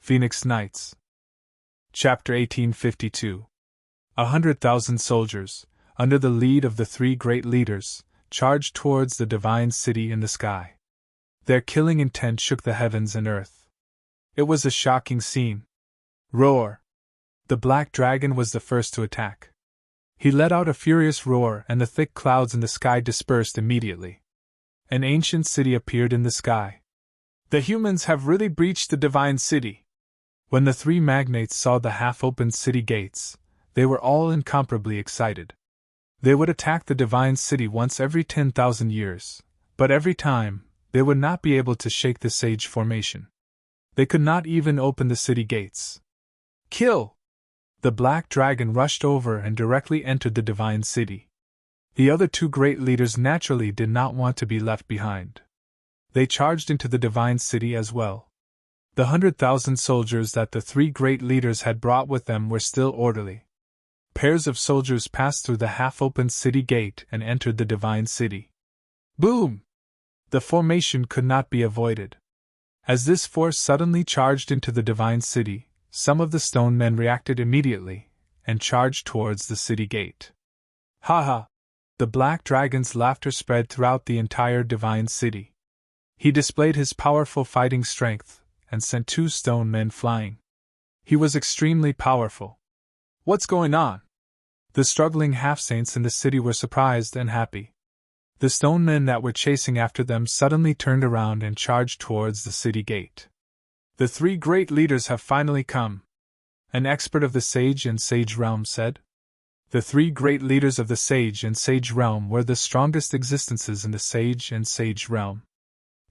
Phoenix Nights. Chapter 1852. 100,000 soldiers, under the lead of the three great leaders, charged towards the divine city in the sky. Their killing intent shook the heavens and earth. It was a shocking scene. Roar! The black dragon was the first to attack. He let out a furious roar, and the thick clouds in the sky dispersed immediately. An ancient city appeared in the sky. The humans have really breached the divine city. When the three magnates saw the half-opened city gates, they were all incomparably excited. They would attack the divine city once every 10,000 years, but every time, they would not be able to shake the sage formation. They could not even open the city gates. Kill! The black dragon rushed over and directly entered the divine city. The other two great leaders naturally did not want to be left behind. They charged into the divine city as well. The 100,000 soldiers that the three great leaders had brought with them were still orderly. Pairs of soldiers passed through the half-opened city gate and entered the divine city. Boom! The formation could not be avoided. As this force suddenly charged into the divine city, some of the stone men reacted immediately and charged towards the city gate. Ha ha! The black dragon's laughter spread throughout the entire divine city. He displayed his powerful fighting strength and sent two stone men flying. He was extremely powerful. What's going on? The struggling half-saints in the city were surprised and happy. The stone men that were chasing after them suddenly turned around and charged towards the city gate. The three great leaders have finally come, an expert of the sage and sage realm said. The three great leaders of the sage and sage realm were the strongest existences in the sage and sage realm.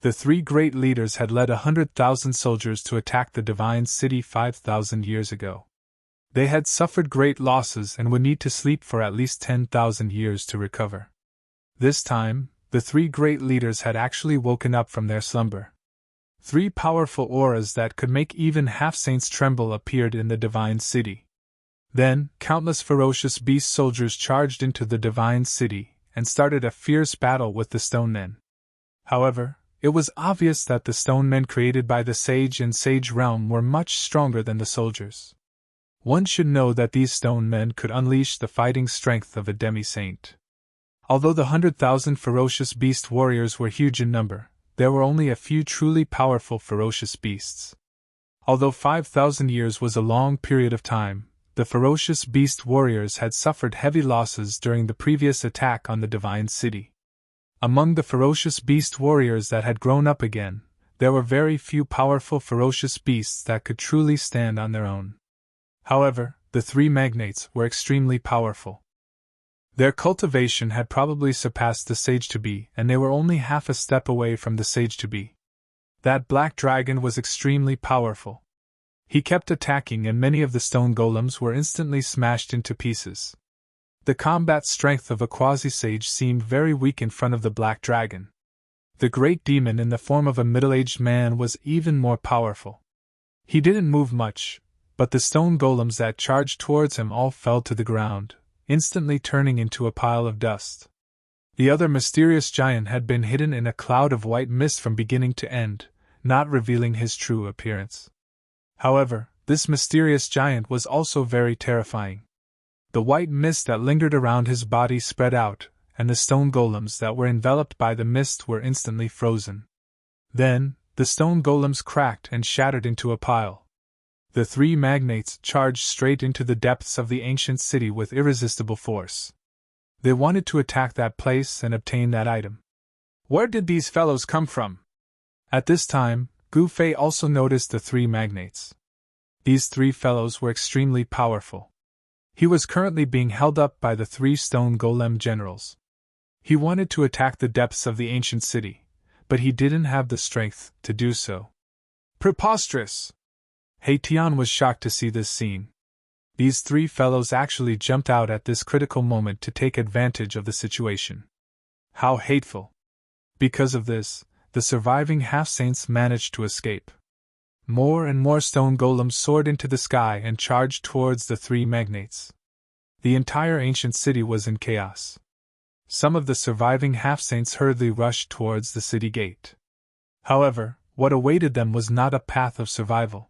The three great leaders had led 100,000 soldiers to attack the divine city 5,000 years ago. They had suffered great losses and would need to sleep for at least 10,000 years to recover. This time, the three great leaders had actually woken up from their slumber. Three powerful auras that could make even half-saints tremble appeared in the divine city. Then, countless ferocious beast soldiers charged into the divine city and started a fierce battle with the stone men. However, it was obvious that the stone men created by the sage and sage realm were much stronger than the soldiers. One should know that these stone men could unleash the fighting strength of a demi-saint. Although the 100,000 ferocious beast warriors were huge in number, there were only a few truly powerful ferocious beasts. Although 5,000 years was a long period of time, the ferocious beast warriors had suffered heavy losses during the previous attack on the divine city. Among the ferocious beast warriors that had grown up again, there were very few powerful ferocious beasts that could truly stand on their own. However, the three magnates were extremely powerful. Their cultivation had probably surpassed the sage-to-be, and they were only half a step away from the sage-to-be. That black dragon was extremely powerful. He kept attacking, and many of the stone golems were instantly smashed into pieces. The combat strength of a quasi-sage seemed very weak in front of the black dragon. The great demon in the form of a middle-aged man was even more powerful. He didn't move much, but the stone golems that charged towards him all fell to the ground, instantly turning into a pile of dust. The other mysterious giant had been hidden in a cloud of white mist from beginning to end, not revealing his true appearance. However, this mysterious giant was also very terrifying. The white mist that lingered around his body spread out, and the stone golems that were enveloped by the mist were instantly frozen. Then, the stone golems cracked and shattered into a pile. The three magnates charged straight into the depths of the ancient city with irresistible force. They wanted to attack that place and obtain that item. Where did these fellows come from? At this time, Gu Fei also noticed the three magnates. These three fellows were extremely powerful. He was currently being held up by the three stone golem generals. He wanted to attack the depths of the ancient city, but he didn't have the strength to do so. Preposterous! He Tian was shocked to see this scene. These three fellows actually jumped out at this critical moment to take advantage of the situation. How hateful! Because of this, the surviving half-saints managed to escape. More and more stone golems soared into the sky and charged towards the three magnates. The entire ancient city was in chaos. Some of the surviving half-saints hurriedly rushed towards the city gate. However, what awaited them was not a path of survival.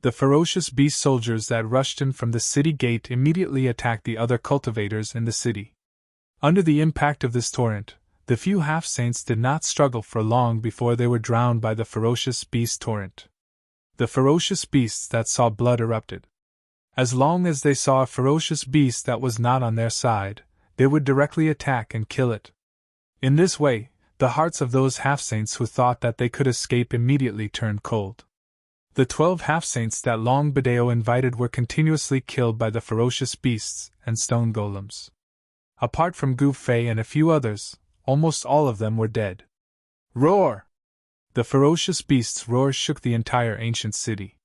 The ferocious beast soldiers that rushed in from the city gate immediately attacked the other cultivators in the city. Under the impact of this torrent, the few half-saints did not struggle for long before they were drowned by the ferocious beast torrent. The ferocious beasts that saw blood erupted. As long as they saw a ferocious beast that was not on their side, they would directly attack and kill it. In this way, the hearts of those half-saints who thought that they could escape immediately turned cold. The 12 half-saints that Long Bideo invited were continuously killed by the ferocious beasts and stone golems. Apart from Gu Fei and a few others, almost all of them were dead. Roar! The ferocious beasts' roars shook the entire ancient city.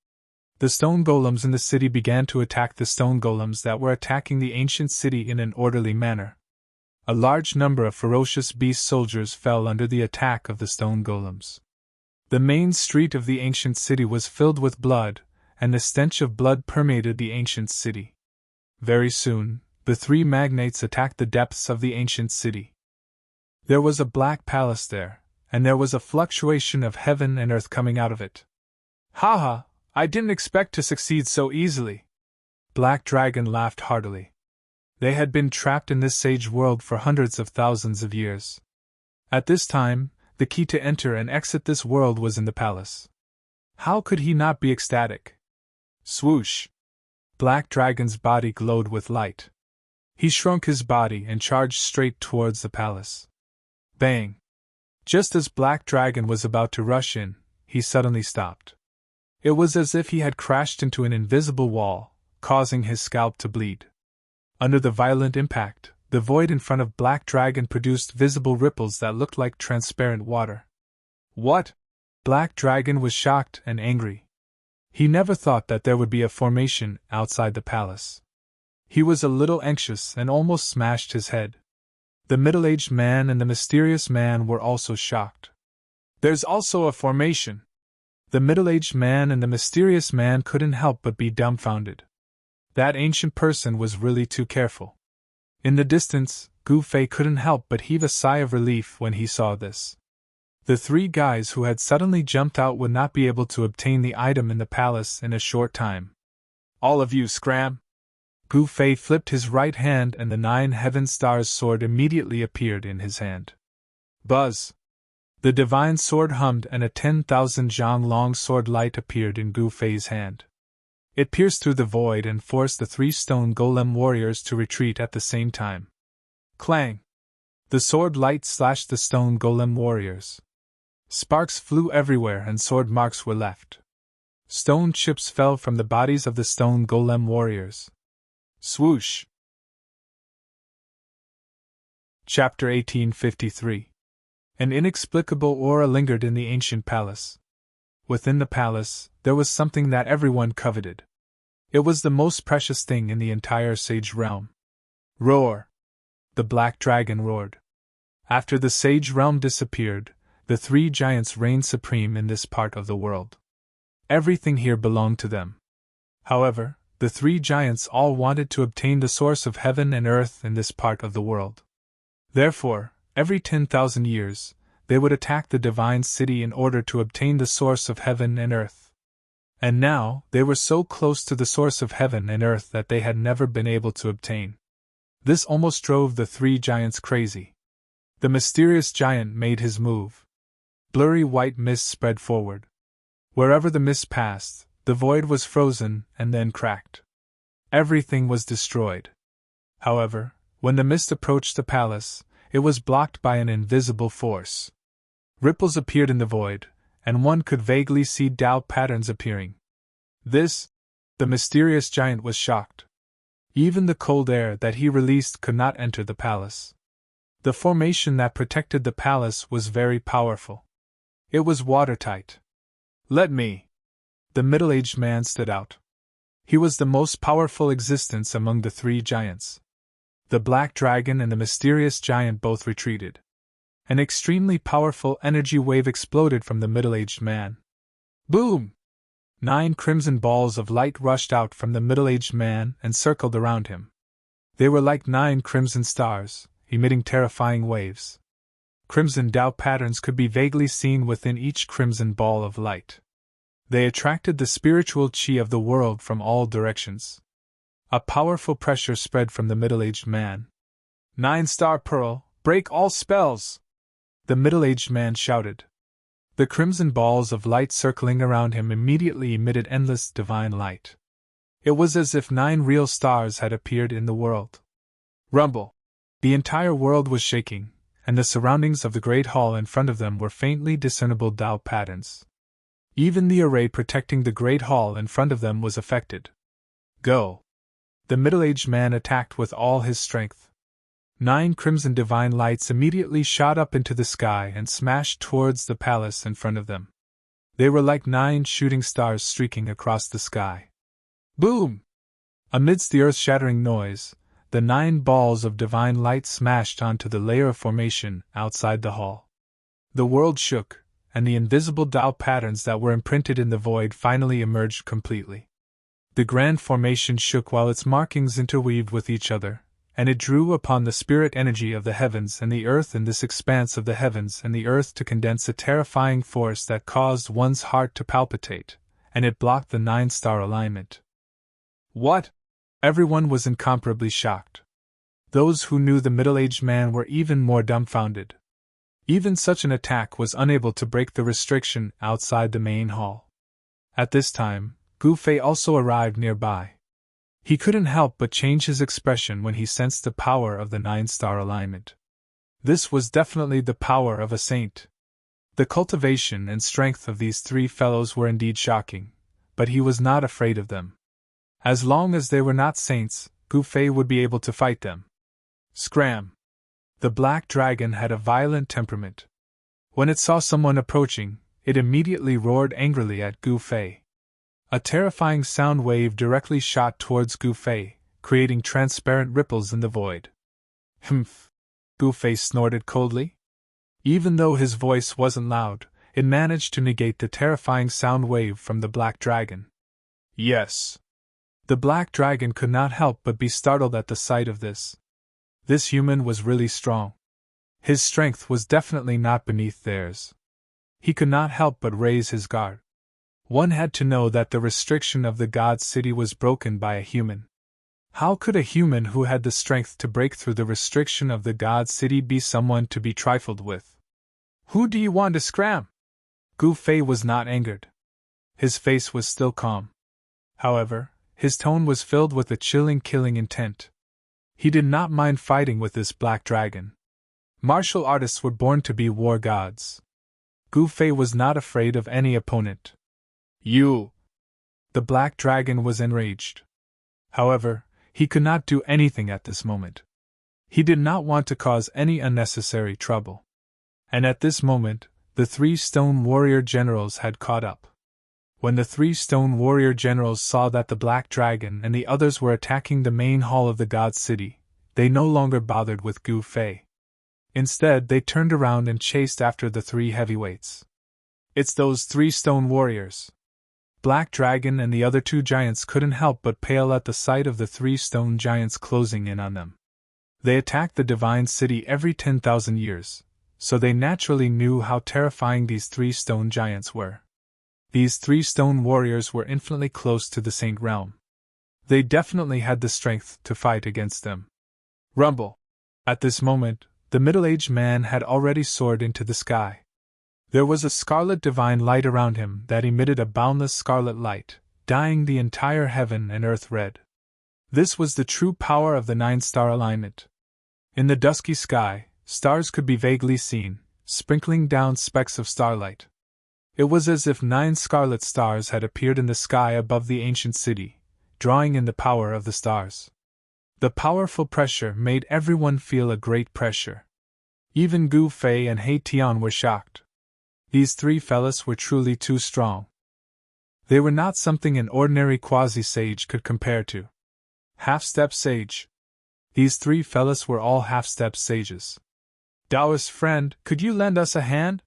The stone golems in the city began to attack the stone golems that were attacking the ancient city in an orderly manner. A large number of ferocious beast soldiers fell under the attack of the stone golems. The main street of the ancient city was filled with blood, and the stench of blood permeated the ancient city. Very soon, the three magnates attacked the depths of the ancient city. There was a black palace there, and there was a fluctuation of heaven and earth coming out of it. "Ha! I didn't expect to succeed so easily." Black Dragon laughed heartily. They had been trapped in this sage world for hundreds of thousands of years. At this time, the key to enter and exit this world was in the palace. How could he not be ecstatic? Swoosh! Black Dragon's body glowed with light. He shrunk his body and charged straight towards the palace. Bang! Just as Black Dragon was about to rush in, he suddenly stopped. It was as if he had crashed into an invisible wall, causing his scalp to bleed. Under the violent impact, the void in front of Black Dragon produced visible ripples that looked like transparent water. What? Black Dragon was shocked and angry. He never thought that there would be a formation outside the palace. He was a little anxious and almost smashed his head. The middle-aged man and the mysterious man were also shocked. "There's also a formation." The middle-aged man and the mysterious man couldn't help but be dumbfounded. That ancient person was really too careful. In the distance, Gu Fei couldn't help but heave a sigh of relief when he saw this. The three guys who had suddenly jumped out would not be able to obtain the item in the palace in a short time. "All of you scram!" Gu Fei flipped his right hand and the 9 heaven stars sword immediately appeared in his hand. Buzz! The divine sword hummed and a 10,000 zhang long sword light appeared in Gu Fei's hand. It pierced through the void and forced the 3 stone golem warriors to retreat at the same time. Clang! The sword light slashed the stone golem warriors. Sparks flew everywhere and sword marks were left. Stone chips fell from the bodies of the stone golem warriors. Swoosh! Chapter 1853. An inexplicable aura lingered in the ancient palace. Within the palace, there was something that everyone coveted. It was the most precious thing in the entire sage realm. Roar! The Black Dragon roared. After the sage realm disappeared, the 3 giants reigned supreme in this part of the world. Everything here belonged to them. However, the 3 giants all wanted to obtain the source of heaven and earth in this part of the world. Therefore, every 10,000 years, they would attack the divine city in order to obtain the source of heaven and earth. And now, they were so close to the source of heaven and earth that they had never been able to obtain. This almost drove the 3 giants crazy. The mysterious giant made his move. Blurry white mist spread forward. Wherever the mist passed, the void was frozen and then cracked. Everything was destroyed. However, when the mist approached the palace, it was blocked by an invisible force. Ripples appeared in the void, and one could vaguely see doubt patterns appearing. The mysterious giant was shocked. Even the cold air that he released could not enter the palace. The formation that protected the palace was very powerful. It was watertight. "Let me!" The middle-aged man stood out. He was the most powerful existence among the 3 giants. The Black Dragon and the mysterious giant both retreated. An extremely powerful energy wave exploded from the middle-aged man. Boom! 9 crimson balls of light rushed out from the middle-aged man and circled around him. They were like 9 crimson stars, emitting terrifying waves. Crimson doubt patterns could be vaguely seen within each crimson ball of light. They attracted the spiritual chi of the world from all directions. A powerful pressure spread from the middle-aged man. 9-star pearl, break all spells! The middle-aged man shouted. The crimson balls of light circling around him immediately emitted endless divine light. It was as if 9 real stars had appeared in the world. Rumble! The entire world was shaking, and the surroundings of the great hall in front of them were faintly discernible Tao patterns. Even the array protecting the great hall in front of them was affected. Go! The middle-aged man attacked with all his strength. 9 crimson divine lights immediately shot up into the sky and smashed towards the palace in front of them. They were like 9 shooting stars streaking across the sky. Boom! Amidst the earth-shattering noise, the 9 balls of divine light smashed onto the layer of formation outside the hall. The world shook, and the invisible Tao patterns that were imprinted in the void finally emerged completely. The grand formation shook while its markings interweaved with each other, and it drew upon the spirit energy of the heavens and the earth in this expanse of the heavens and the earth to condense a terrifying force that caused one's heart to palpitate, and it blocked the 9-star alignment. What? Everyone was incomparably shocked. Those who knew the middle-aged man were even more dumbfounded. Even such an attack was unable to break the restriction outside the main hall. At this time, Gu Fei also arrived nearby. He couldn't help but change his expression when he sensed the power of the 9-star alignment. This was definitely the power of a saint. The cultivation and strength of these 3 fellows were indeed shocking, but he was not afraid of them. As long as they were not saints, Gu Fei would be able to fight them. Scram! The black dragon had a violent temperament. When it saw someone approaching, it immediately roared angrily at Gu Fei. A terrifying sound wave directly shot towards Gu Fei, creating transparent ripples in the void. Humph! Gu Fei snorted coldly. Even though his voice wasn't loud, it managed to negate the terrifying sound wave from the black dragon. Yes! The black dragon could not help but be startled at the sight of this. This human was really strong. His strength was definitely not beneath theirs. He could not help but raise his guard. One had to know that the restriction of the God City was broken by a human. How could a human who had the strength to break through the restriction of the God City be someone to be trifled with? Who do you want to scram? Gu Fei was not angered. His face was still calm. However, his tone was filled with a chilling killing intent. He did not mind fighting with this black dragon. Martial artists were born to be war gods. Gu Fei was not afraid of any opponent. You! The black dragon was enraged. However, he could not do anything at this moment. He did not want to cause any unnecessary trouble. And at this moment, the 3 stone warrior generals had caught up. When the 3 stone warrior generals saw that the black dragon and the others were attacking the main hall of the God City, they no longer bothered with Gu Fei. Instead, they turned around and chased after the 3 heavyweights. It's those 3 stone warriors! Black Dragon and the other 2 giants couldn't help but pale at the sight of the 3 stone giants closing in on them. They attacked the divine city every 10,000 years, so they naturally knew how terrifying these 3 stone giants were. These 3 stone warriors were infinitely close to the saint realm. They definitely had the strength to fight against them. Rumble! At this moment, the middle-aged man had already soared into the sky. There was a scarlet divine light around him that emitted a boundless scarlet light, dyeing the entire heaven and earth red. This was the true power of the 9-star alignment. In the dusky sky, stars could be vaguely seen, sprinkling down specks of starlight. It was as if 9 scarlet stars had appeared in the sky above the ancient city, drawing in the power of the stars. The powerful pressure made everyone feel a great pressure. Even Gu Fei and He Tian were shocked. These 3 fellas were truly too strong. They were not something an ordinary quasi-sage could compare to. Half-step sage. These 3 fellas were all half-step sages. Taoist friend, could you lend us a hand?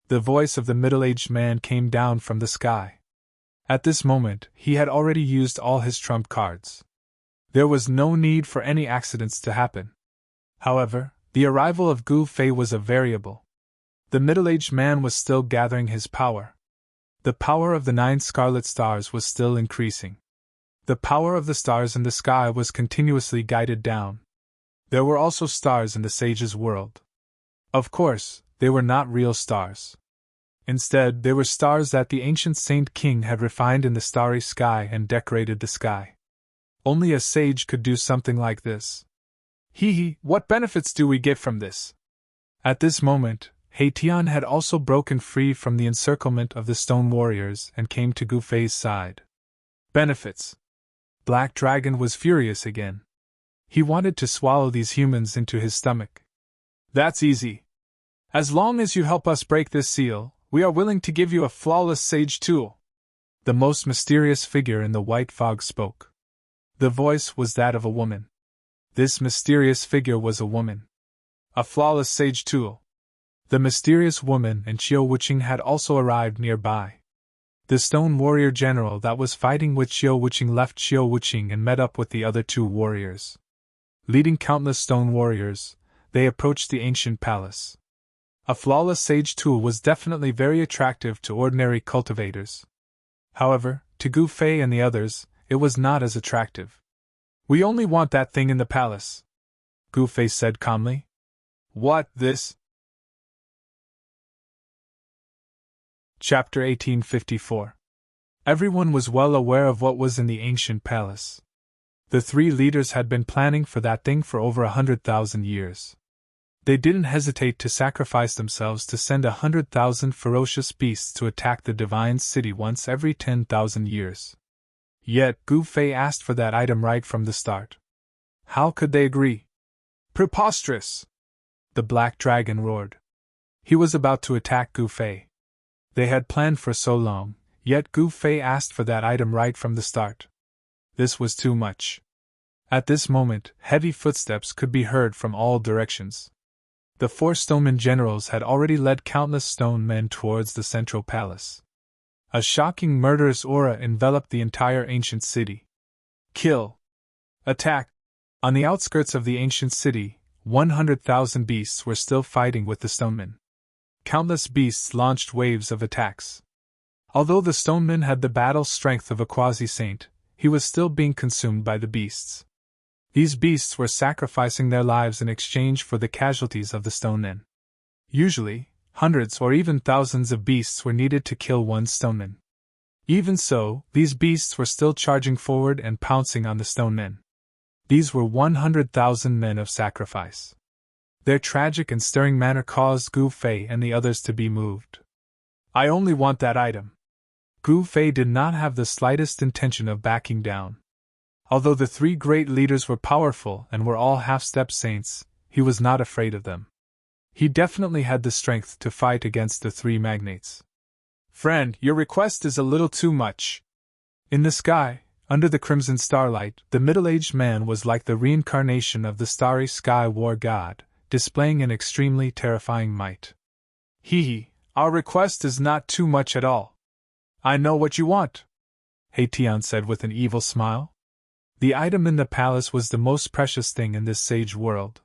The voice of the middle-aged man came down from the sky. At this moment, he had already used all his trump cards. There was no need for any accidents to happen. However, the arrival of Gu Fei was a variable. The middle-aged man was still gathering his power. The power of the 9 scarlet stars was still increasing. The power of the stars in the sky was continuously guided down. There were also stars in the sage's world. Of course, they were not real stars. Instead, they were stars that the ancient Saint King had refined in the starry sky and decorated the sky. Only a sage could do something like this. What benefits do we get from this? At this moment, Haitian had also broken free from the encirclement of the stone warriors and came to Gu Fei's side. Benefits. Black Dragon was furious again. He wanted to swallow these humans into his stomach. That's easy. As long as you help us break this seal, we are willing to give you a flawless sage tool. The most mysterious figure in the white fog spoke. The voice was that of a woman. This mysterious figure was a woman. A flawless sage tool. The mysterious woman and Xiao Wuqing had also arrived nearby. The stone warrior general that was fighting with Xiao Wuqing left Xiao Wuqing and met up with the other 2 warriors. Leading countless stone warriors, they approached the ancient palace. A flawless sage tool was definitely very attractive to ordinary cultivators. However, to Gu Fei and the others, it was not as attractive. We only want that thing in the palace, Gu Fei said calmly. What, this? Chapter 1854. Everyone was well aware of what was in the ancient palace. The 3 leaders had been planning for that thing for over 100,000 years. They didn't hesitate to sacrifice themselves to send 100,000 ferocious beasts to attack the divine city once every 10,000 years. Yet Gu Fei asked for that item right from the start. How could they agree? Preposterous! The Black Dragon roared. He was about to attack Gu Fei. They had planned for so long, yet Gu Fei asked for that item right from the start. This was too much. At this moment, heavy footsteps could be heard from all directions. The 4 stoneman generals had already led countless stone men towards the central palace. A shocking murderous aura enveloped the entire ancient city. Kill! Attack! On the outskirts of the ancient city, 100,000 beasts were still fighting with the stonemen. Countless beasts launched waves of attacks. Although the stoneman had the battle strength of a quasi-saint, he was still being consumed by the beasts. These beasts were sacrificing their lives in exchange for the casualties of the stonemen. Usually, hundreds or even thousands of beasts were needed to kill one stoneman. Even so, these beasts were still charging forward and pouncing on the stonemen. These were 100,000 men of sacrifice. Their tragic and stirring manner caused Gu Fei and the others to be moved. I only want that item. Gu Fei did not have the slightest intention of backing down. Although the 3 great leaders were powerful and were all half-step saints, he was not afraid of them. He definitely had the strength to fight against the 3 magnates. Friend, your request is a little too much. In the sky, under the crimson starlight, the middle-aged man was like the reincarnation of the starry sky war god, displaying an extremely terrifying might. Our request is not too much at all. I know what you want, Haitian said with an evil smile. The item in the palace was the most precious thing in this sage world.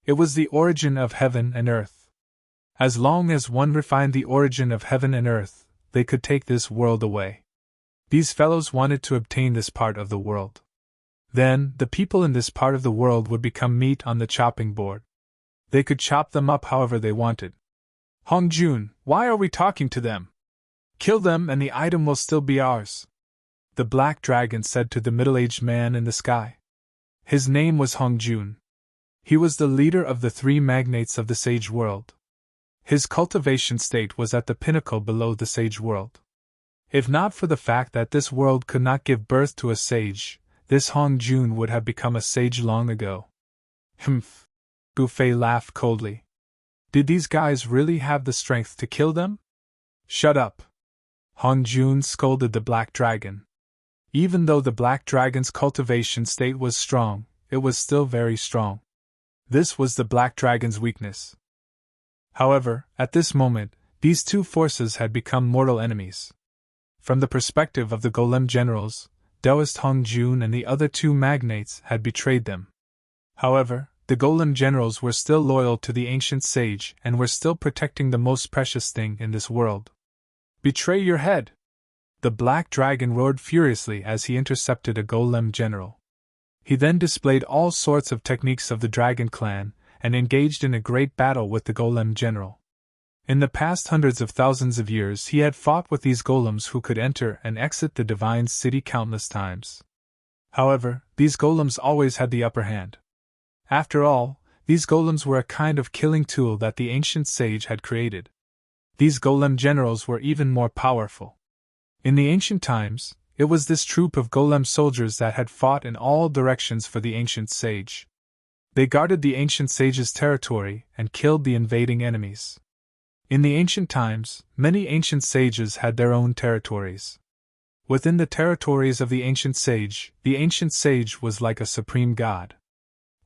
It was the origin of heaven and earth. As long as one refined the origin of heaven and earth, they could take this world away. These fellows wanted to obtain this part of the world. Then, the people in this part of the world would become meat on the chopping board. They could chop them up however they wanted. Hongjun, why are we talking to them? Kill them and the item will still be ours, the Black Dragon said to the middle-aged man in the sky. His name was Hongjun. He was the leader of the 3 magnates of the sage world. His cultivation state was at the pinnacle below the sage world. If not for the fact that this world could not give birth to a sage, this Hongjun would have become a sage long ago. Humph! Gu Fei laughed coldly. Did these guys really have the strength to kill them? Shut up! Hongjun scolded the Black Dragon. Even though the Black Dragon's cultivation state was strong, it was still very strong. This was the Black Dragon's weakness. However, at this moment, these 2 forces had become mortal enemies. From the perspective of the Golem generals, Taoist Hongjun and the other 2 magnates had betrayed them. However, the Golem generals were still loyal to the ancient sage and were still protecting the most precious thing in this world. Betray your head! The black dragon roared furiously as he intercepted a golem general. He then displayed all sorts of techniques of the dragon clan and engaged in a great battle with the golem general. In the past hundreds of thousands of years he had fought with these golems who could enter and exit the divine city countless times. However, these golems always had the upper hand. After all, these golems were a kind of killing tool that the ancient sage had created. These golem generals were even more powerful. In the ancient times, it was this troop of golem soldiers that had fought in all directions for the ancient sage. They guarded the ancient sage's territory and killed the invading enemies. In the ancient times, many ancient sages had their own territories. Within the territories of the ancient sage was like a supreme god.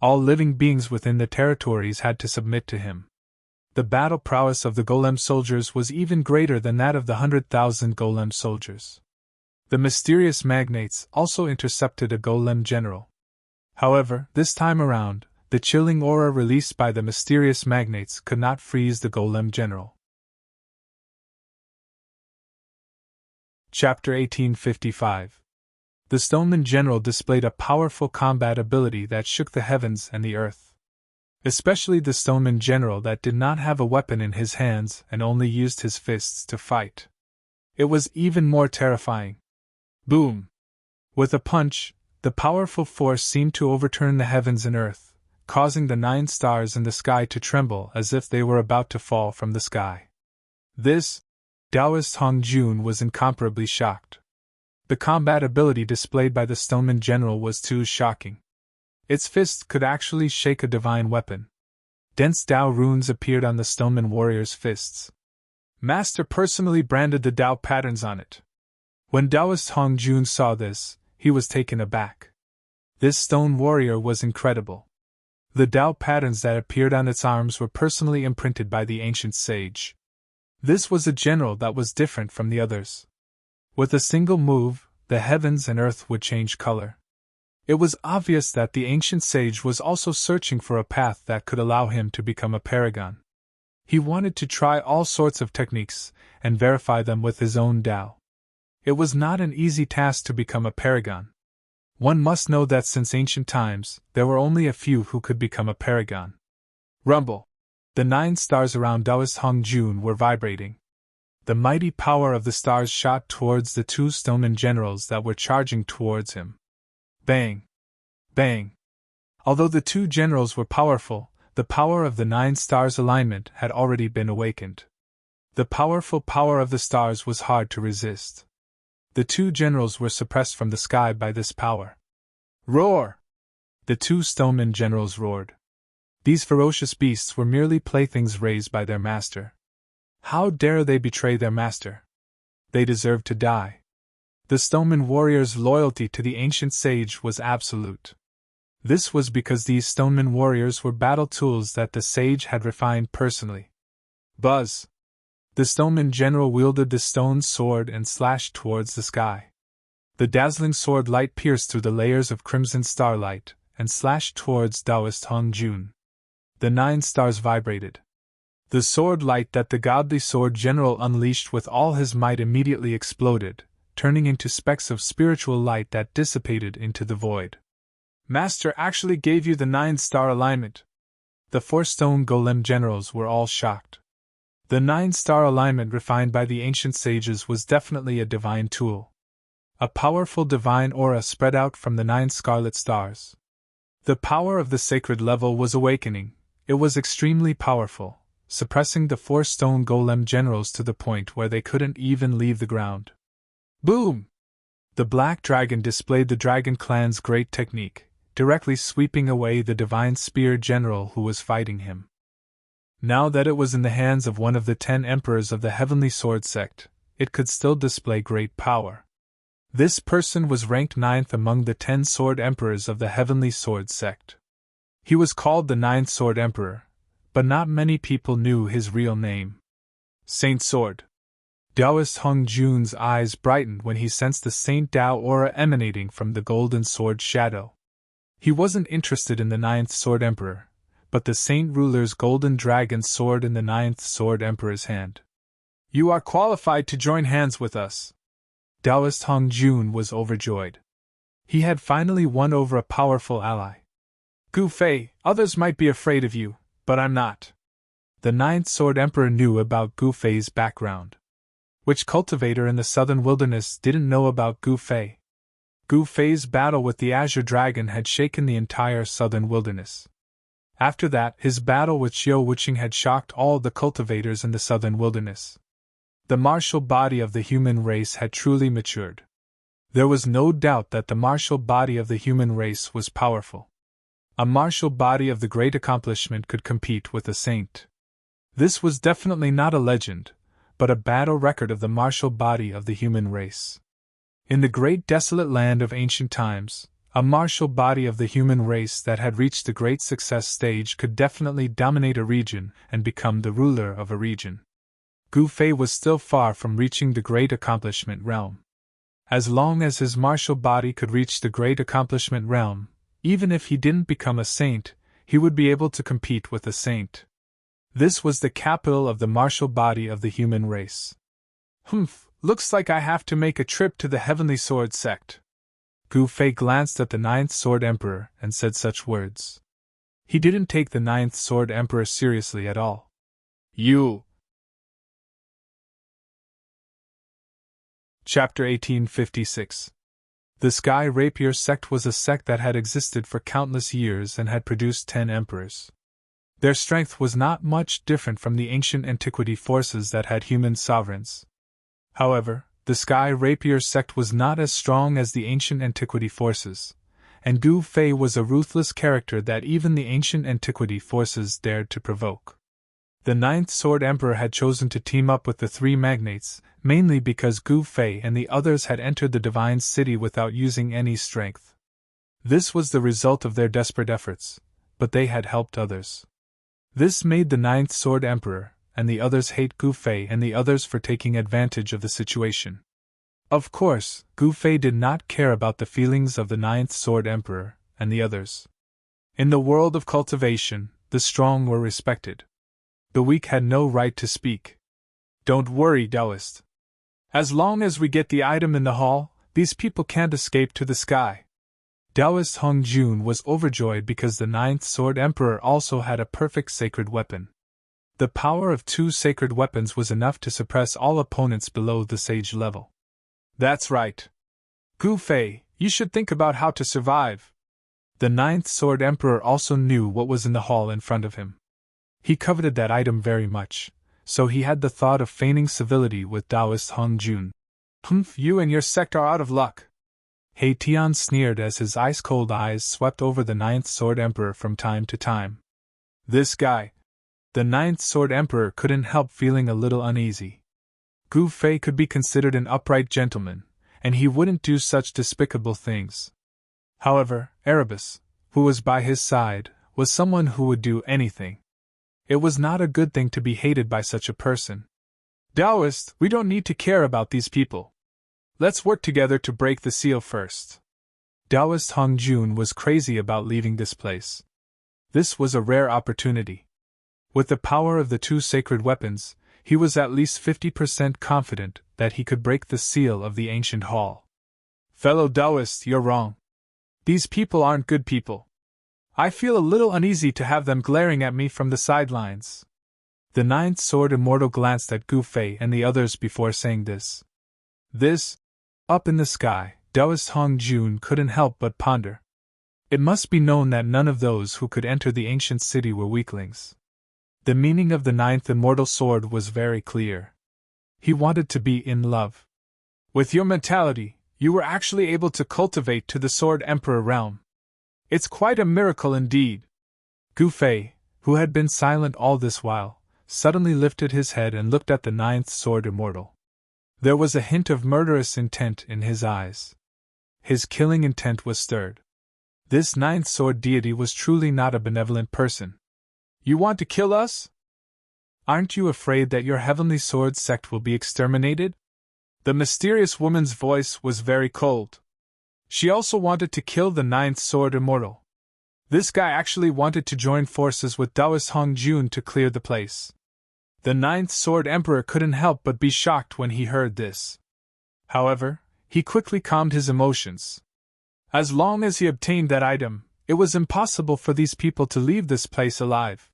All living beings within the territories had to submit to him. The battle prowess of the golem soldiers was even greater than that of the 100,000 golem soldiers. The mysterious magnates also intercepted a golem general. However, this time around, the chilling aura released by the mysterious magnates could not freeze the golem general. Chapter 1855. The Stoneman General displayed a powerful combat ability that shook the heavens and the earth. Especially the Stoneman General that did not have a weapon in his hands and only used his fists to fight. It was even more terrifying. Boom! With a punch, the powerful force seemed to overturn the heavens and earth, causing the 9 stars in the sky to tremble as if they were about to fall from the sky. Taoist Hong Jun was incomparably shocked. The combat ability displayed by the Stoneman General was too shocking. Its fists could actually shake a divine weapon. Dense Tao runes appeared on the Stoneman warrior's fists. Master personally branded the Tao patterns on it. When Taoist Hong Jun saw this, he was taken aback. This stone warrior was incredible. The Tao patterns that appeared on its arms were personally imprinted by the ancient sage. This was a general that was different from the others. With a single move, the heavens and earth would change color. It was obvious that the ancient sage was also searching for a path that could allow him to become a paragon. He wanted to try all sorts of techniques and verify them with his own Tao. It was not an easy task to become a paragon. One must know that since ancient times, there were only a few who could become a paragon. Rumble! The 9 stars around Taoist Hong Jun were vibrating. The mighty power of the stars shot towards the 2 Stoneman generals that were charging towards him. Bang! Bang! Although the 2 generals were powerful, the power of the 9 stars' alignment had already been awakened. The powerful power of the stars was hard to resist. The 2 generals were suppressed from the sky by this power. Roar! The 2 Stoneman generals roared. These ferocious beasts were merely playthings raised by their master. How dare they betray their master? They deserved to die. The Stoneman warrior's loyalty to the ancient sage was absolute. This was because these Stoneman warriors were battle tools that the sage had refined personally. Buzz! The Stoneman general wielded the stone sword and slashed towards the sky. The dazzling sword light pierced through the layers of crimson starlight and slashed towards Taoist Hong Jun. The 9 stars vibrated. The sword light that the godly sword general unleashed with all his might immediately exploded, turning into specks of spiritual light that dissipated into the void. Master actually gave you the 9-star alignment. The 4 stone golem generals were all shocked. The 9-star alignment refined by the ancient sages was definitely a divine tool. A powerful divine aura spread out from the 9 scarlet stars. The power of the sacred level was awakening. It was extremely powerful, suppressing the 4 stone golem generals to the point where they couldn't even leave the ground. Boom! The black dragon displayed the dragon clan's great technique, directly sweeping away the divine spear general who was fighting him. Now that it was in the hands of one of the 10 emperors of the Heavenly Sword sect, it could still display great power. This person was ranked 9th among the 10 sword emperors of the Heavenly Sword sect. He was called the 9th Sword Emperor, but not many people knew his real name. Saint Sword. Taoist Hong Jun's eyes brightened when he sensed the Saint Tao aura emanating from the golden sword shadow. He wasn't interested in the 9th Sword Emperor, but the Saint Ruler's golden dragon sword in the 9th Sword Emperor's hand. You are qualified to join hands with us. Taoist Hong Jun was overjoyed. He had finally won over a powerful ally. Gu Fei, others might be afraid of you, but I'm not. The Ninth Sword Emperor knew about Gu Fei's background. Which cultivator in the southern wilderness didn't know about Gu Fei? Gu Fei's battle with the Azure Dragon had shaken the entire southern wilderness. After that, his battle with Xiao Wuqing had shocked all the cultivators in the southern wilderness. The martial body of the human race had truly matured. There was no doubt that the martial body of the human race was powerful. A martial body of the great accomplishment could compete with a saint. This was definitely not a legend, but a battle record of the martial body of the human race. In the great desolate land of ancient times, a martial body of the human race that had reached the great success stage could definitely dominate a region and become the ruler of a region. Gu Fei was still far from reaching the great accomplishment realm. As long as his martial body could reach the great accomplishment realm, even if he didn't become a saint, he would be able to compete with a saint. This was the capital of the martial body of the human race. Looks like I have to make a trip to the Heavenly Sword sect. Gu Fei glanced at the Ninth Sword Emperor and said such words. He didn't take the Ninth Sword Emperor seriously at all. You. Chapter 1856. The Sky Rapier sect was a sect that had existed for countless years and had produced 10 emperors. Their strength was not much different from the ancient antiquity forces that had human sovereigns. However, the Sky Rapier sect was not as strong as the ancient antiquity forces, and Gu Fei was a ruthless character that even the ancient antiquity forces dared to provoke. The Ninth Sword Emperor had chosen to team up with the three magnates, mainly because Gu Fei and the others had entered the Divine City without using any strength. This was the result of their desperate efforts, but they had helped others. This made the Ninth Sword Emperor and the others hate Gu Fei and the others for taking advantage of the situation. Of course, Gu Fei did not care about the feelings of the Ninth Sword Emperor and the others. In the world of cultivation, the strong were respected. The weak had no right to speak. Don't worry, Taoist. As long as we get the item in the hall, these people can't escape to the sky. Taoist Hong Jun was overjoyed because the Ninth Sword Emperor also had a perfect sacred weapon. The power of 2 sacred weapons was enough to suppress all opponents below the sage level. That's right. Gu Fei, you should think about how to survive. The Ninth Sword Emperor also knew what was in the hall in front of him. He coveted that item very much, so he had the thought of feigning civility with Taoist Hong Jun. You and your sect are out of luck. He Tian sneered as his ice-cold eyes swept over the Ninth Sword Emperor from time to time. This guy. The Ninth Sword Emperor couldn't help feeling a little uneasy. Gu Fei could be considered an upright gentleman, and he wouldn't do such despicable things. However, Erebus, who was by his side, was someone who would do anything. It was not a good thing to be hated by such a person. Taoist, we don't need to care about these people. Let's work together to break the seal first. Taoist Hong Jun was crazy about leaving this place. This was a rare opportunity. With the power of the 2 sacred weapons, he was at least 50% confident that he could break the seal of the ancient hall. Fellow Taoist, you're wrong. These people aren't good people. I feel a little uneasy to have them glaring at me from the sidelines. The Ninth Sword Immortal glanced at Gu Fei and the others before saying this. Up in the sky, Taoist Hong Jun couldn't help but ponder. It must be known that none of those who could enter the ancient city were weaklings. The meaning of the Ninth Immortal Sword was very clear. He wanted to be in love. With your mentality, you were actually able to cultivate to the Sword Emperor realm. It's quite a miracle indeed. Gu Fei, who had been silent all this while, suddenly lifted his head and looked at the Ninth Sword Immortal. There was a hint of murderous intent in his eyes. His killing intent was stirred. This Ninth Sword deity was truly not a benevolent person. You want to kill us? Aren't you afraid that your Heavenly Sword sect will be exterminated? The mysterious woman's voice was very cold. She also wanted to kill the Ninth Sword Immortal. This guy actually wanted to join forces with Taoist Hong Jun to clear the place. The Ninth Sword Emperor couldn't help but be shocked when he heard this. However, he quickly calmed his emotions. As long as he obtained that item, it was impossible for these people to leave this place alive.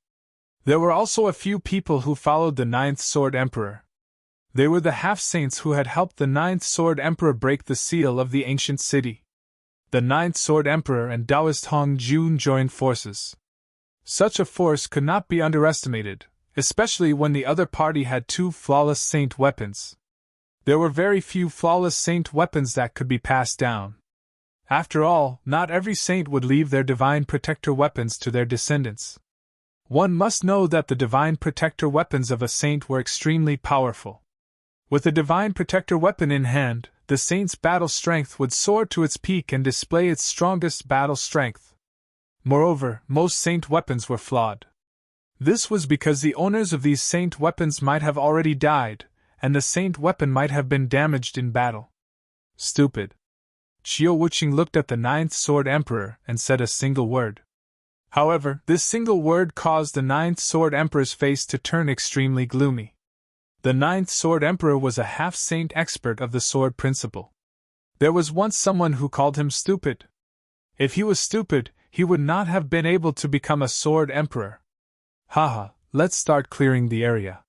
There were also a few people who followed the Ninth Sword Emperor. They were the half-saints who had helped the Ninth Sword Emperor break the seal of the ancient city. The Ninth Sword Emperor and Taoist Hong Jun joined forces. Such a force could not be underestimated, especially when the other party had 2 flawless saint weapons. There were very few flawless saint weapons that could be passed down. After all, not every saint would leave their divine protector weapons to their descendants. One must know that the divine protector weapons of a saint were extremely powerful. With a divine protector weapon in hand, the saint's battle strength would soar to its peak and display its strongest battle strength. Moreover, most saint weapons were flawed. This was because the owners of these saint weapons might have already died, and the saint weapon might have been damaged in battle. Stupid. Qiu Wuqing looked at the Ninth Sword Emperor and said a single word. However, this single word caused the Ninth Sword Emperor's face to turn extremely gloomy. The Ninth Sword Emperor was a half-saint expert of the sword principle. There was once someone who called him stupid. If he was stupid, he would not have been able to become a sword emperor. Haha, let's start clearing the area.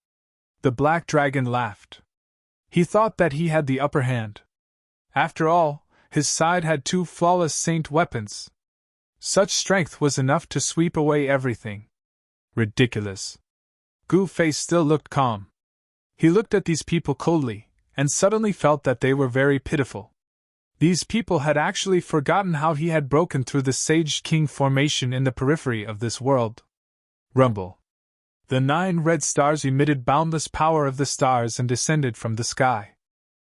The Black Dragon laughed. He thought that he had the upper hand. After all, his side had 2 flawless saint weapons. Such strength was enough to sweep away everything. Ridiculous. Gu Fei still looked calm. He looked at these people coldly, and suddenly felt that they were very pitiful. These people had actually forgotten how he had broken through the Sage King formation in the periphery of this world. Rumble. The 9 red stars emitted boundless power of the stars and descended from the sky.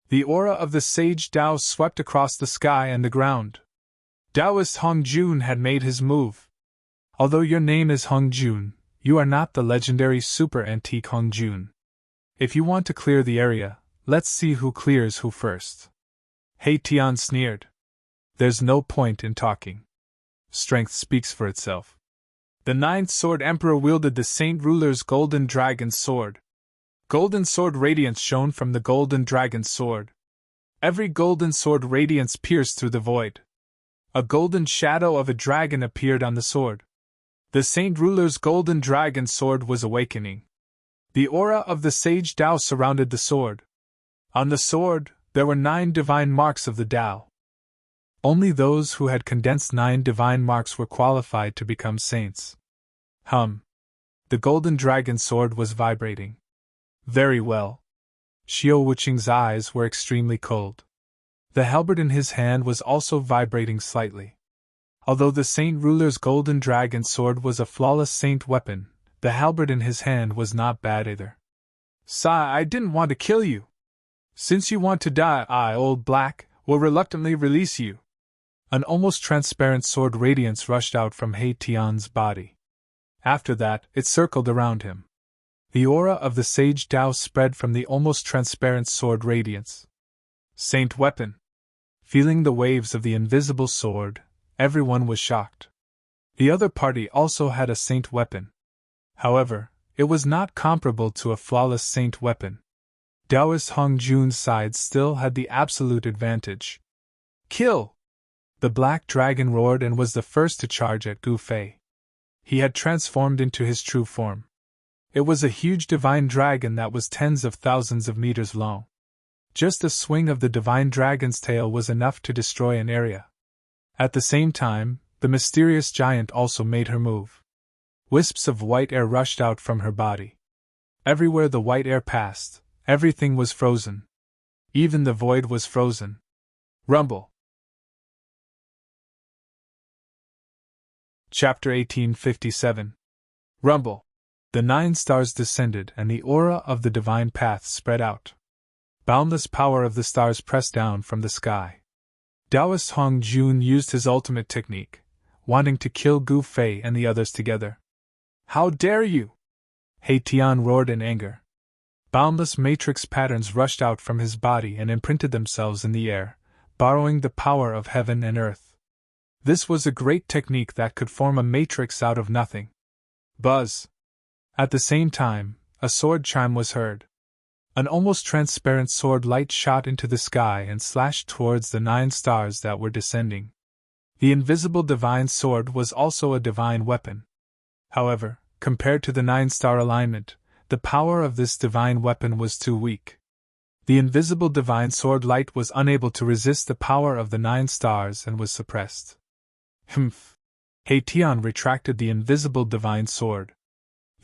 The aura of the Sage Dao swept across the sky and the ground. Taoist Hong Jun had made his move. Although your name is Hong Jun, you are not the legendary super antique Hong Jun. If you want to clear the area, let's see who clears who first. He Tian sneered. There's no point in talking. Strength speaks for itself. The Ninth Sword Emperor wielded the Saint Ruler's Golden Dragon Sword. Golden sword radiance shone from the Golden Dragon's sword. Every golden sword radiance pierced through the void. A golden shadow of a dragon appeared on the sword. The Saint Ruler's Golden Dragon Sword was awakening. The aura of the Sage Dao surrounded the sword. On the sword, there were 9 divine marks of the Dao. Only those who had condensed 9 divine marks were qualified to become saints. The Golden Dragon Sword was vibrating. Very well. Qiu Wuqing's eyes were extremely cold. The halberd in his hand was also vibrating slightly. Although the Saint Ruler's Golden Dragon Sword was a flawless saint weapon, the halberd in his hand was not bad either. Sai, I didn't want to kill you. Since you want to die, I, Old Black, will reluctantly release you. An almost transparent sword radiance rushed out from He Tian's body. After that, it circled around him. The aura of the Sage Dao spread from the almost transparent sword radiance. Saint weapon. Feeling the waves of the invisible sword, everyone was shocked. The other party also had a saint weapon. However, it was not comparable to a flawless saint weapon. Taoist Hong Jun's side still had the absolute advantage. Kill! The Black Dragon roared and was the first to charge at Gu Fei. He had transformed into his true form. It was a huge divine dragon that was tens of thousands of meters long. Just a swing of the divine dragon's tail was enough to destroy an area. At the same time, the mysterious giant also made her move. Wisps of white air rushed out from her body. Everywhere the white air passed, everything was frozen. Even the void was frozen. Rumble. Chapter 1857. Rumble. The 9 stars descended and the aura of the divine path spread out. Boundless power of the stars pressed down from the sky. Taoist Hong Jun used his ultimate technique, wanting to kill Gu Fei and the others together. How dare you! He Tian roared in anger. Boundless matrix patterns rushed out from his body and imprinted themselves in the air, borrowing the power of heaven and earth. This was a great technique that could form a matrix out of nothing. Buzz! At the same time, a sword chime was heard. An almost transparent sword light shot into the sky and slashed towards the 9 stars that were descending. The invisible divine sword was also a divine weapon. However, compared to the 9-star alignment, the power of this divine weapon was too weak. The invisible divine sword light was unable to resist the power of the 9 stars and was suppressed. Haitian retracted the invisible divine sword.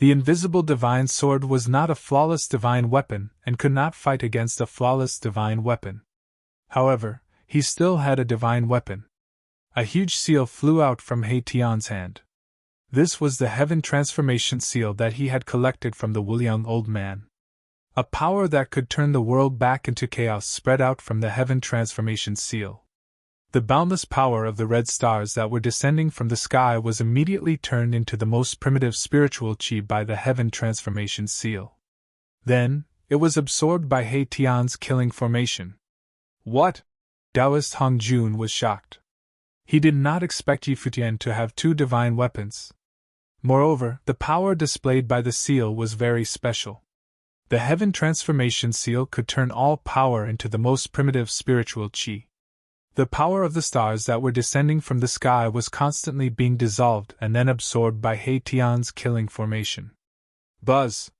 The invisible divine sword was not a flawless divine weapon and could not fight against a flawless divine weapon. However, he still had a divine weapon. A huge seal flew out from Haitian's hand. This was the Heaven Transformation Seal that he had collected from the Wuliang old man. A power that could turn the world back into chaos spread out from the Heaven Transformation Seal. The boundless power of the red stars that were descending from the sky was immediately turned into the most primitive spiritual chi by the Heaven Transformation Seal. Then, it was absorbed by Haitian's killing formation. What? Taoist Hong Jun was shocked. He did not expect Yi Futian to have 2 divine weapons. Moreover, the power displayed by the seal was very special. The Heaven Transformation Seal could turn all power into the most primitive spiritual chi. The power of the stars that were descending from the sky was constantly being dissolved and then absorbed by Haitian's killing formation. Buzz!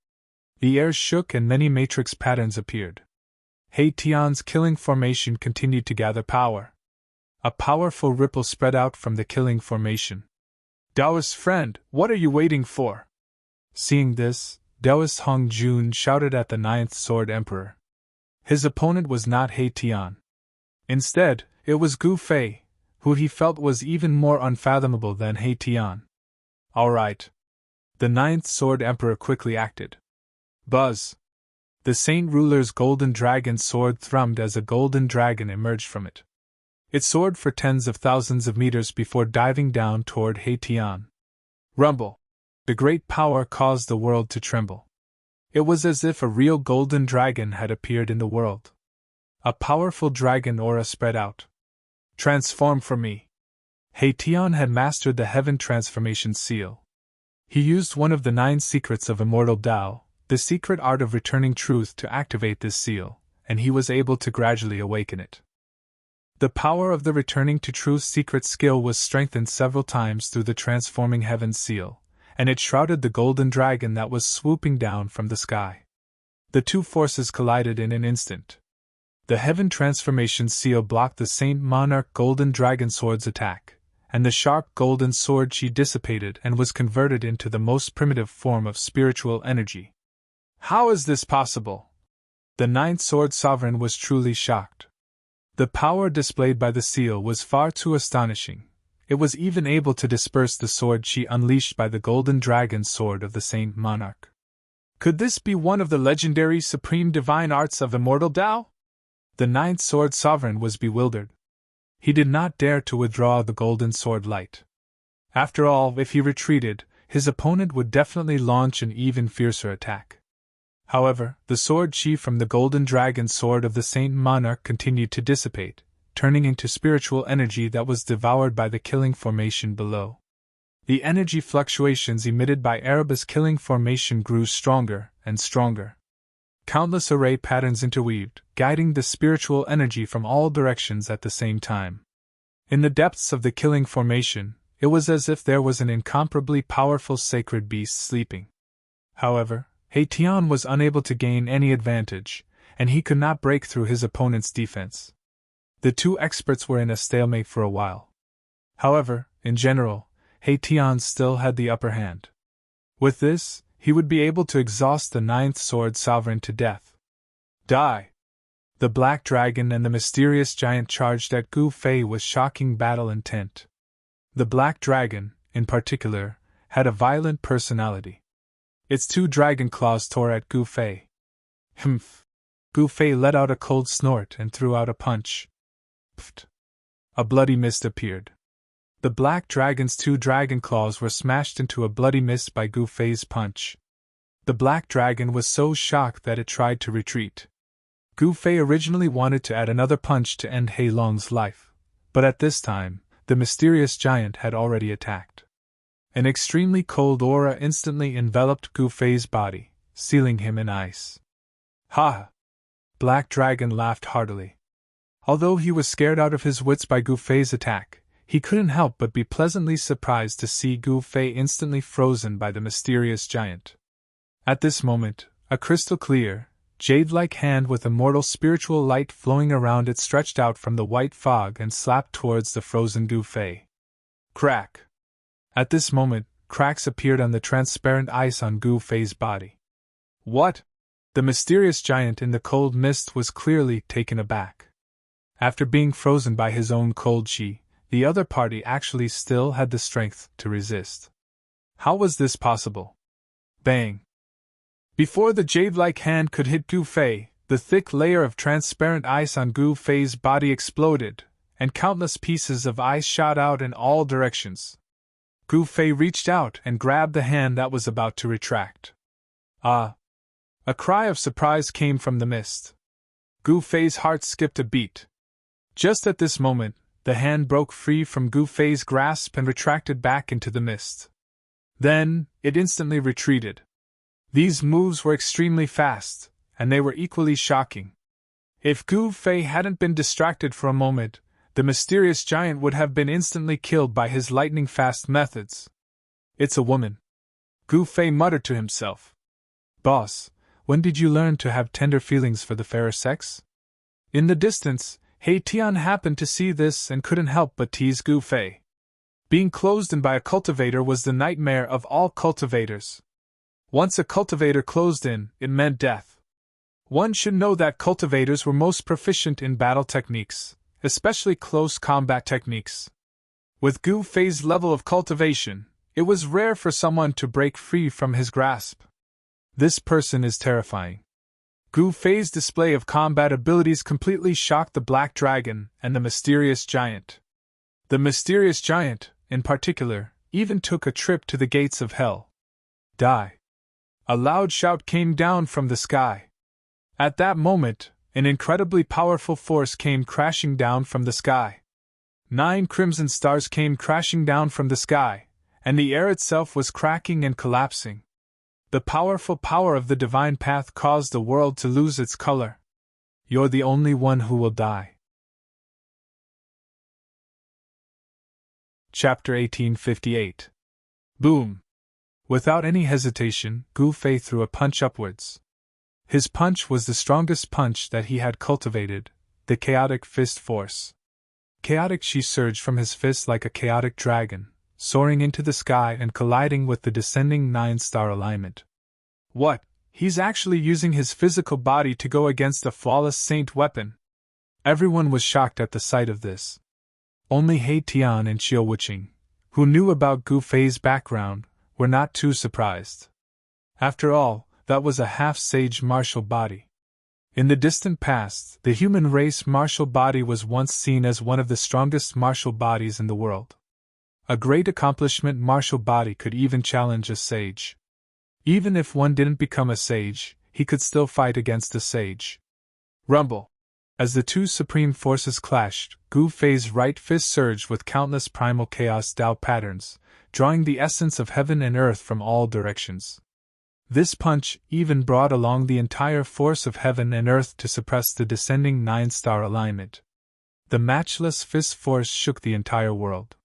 The air shook and many matrix patterns appeared. Haitian's killing formation continued to gather power. A powerful ripple spread out from the killing formation. Taoist friend, what are you waiting for? Seeing this, Taoist Hong Jun shouted at the 9th Sword Emperor. His opponent was not Haitian. Instead, it was Gu Fei, who he felt was even more unfathomable than Haitian. All right. The 9th Sword Emperor quickly acted. Buzz! The Saint Ruler's golden dragon sword thrummed as a golden dragon emerged from it. It soared for tens of thousands of meters before diving down toward Haitian. Rumble! The great power caused the world to tremble. It was as if a real golden dragon had appeared in the world. A powerful dragon aura spread out. Transform for me. Haitian had mastered the Heaven Transformation Seal. He used one of the 9 secrets of Immortal Tao, the secret art of returning truth, to activate this seal, and he was able to gradually awaken it. The power of the returning to truth secret skill was strengthened several times through the transforming Heaven Seal, and it shrouded the golden dragon that was swooping down from the sky. The 2 forces collided in an instant. The Heaven Transformation Seal blocked the Saint Monarch Golden Dragon Sword's attack, and the sharp golden sword chi dissipated and was converted into the most primitive form of spiritual energy. How is this possible? The 9th Sword Sovereign was truly shocked. The power displayed by the seal was far too astonishing. It was even able to disperse the sword chi unleashed by the Golden Dragon Sword of the Saint Monarch. Could this be one of the legendary supreme divine arts of Immortal Tao? The 9th Sword Sovereign was bewildered. He did not dare to withdraw the golden sword light. After all, if he retreated, his opponent would definitely launch an even fiercer attack. However, the sword chi from the Golden Dragon Sword of the Saint Monarch continued to dissipate, turning into spiritual energy that was devoured by the killing formation below. The energy fluctuations emitted by Erebus killing formation grew stronger and stronger. Countless array patterns interweaved, guiding the spiritual energy from all directions at the same time. In the depths of the killing formation, it was as if there was an incomparably powerful sacred beast sleeping. However, Haitian was unable to gain any advantage, and he could not break through his opponent's defense. The 2 experts were in a stalemate for a while. However, in general, Haitian still had the upper hand. With this, he would be able to exhaust the 9th Sword Sovereign to death. Die! The Black Dragon and the mysterious giant charged at Gu Fei with shocking battle intent. The Black Dragon, in particular, had a violent personality. Its 2 dragon claws tore at Gu Fei. Humph! Gu Fei let out a cold snort and threw out a punch. Pfft! A bloody mist appeared. The Black Dragon's 2 dragon claws were smashed into a bloody mist by Gu Fei's punch. The Black Dragon was so shocked that it tried to retreat. Gu Fei originally wanted to add another punch to end Hei Long's life, but at this time, the mysterious giant had already attacked. An extremely cold aura instantly enveloped Gu Fei's body, sealing him in ice. Ha! Black Dragon laughed heartily. Although he was scared out of his wits by Gu Fei's attack, he couldn't help but be pleasantly surprised to see Gu Fei instantly frozen by the mysterious giant. At this moment, a crystal-clear, jade-like hand with immortal spiritual light flowing around it stretched out from the white fog and slapped towards the frozen Gu Fei. Crack! At this moment, cracks appeared on the transparent ice on Gu Fei's body. What? The mysterious giant in the cold mist was clearly taken aback. After being frozen by his own cold chi, the other party actually still had the strength to resist. How was this possible? Bang! Before the jade-like hand could hit Gu Fei, the thick layer of transparent ice on Gu Fei's body exploded, and countless pieces of ice shot out in all directions. Gu Fei reached out and grabbed the hand that was about to retract. Ah! A cry of surprise came from the mist. Gu Fei's heart skipped a beat. Just at this moment, the hand broke free from Gu Fei's grasp and retracted back into the mist. Then, it instantly retreated. These moves were extremely fast, and they were equally shocking. If Gu Fei hadn't been distracted for a moment, the mysterious giant would have been instantly killed by his lightning-fast methods. It's a woman. Gu Fei muttered to himself. Boss, when did you learn to have tender feelings for the fairer sex? In the distance, He Tian happened to see this and couldn't help but tease Gu Fei. Being closed in by a cultivator was the nightmare of all cultivators. Once a cultivator closed in, it meant death. One should know that cultivators were most proficient in battle techniques, especially close combat techniques. With Gu Fei's level of cultivation, it was rare for someone to break free from his grasp. This person is terrifying. Gu Fei's display of combat abilities completely shocked the Black Dragon and the mysterious giant. The mysterious giant, in particular, even took a trip to the gates of hell. Die! A loud shout came down from the sky. At that moment, an incredibly powerful force came crashing down from the sky. 9 crimson stars came crashing down from the sky, and the air itself was cracking and collapsing. The powerful power of the divine path caused the world to lose its color. You're the only one who will die. Chapter 1858. Boom! Without any hesitation, Gu Fei threw a punch upwards. His punch was the strongest punch that he had cultivated, the chaotic fist force. Chaotic chi surged from his fist like a chaotic dragon, soaring into the sky and colliding with the descending 9-star alignment. What? He's actually using his physical body to go against a flawless saint weapon. Everyone was shocked at the sight of this. Only He Tian and Qiu Wuqing, who knew about Gu Fei's background, were not too surprised. After all, that was a half-sage martial body. In the distant past, the human race martial body was once seen as one of the strongest martial bodies in the world. A great accomplishment martial body could even challenge a sage. Even if one didn't become a sage, he could still fight against a sage. Rumble! As the two supreme forces clashed, Gu Fei's right fist surged with countless primal chaos Dao patterns, drawing the essence of heaven and earth from all directions. This punch even brought along the entire force of heaven and earth to suppress the descending 9-star alignment. The matchless fist force shook the entire world.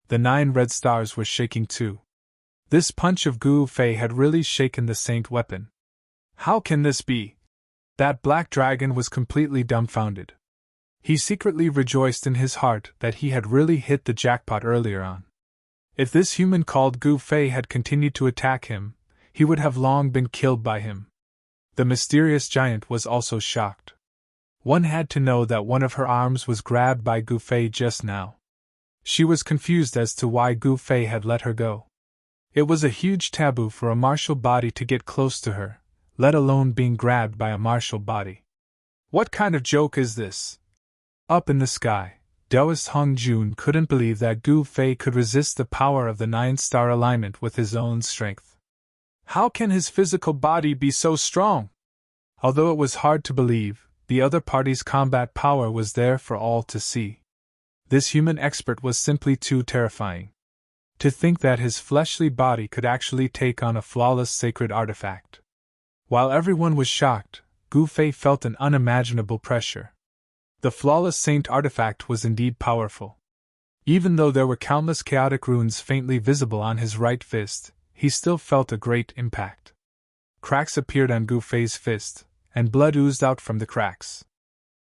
The 9 red stars were shaking too. This punch of Gu Fei had really shaken the saint weapon. How can this be? That Black Dragon was completely dumbfounded. He secretly rejoiced in his heart that he had really hit the jackpot earlier on. If this human called Gu Fei had continued to attack him, he would have long been killed by him. The mysterious giant was also shocked. One had to know that one of her arms was grabbed by Gu Fei just now. She was confused as to why Gu Fei had let her go. It was a huge taboo for a martial body to get close to her, let alone being grabbed by a martial body. What kind of joke is this? Up in the sky, Taoist Hong Jun couldn't believe that Gu Fei could resist the power of the 9-star alignment with his own strength. How can his physical body be so strong? Although it was hard to believe, the other party's combat power was there for all to see. This human expert was simply too terrifying. To think that his fleshly body could actually take on a flawless sacred artifact. While everyone was shocked, Gu Fei felt an unimaginable pressure. The flawless saint artifact was indeed powerful. Even though there were countless chaotic runes faintly visible on his right fist, he still felt a great impact. Cracks appeared on Gu Fei's fist, and blood oozed out from the cracks.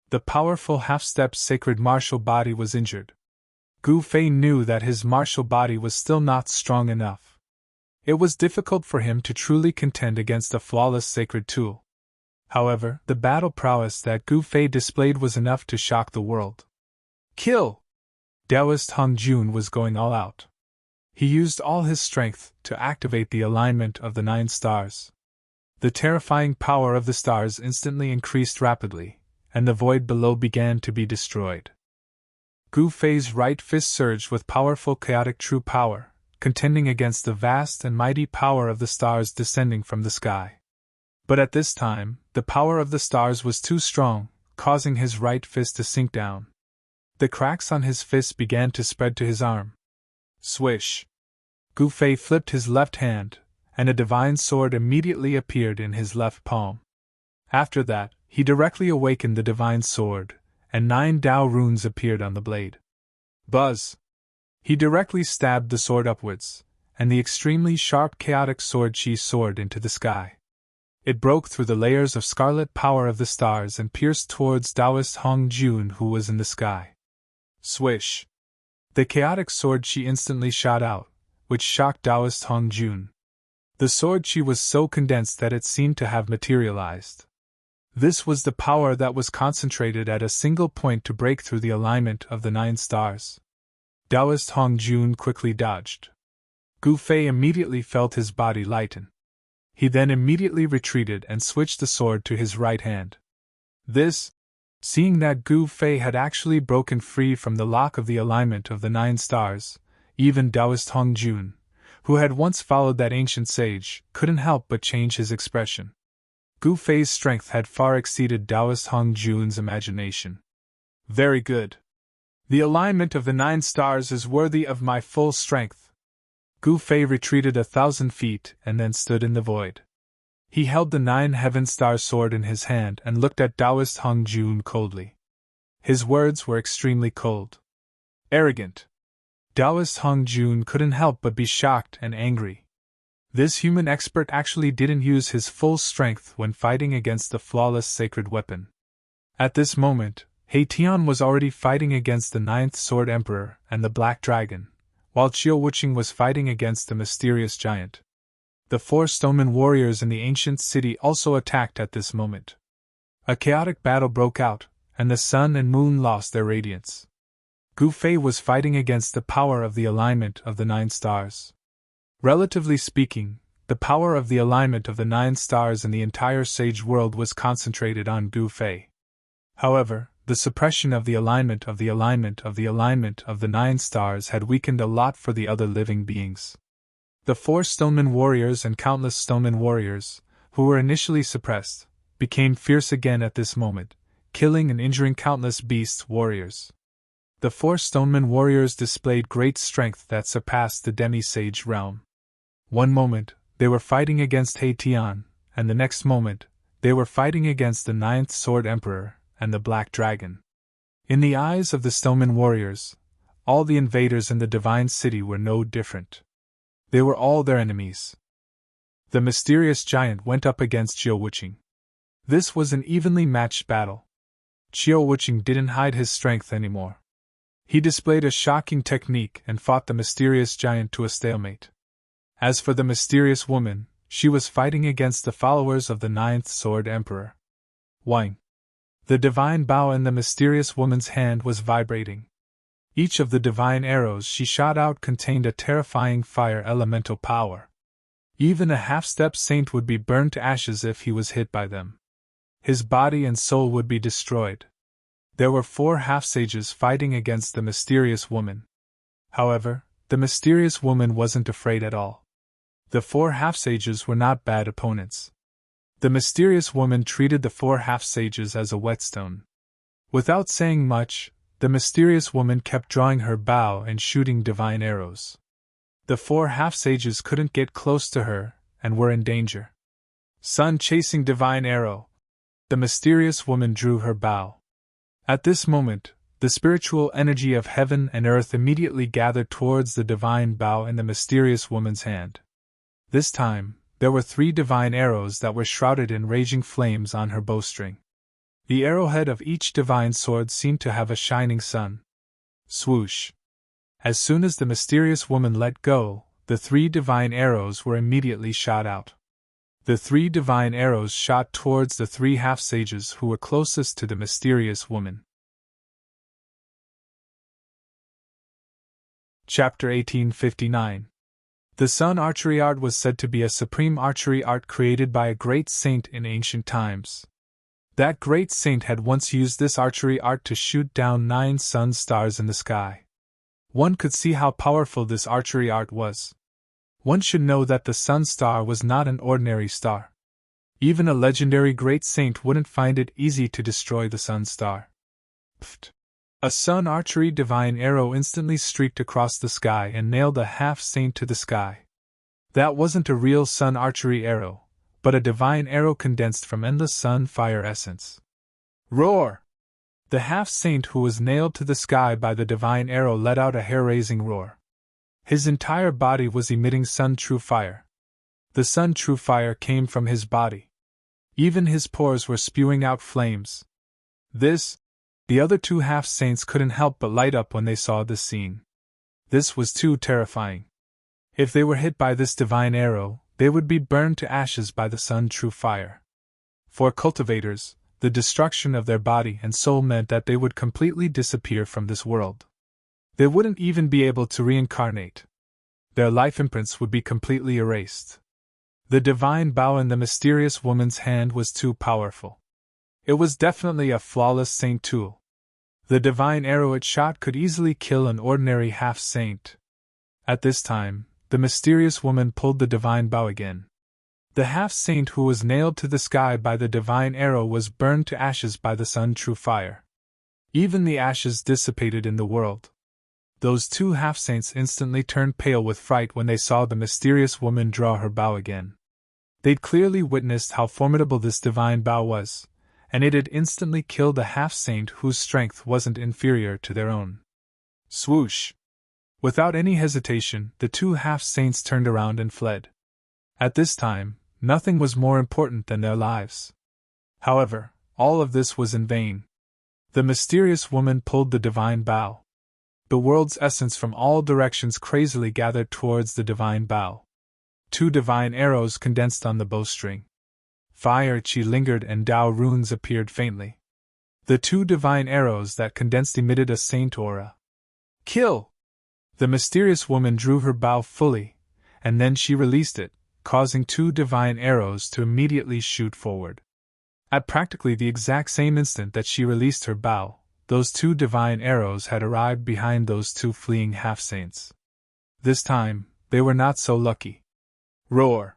The powerful half-step sacred martial body was injured. Gu Fei knew that his martial body was still not strong enough. It was difficult for him to truly contend against a flawless sacred tool. However, the battle prowess that Gu Fei displayed was enough to shock the world. Kill! Taoist Hung Jun was going all out. He used all his strength to activate the alignment of the 9 stars. The terrifying power of the stars instantly increased rapidly, and the void below began to be destroyed. Gu Fei's right fist surged with powerful chaotic true power, contending against the vast and mighty power of the stars descending from the sky. But at this time, the power of the stars was too strong, causing his right fist to sink down. The cracks on his fist began to spread to his arm. Swish! Gu Fei flipped his left hand, and a divine sword immediately appeared in his left palm. After that, he directly awakened the divine sword, and 9 Dao runes appeared on the blade. Buzz! He directly stabbed the sword upwards, and the extremely sharp chaotic sword Qi soared into the sky. It broke through the layers of scarlet power of the stars and pierced towards Taoist Hong Jun, who was in the sky. Swish! The chaotic sword Qi instantly shot out, which shocked Taoist Hong Jun. The sword Qi was so condensed that it seemed to have materialized. This was the power that was concentrated at a single point to break through the alignment of the 9 stars. Taoist Hong Jun quickly dodged. Gu Fei immediately felt his body lighten. He then immediately retreated and switched the sword to his right hand. Seeing that Gu Fei had actually broken free from the lock of the alignment of the 9 stars, even Taoist Hong Jun, who had once followed that ancient sage, couldn't help but change his expression. Gu Fei's strength had far exceeded Taoist Hong Jun's imagination. Very good. The alignment of the 9 stars is worthy of my full strength. Gu Fei retreated 1,000 feet and then stood in the void. He held the 9 heaven star sword in his hand and looked at Taoist Hong Jun coldly. His words were extremely cold. Arrogant. Taoist Hong Jun couldn't help but be shocked and angry. This human expert actually didn't use his full strength when fighting against the flawless sacred weapon. At this moment, Tian was already fighting against the 9th Sword Emperor and the Black Dragon, while Qiu Wuqing was fighting against the mysterious giant. The 4 stoneman warriors in the ancient city also attacked at this moment. A chaotic battle broke out, and the sun and moon lost their radiance. Gu Fei was fighting against the power of the alignment of the 9 stars. Relatively speaking, the power of the alignment of the 9 stars in the entire sage world was concentrated on Gu Fei. However, the suppression of the alignment of the alignment of the alignment of the 9 stars had weakened a lot for the other living beings. The 4 stoneman warriors and countless stoneman warriors, who were initially suppressed, became fierce again at this moment, killing and injuring countless beast warriors. The 4 stoneman warriors displayed great strength that surpassed the demi-sage realm. One moment, they were fighting against Tian, and the next moment, they were fighting against the 9th Sword Emperor and the Black Dragon. In the eyes of the stoneman warriors, all the invaders in the divine city were no different. They were all their enemies. The mysterious giant went up against Qiu Wuqing. This was an evenly matched battle. Qiu Wuqing didn't hide his strength anymore. He displayed a shocking technique and fought the mysterious giant to a stalemate. As for the mysterious woman, she was fighting against the followers of the 9th Sword Emperor. Wang. The divine bow in the mysterious woman's hand was vibrating. Each of the divine arrows she shot out contained a terrifying fire elemental power. Even a half-step saint would be burned to ashes if he was hit by them. His body and soul would be destroyed. There were 4 half-sages fighting against the mysterious woman. However, the mysterious woman wasn't afraid at all. The 4 half-sages were not bad opponents. The mysterious woman treated the 4 half-sages as a whetstone. Without saying much, the mysterious woman kept drawing her bow and shooting divine arrows. The 4 half-sages couldn't get close to her, and were in danger. Sun chasing divine arrow. The mysterious woman drew her bow. At this moment, the spiritual energy of heaven and earth immediately gathered towards the divine bow in the mysterious woman's hand. This time, there were 3 divine arrows that were shrouded in raging flames on her bowstring. The arrowhead of each divine sword seemed to have a shining sun. Swoosh! As soon as the mysterious woman let go, the 3 divine arrows were immediately shot out. The 3 divine arrows shot towards the 3 half-sages who were closest to the mysterious woman. Chapter 1859. The sun archery art was said to be a supreme archery art created by a great saint in ancient times. That great saint had once used this archery art to shoot down 9 sun stars in the sky. One could see how powerful this archery art was. One should know that the sun star was not an ordinary star. Even a legendary great saint wouldn't find it easy to destroy the sun star. Pfft! A sun archery divine arrow instantly streaked across the sky and nailed a half-saint to the sky. That wasn't a real sun archery arrow, but a divine arrow condensed from endless sun fire essence. Roar! The half-saint who was nailed to the sky by the divine arrow let out a hair-raising roar. His entire body was emitting sun true fire. The sun true fire came from his body. Even his pores were spewing out flames. The other 2 half-saints couldn't help but light up when they saw this scene. This was too terrifying. If they were hit by this divine arrow, they would be burned to ashes by the sun true fire. For cultivators, the destruction of their body and soul meant that they would completely disappear from this world. They wouldn't even be able to reincarnate. Their life imprints would be completely erased. The divine bow in the mysterious woman's hand was too powerful. It was definitely a flawless saint tool. The divine arrow it shot could easily kill an ordinary half-saint. At this time, the mysterious woman pulled the divine bow again. The half-saint who was nailed to the sky by the divine arrow was burned to ashes by the sun true fire. Even the ashes dissipated in the world. Those 2 half-saints instantly turned pale with fright when they saw the mysterious woman draw her bow again. They'd clearly witnessed how formidable this divine bow was, and it had instantly killed a half-saint whose strength wasn't inferior to their own. Swoosh! Without any hesitation, the 2 half-saints turned around and fled. At this time, nothing was more important than their lives. However, all of this was in vain. The mysterious woman pulled the divine bow. The world's essence from all directions crazily gathered towards the divine bow. 2 divine arrows condensed on the bowstring. Fire chi lingered and Tao runes appeared faintly. The 2 divine arrows that condensed emitted a saint aura. Kill! The mysterious woman drew her bow fully, and then she released it, causing 2 divine arrows to immediately shoot forward. At practically the exact same instant that she released her bow, those 2 divine arrows had arrived behind those 2 fleeing half-saints. This time, they were not so lucky. Roar!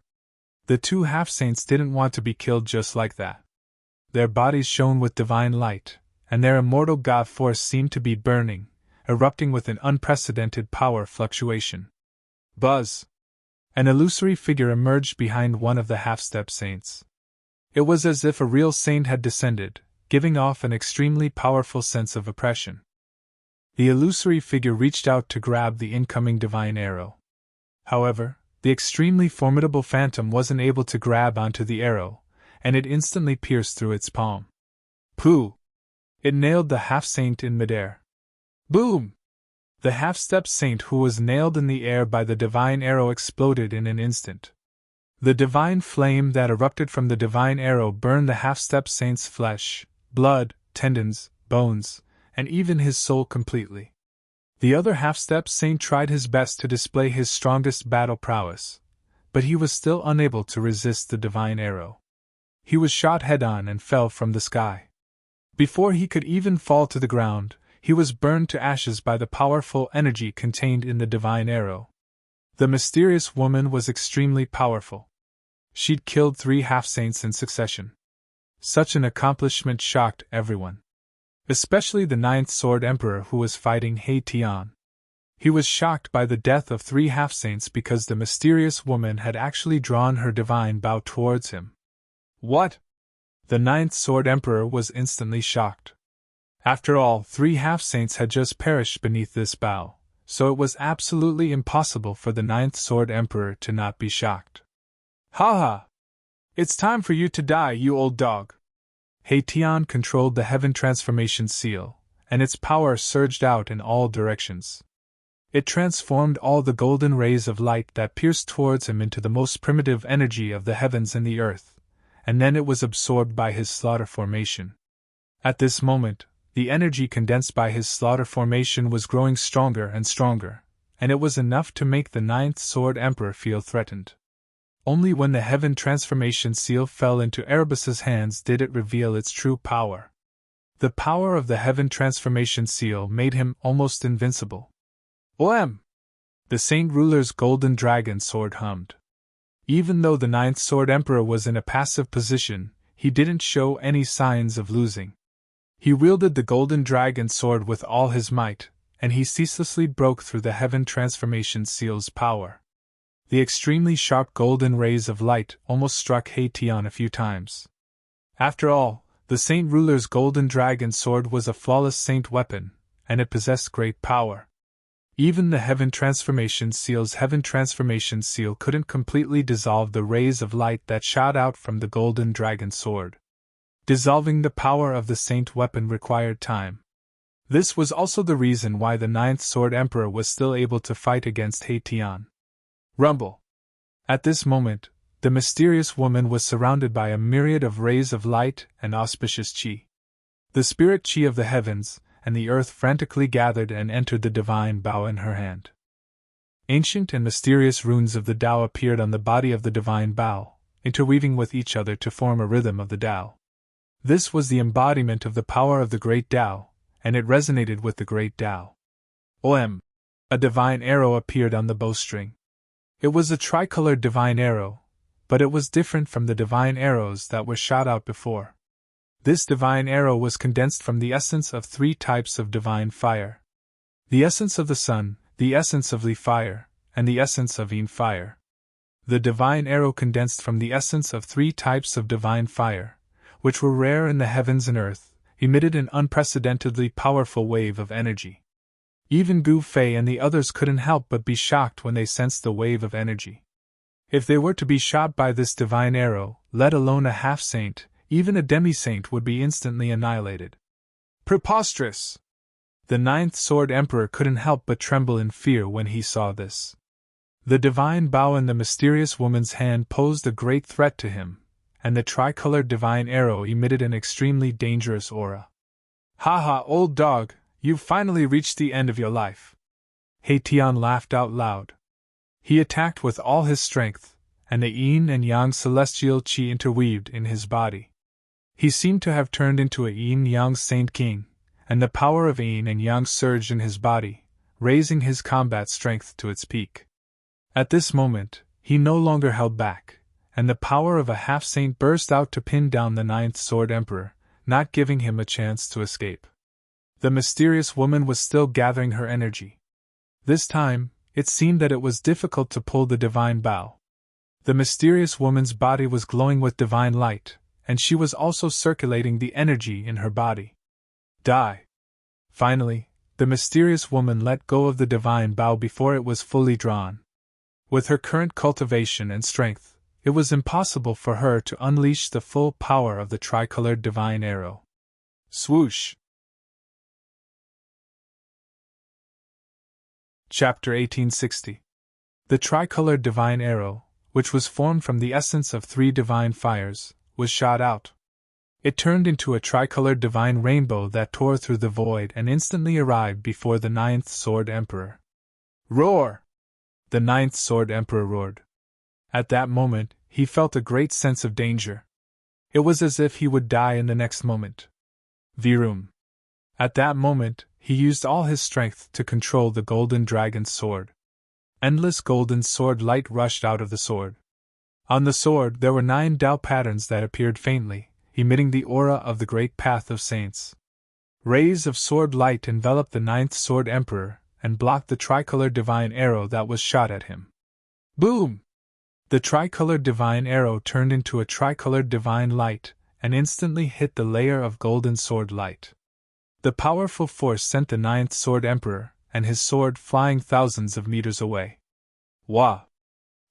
The 2 half-saints didn't want to be killed just like that. Their bodies shone with divine light, and their immortal god force seemed to be burning, erupting with an unprecedented power fluctuation. Buzz! An illusory figure emerged behind one of the half-step saints. It was as if a real saint had descended, giving off an extremely powerful sense of oppression. The illusory figure reached out to grab the incoming divine arrow. However, the extremely formidable phantom wasn't able to grab onto the arrow, and it instantly pierced through its palm. Pooh! It nailed the half-saint in midair. Boom! The half-step saint who was nailed in the air by the divine arrow exploded in an instant. The divine flame that erupted from the divine arrow burned the half-step saint's flesh, blood, tendons, bones, and even his soul completely. The other half-step saint tried his best to display his strongest battle prowess, but he was still unable to resist the divine arrow. He was shot head-on and fell from the sky. Before he could even fall to the ground, he was burned to ashes by the powerful energy contained in the divine arrow. The mysterious woman was extremely powerful. She'd killed 3 half-saints in succession. Such an accomplishment shocked everyone. Especially the 9th Sword Emperor who was fighting He Tian. He was shocked by the death of 3 half-saints because the mysterious woman had actually drawn her divine bow towards him. What? The Ninth Sword Emperor was instantly shocked. After all, 3 half-saints had just perished beneath this bow, so it was absolutely impossible for the Ninth Sword Emperor to not be shocked. Ha ha! It's time for you to die, you old dog! Haitian controlled the Heaven Transformation Seal, and its power surged out in all directions. It transformed all the golden rays of light that pierced towards him into the most primitive energy of the heavens and the earth, and then it was absorbed by his slaughter formation. At this moment, the energy condensed by his slaughter formation was growing stronger and stronger, and it was enough to make the Ninth Sword Emperor feel threatened. Only when the Heaven Transformation Seal fell into Erebus's hands did it reveal its true power. The power of the Heaven Transformation Seal made him almost invincible. OM! The Saint Ruler's golden dragon sword hummed. Even though the Ninth Sword Emperor was in a passive position, he didn't show any signs of losing. He wielded the golden dragon sword with all his might, and he ceaselessly broke through the Heaven Transformation Seal's power. The extremely sharp golden rays of light almost struck Haitian a few times. After all, the Saint Ruler's golden dragon sword was a flawless saint weapon, and it possessed great power. Even the Heaven Transformation Seal's Heaven Transformation Seal couldn't completely dissolve the rays of light that shot out from the golden dragon sword. Dissolving the power of the saint weapon required time. This was also the reason why the Ninth Sword Emperor was still able to fight against Haitian. Rumble! At this moment, the mysterious woman was surrounded by a myriad of rays of light and auspicious chi. The spirit chi of the heavens and the earth frantically gathered and entered the divine bow in her hand. Ancient and mysterious runes of the Tao appeared on the body of the divine bow, interweaving with each other to form a rhythm of the Tao. This was the embodiment of the power of the great Tao, and it resonated with the great Tao. OM! A divine arrow appeared on the bowstring. It was a tricolored divine arrow, but it was different from the divine arrows that were shot out before. This divine arrow was condensed from the essence of 3 types of divine fire. The essence of the sun, the essence of Li fire, and the essence of Yin fire. The divine arrow condensed from the essence of 3 types of divine fire, which were rare in the heavens and earth, emitted an unprecedentedly powerful wave of energy. Even Gu Fei and the others couldn't help but be shocked when they sensed the wave of energy. If they were to be shot by this divine arrow, let alone a half-saint, even a demi-saint would be instantly annihilated. Preposterous! The Ninth Sword Emperor couldn't help but tremble in fear when he saw this. The divine bow in the mysterious woman's hand posed a great threat to him, and the tricolored divine arrow emitted an extremely dangerous aura. Ha ha, old dog, you've finally reached the end of your life. Haitian laughed out loud. He attacked with all his strength, and the yin and yang celestial qi interweaved in his body. He seemed to have turned into a yin-yang saint king, and the power of yin and yang surged in his body, raising his combat strength to its peak. At this moment, he no longer held back, and the power of a half-saint burst out to pin down the Ninth Sword Emperor, not giving him a chance to escape. The mysterious woman was still gathering her energy. This time, it seemed that it was difficult to pull the divine bow. The mysterious woman's body was glowing with divine light, and she was also circulating the energy in her body. Die! Finally, the mysterious woman let go of the divine bow before it was fully drawn. With her current cultivation and strength, it was impossible for her to unleash the full power of the tricolored divine arrow. Swoosh! Chapter 1860. The tricolored divine arrow, which was formed from the essence of 3 divine fires, was shot out. It turned into a tricolored divine rainbow that tore through the void and instantly arrived before the Ninth Sword Emperor. Roar! The Ninth Sword Emperor roared. At that moment, he felt a great sense of danger. It was as if he would die in the next moment. Virum! At that moment, he used all his strength to control the golden dragon's sword. Endless golden sword light rushed out of the sword. On the sword there were 9 Tao patterns that appeared faintly, emitting the aura of the great path of saints. Rays of sword light enveloped the Ninth Sword Emperor and blocked the tricolored divine arrow that was shot at him. Boom! The tricolored divine arrow turned into a tricolored divine light and instantly hit the layer of golden sword light. The powerful force sent the ninth sword emperor and his sword flying thousands of meters away. Wah!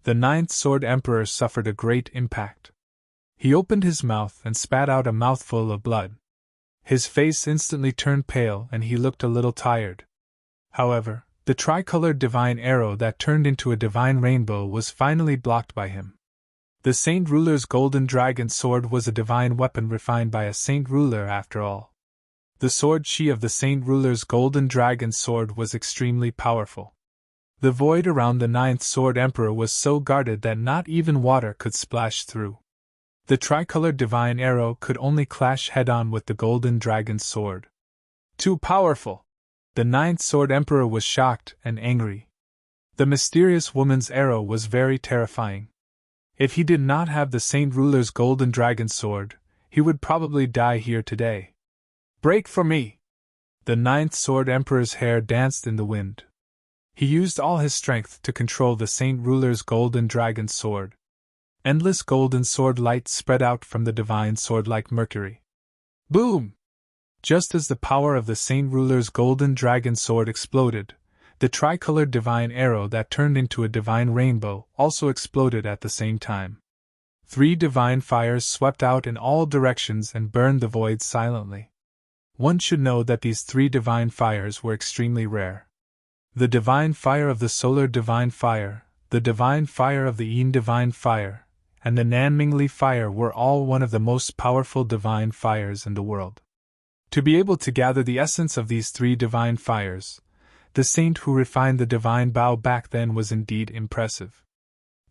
The ninth sword emperor suffered a great impact. He opened his mouth and spat out a mouthful of blood. His face instantly turned pale and he looked a little tired. However, the tricolored divine arrow that turned into a divine rainbow was finally blocked by him. The Saint Ruler's golden dragon sword was a divine weapon refined by a Saint Ruler after all. The sword chi of the Saint Ruler's golden dragon sword was extremely powerful. The void around the ninth sword emperor was so guarded that not even water could splash through. The tricolored divine arrow could only clash head-on with the golden dragon's sword. Too powerful! The ninth sword emperor was shocked and angry. The mysterious woman's arrow was very terrifying. If he did not have the Saint Ruler's golden dragon sword, he would probably die here today. Break for me! The ninth sword emperor's hair danced in the wind. He used all his strength to control the Saint Ruler's golden dragon sword. Endless golden sword light spread out from the divine sword like mercury. Boom! Just as the power of the Saint Ruler's golden dragon sword exploded, the tricolored divine arrow that turned into a divine rainbow also exploded at the same time. 3 divine fires swept out in all directions and burned the void silently. One should know that these 3 divine fires were extremely rare. The divine fire of the solar divine fire, the divine fire of the Yin divine fire, and the Nanmingli fire were all one of the most powerful divine fires in the world. To be able to gather the essence of these 3 divine fires, the saint who refined the divine bow back then was indeed impressive.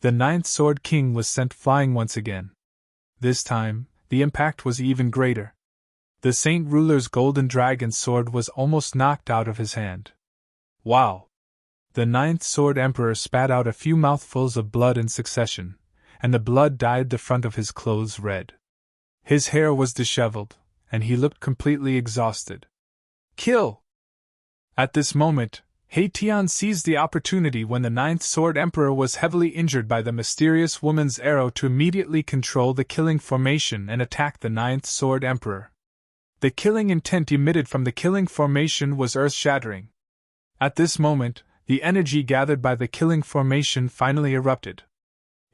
The ninth sword king was sent flying once again. This time, the impact was even greater. The Saint Ruler's golden dragon sword was almost knocked out of his hand. Wow! The ninth sword emperor spat out a few mouthfuls of blood in succession, and the blood dyed the front of his clothes red. His hair was disheveled, and he looked completely exhausted. Kill! At this moment, Haitian seized the opportunity when the ninth sword emperor was heavily injured by the mysterious woman's arrow to immediately control the killing formation and attack the ninth sword emperor. The killing intent emitted from the killing formation was earth-shattering. At this moment, the energy gathered by the killing formation finally erupted.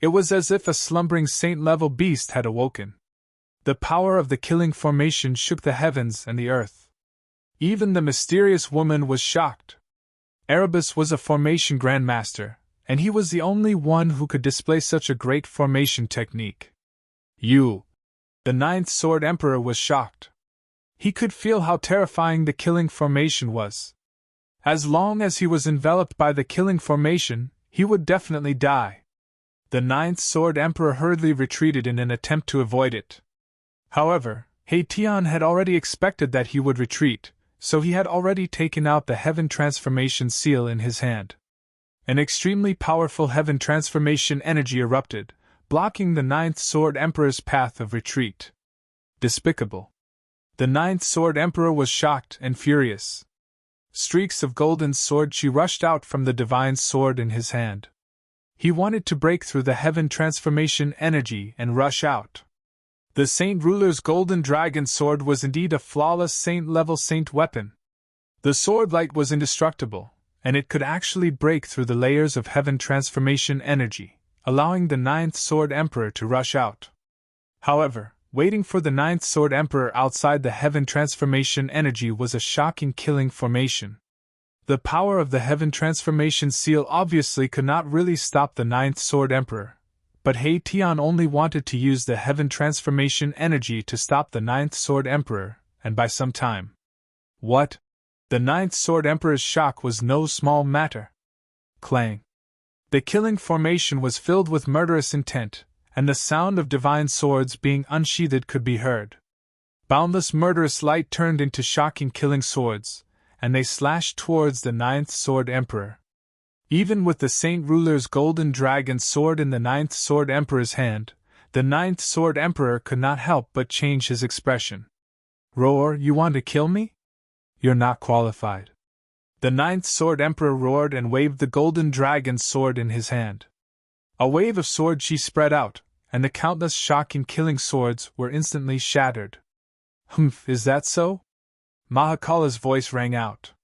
It was as if a slumbering saint-level beast had awoken. The power of the killing formation shook the heavens and the earth. Even the mysterious woman was shocked. Erebus was a formation grandmaster, and he was the only one who could display such a great formation technique. The ninth sword emperor was shocked. He could feel how terrifying the killing formation was. As long as he was enveloped by the killing formation, he would definitely die. The ninth sword emperor hurriedly retreated in an attempt to avoid it. However, Haitian had already expected that he would retreat, so he had already taken out the heaven transformation seal in his hand. An extremely powerful heaven transformation energy erupted, blocking the ninth sword emperor's path of retreat. Despicable. The ninth sword emperor was shocked and furious. Streaks of golden sword chi rushed out from the divine sword in his hand. He wanted to break through the heaven transformation energy and rush out. The Saint Ruler's golden dragon sword was indeed a flawless saint-level saint weapon. The sword light was indestructible, and it could actually break through the layers of heaven transformation energy, allowing the ninth sword emperor to rush out. However, waiting for the ninth sword emperor outside the heaven transformation energy was a shocking killing formation. The power of the heaven transformation seal obviously could not really stop the ninth sword emperor, but Haitian only wanted to use the heaven transformation energy to stop the ninth sword emperor, and by some time. What? The ninth sword emperor's shock was no small matter. Clang. The killing formation was filled with murderous intent, and the sound of divine swords being unsheathed could be heard. Boundless murderous light turned into shocking killing swords, and they slashed towards the ninth sword emperor. Even with the Saint Ruler's golden dragon sword in the ninth sword emperor's hand, the ninth sword emperor could not help but change his expression. Roar, you want to kill me? You're not qualified. The ninth sword emperor roared and waved the golden dragon sword in his hand. A wave of sword chi spread out, and the countless shocking killing swords were instantly shattered. Humph, is that so? Mahakala's voice rang out.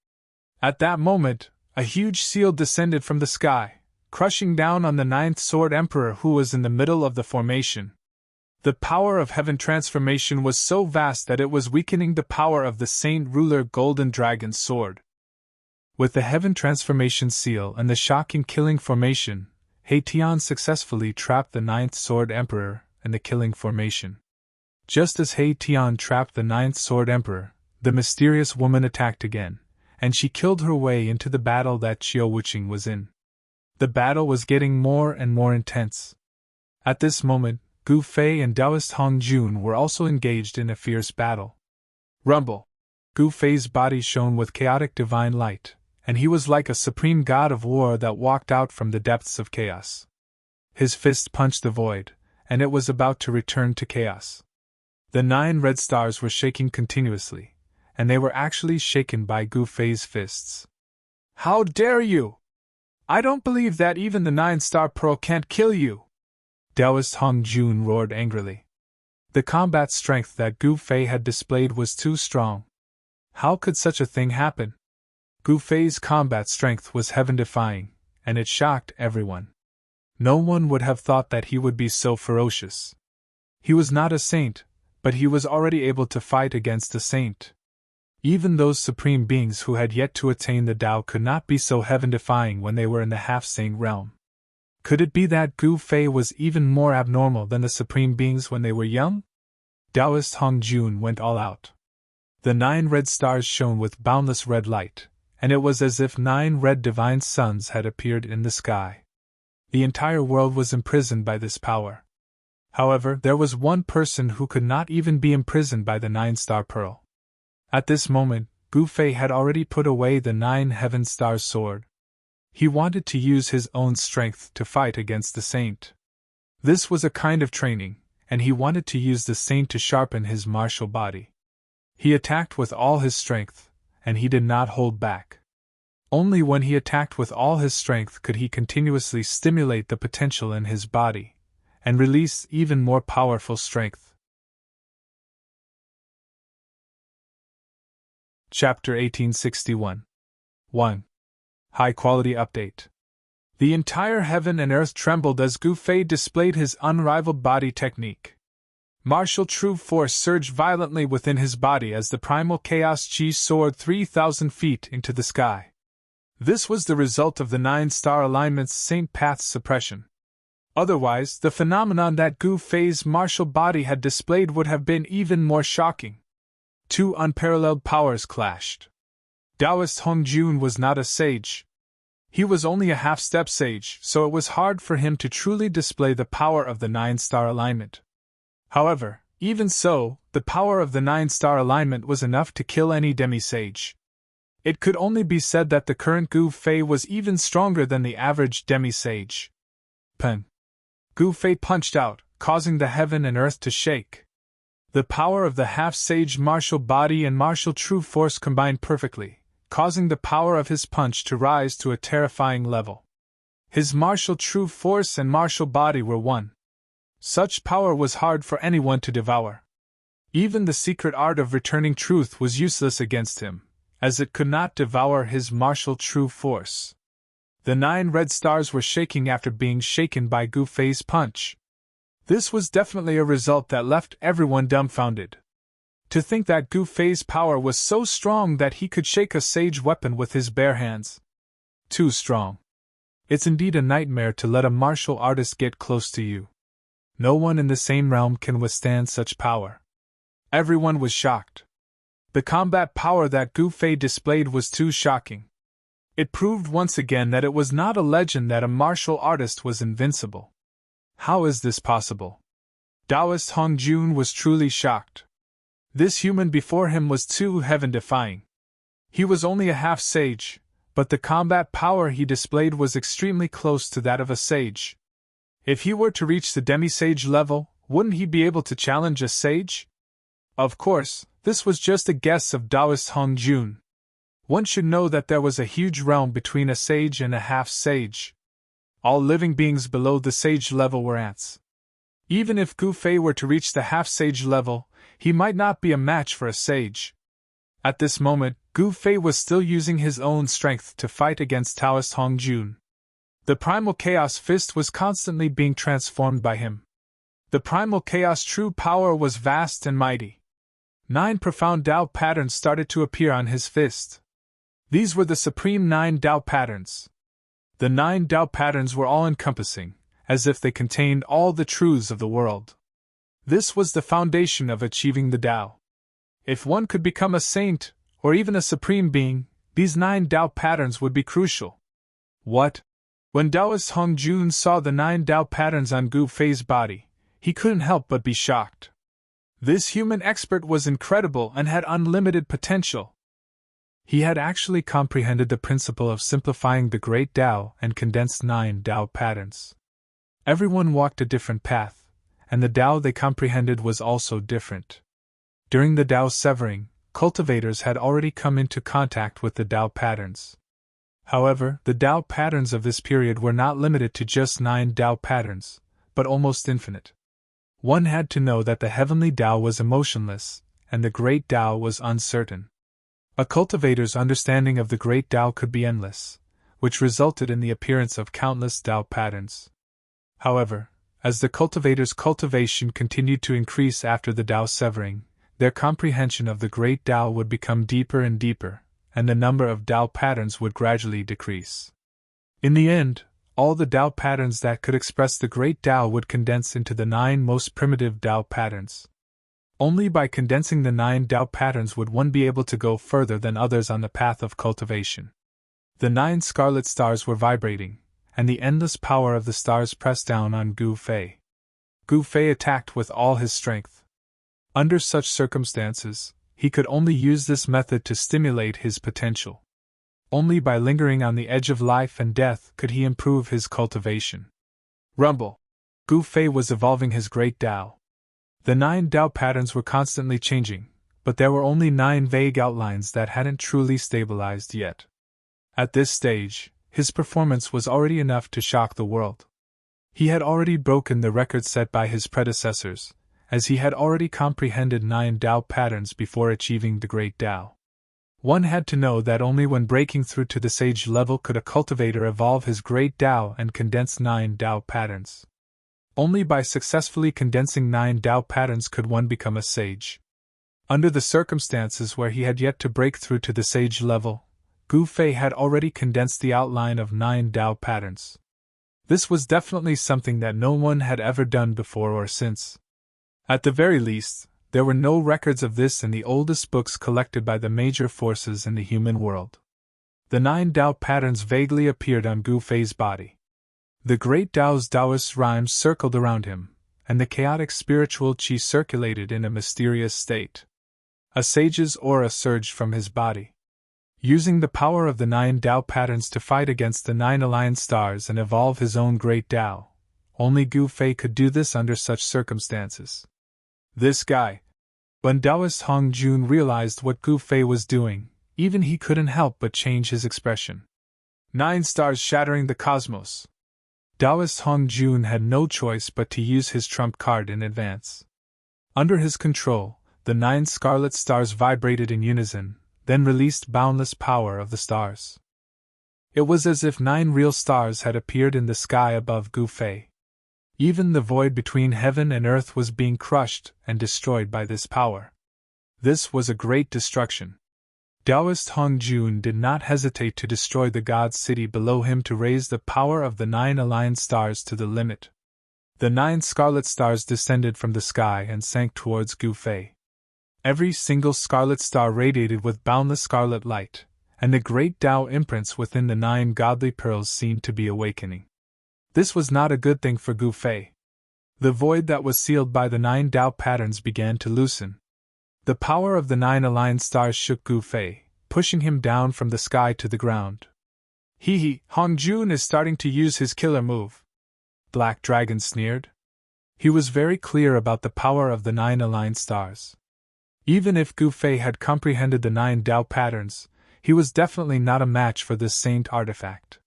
At that moment, a huge seal descended from the sky, crushing down on the ninth Sword Emperor who was in the middle of the formation. The power of heaven transformation was so vast that it was weakening the power of the Saint Ruler Golden Dragon's sword. With the heaven transformation seal and the shocking killing formation, Haitian successfully trapped the ninth Sword Emperor in the killing formation. Just as Haitian trapped the ninth Sword Emperor, the mysterious woman attacked again, and she killed her way into the battle that Qiu Wuqing was in. The battle was getting more and more intense. At this moment, Gu Fei and Taoist Hong Jun were also engaged in a fierce battle. Rumble! Gu Fei's body shone with chaotic divine light, and he was like a supreme god of war that walked out from the depths of chaos. His fist punched the void, and it was about to return to chaos. The 9 red stars were shaking continuously, and they were actually shaken by Gu Fei's fists. How dare you! I don't believe that even the 9-star pearl can't kill you! Taoist Hong Jun roared angrily. The combat strength that Gu Fei had displayed was too strong. How could such a thing happen? Gu Fei's combat strength was heaven-defying, and it shocked everyone. No one would have thought that he would be so ferocious. He was not a saint, but he was already able to fight against a saint. Even those supreme beings who had yet to attain the Tao could not be so heaven-defying when they were in the half-saint realm. Could it be that Gu Fei was even more abnormal than the supreme beings when they were young? Taoist Hong Jun went all out. The 9 red stars shone with boundless red light, and it was as if 9 red divine suns had appeared in the sky. The entire world was imprisoned by this power. However, there was one person who could not even be imprisoned by the 9-star pearl. At this moment, Gu Fei had already put away the 9 heaven stars sword. He wanted to use his own strength to fight against the saint. This was a kind of training, and he wanted to use the saint to sharpen his martial body. He attacked with all his strength, and he did not hold back. Only when he attacked with all his strength could he continuously stimulate the potential in his body, and release even more powerful strength. Chapter 1861. 1. High-quality update. The entire heaven and earth trembled as Gu Fei displayed his unrivaled body technique. Martial true force surged violently within his body as the primal chaos chi soared 3,000 feet into the sky. This was the result of the 9-star alignment's Saint Path's suppression. Otherwise, the phenomenon that Gu Fei's martial body had displayed would have been even more shocking. 2 unparalleled powers clashed. Taoist Hong Jun was not a sage. He was only a half-step sage, so it was hard for him to truly display the power of the 9-star alignment. However, even so, the power of the 9-star alignment was enough to kill any demi-sage. It could only be said that the current Gu Fei was even stronger than the average demi-sage. Pen. Gu Fei punched out, causing the heaven and earth to shake. The power of the half-sage martial body and martial true force combined perfectly, causing the power of his punch to rise to a terrifying level. His martial true force and martial body were one. Such power was hard for anyone to devour. Even the secret art of returning truth was useless against him, as it could not devour his martial true force. The 9 red stars were shaking after being shaken by Gu Fei's punch. This was definitely a result that left everyone dumbfounded. To think that Gu Fei's power was so strong that he could shake a sage weapon with his bare hands. Too strong. It's indeed a nightmare to let a martial artist get close to you. No one in the same realm can withstand such power. Everyone was shocked. The combat power that Gu Fei displayed was too shocking. It proved once again that it was not a legend that a martial artist was invincible. How is this possible? Taoist Hong Jun was truly shocked. This human before him was too heaven-defying. He was only a half-sage, but the combat power he displayed was extremely close to that of a sage. If he were to reach the demi-sage level, wouldn't he be able to challenge a sage? Of course, this was just a guess of Taoist Hong Jun. One should know that there was a huge realm between a sage and a half-sage. All living beings below the sage level were ants. Even if Gu Fei were to reach the half-sage level, he might not be a match for a sage. At this moment, Gu Fei was still using his own strength to fight against Taoist Hong Jun. The primal chaos fist was constantly being transformed by him. The primal chaos true power was vast and mighty. 9 profound Tao patterns started to appear on his fist. These were the supreme 9 Tao patterns. The 9 Tao patterns were all-encompassing, as if they contained all the truths of the world. This was the foundation of achieving the Tao. If one could become a saint, or even a supreme being, these 9 Tao patterns would be crucial. What? When Taoist Hong Jun saw the 9 Tao patterns on Gu Fei's body, he couldn't help but be shocked. This human expert was incredible and had unlimited potential. He had actually comprehended the principle of simplifying the great Tao and condensed 9 Tao patterns. Everyone walked a different path, and the Tao they comprehended was also different. During the Tao severing, cultivators had already come into contact with the Tao patterns. However, the Tao patterns of this period were not limited to just 9 Tao patterns, but almost infinite. One had to know that the heavenly Tao was emotionless, and the great Tao was uncertain. A cultivator's understanding of the great Tao could be endless, which resulted in the appearance of countless Tao patterns. However, as the cultivator's cultivation continued to increase after the Tao severing, their comprehension of the great Tao would become deeper and deeper, and the number of Tao patterns would gradually decrease. In the end, all the Tao patterns that could express the great Tao would condense into the 9 most primitive Tao patterns. Only by condensing the 9 Tao patterns would one be able to go further than others on the path of cultivation. The 9 scarlet stars were vibrating, and the endless power of the stars pressed down on Gu Fei. Gu Fei attacked with all his strength. Under such circumstances, he could only use this method to stimulate his potential. Only by lingering on the edge of life and death could he improve his cultivation. Rumble! Gu Fei was evolving his great Tao. The 9 Tao patterns were constantly changing, but there were only 9 vague outlines that hadn't truly stabilized yet. At this stage, his performance was already enough to shock the world. He had already broken the record set by his predecessors, as he had already comprehended 9 Tao patterns before achieving the great Tao. One had to know that only when breaking through to the sage level could a cultivator evolve his great Tao and condense 9 Tao patterns. Only by successfully condensing 9 Tao patterns could one become a sage. Under the circumstances where he had yet to break through to the sage level, Gu Fei had already condensed the outline of 9 Tao patterns. This was definitely something that no one had ever done before or since. At the very least, there were no records of this in the oldest books collected by the major forces in the human world. The 9 Tao patterns vaguely appeared on Gu Fei's body. The great Tao's Taoist rhymes circled around him, and the chaotic spiritual qi circulated in a mysterious state. A sage's aura surged from his body. Using the power of the 9 Tao patterns to fight against the 9 aligned stars and evolve his own great Tao, only Gu Fei could do this under such circumstances. This guy. When Taoist Hong Jun realized what Gu Fei was doing, even he couldn't help but change his expression. 9 stars shattering the cosmos. Taoist Hong Jun had no choice but to use his trump card in advance. Under his control, the 9 scarlet stars vibrated in unison, then released boundless power of the stars. It was as if 9 real stars had appeared in the sky above Gu Fei. Even the void between heaven and earth was being crushed and destroyed by this power. This was a great destruction. Taoist Hong Jun did not hesitate to destroy the god city below him to raise the power of the 9 aligned stars to the limit. The 9 scarlet stars descended from the sky and sank towards Gu Fei. Every single scarlet star radiated with boundless scarlet light, and the great Tao imprints within the 9 godly pearls seemed to be awakening. This was not a good thing for Gu Fei. The void that was sealed by the 9 Tao patterns began to loosen. The power of the 9 aligned stars shook Gu Fei, pushing him down from the sky to the ground. Hong Jun is starting to use his killer move. Black Dragon sneered. He was very clear about the power of the 9 aligned stars. Even if Gu Fei had comprehended the 9 Tao patterns, he was definitely not a match for this saint artifact.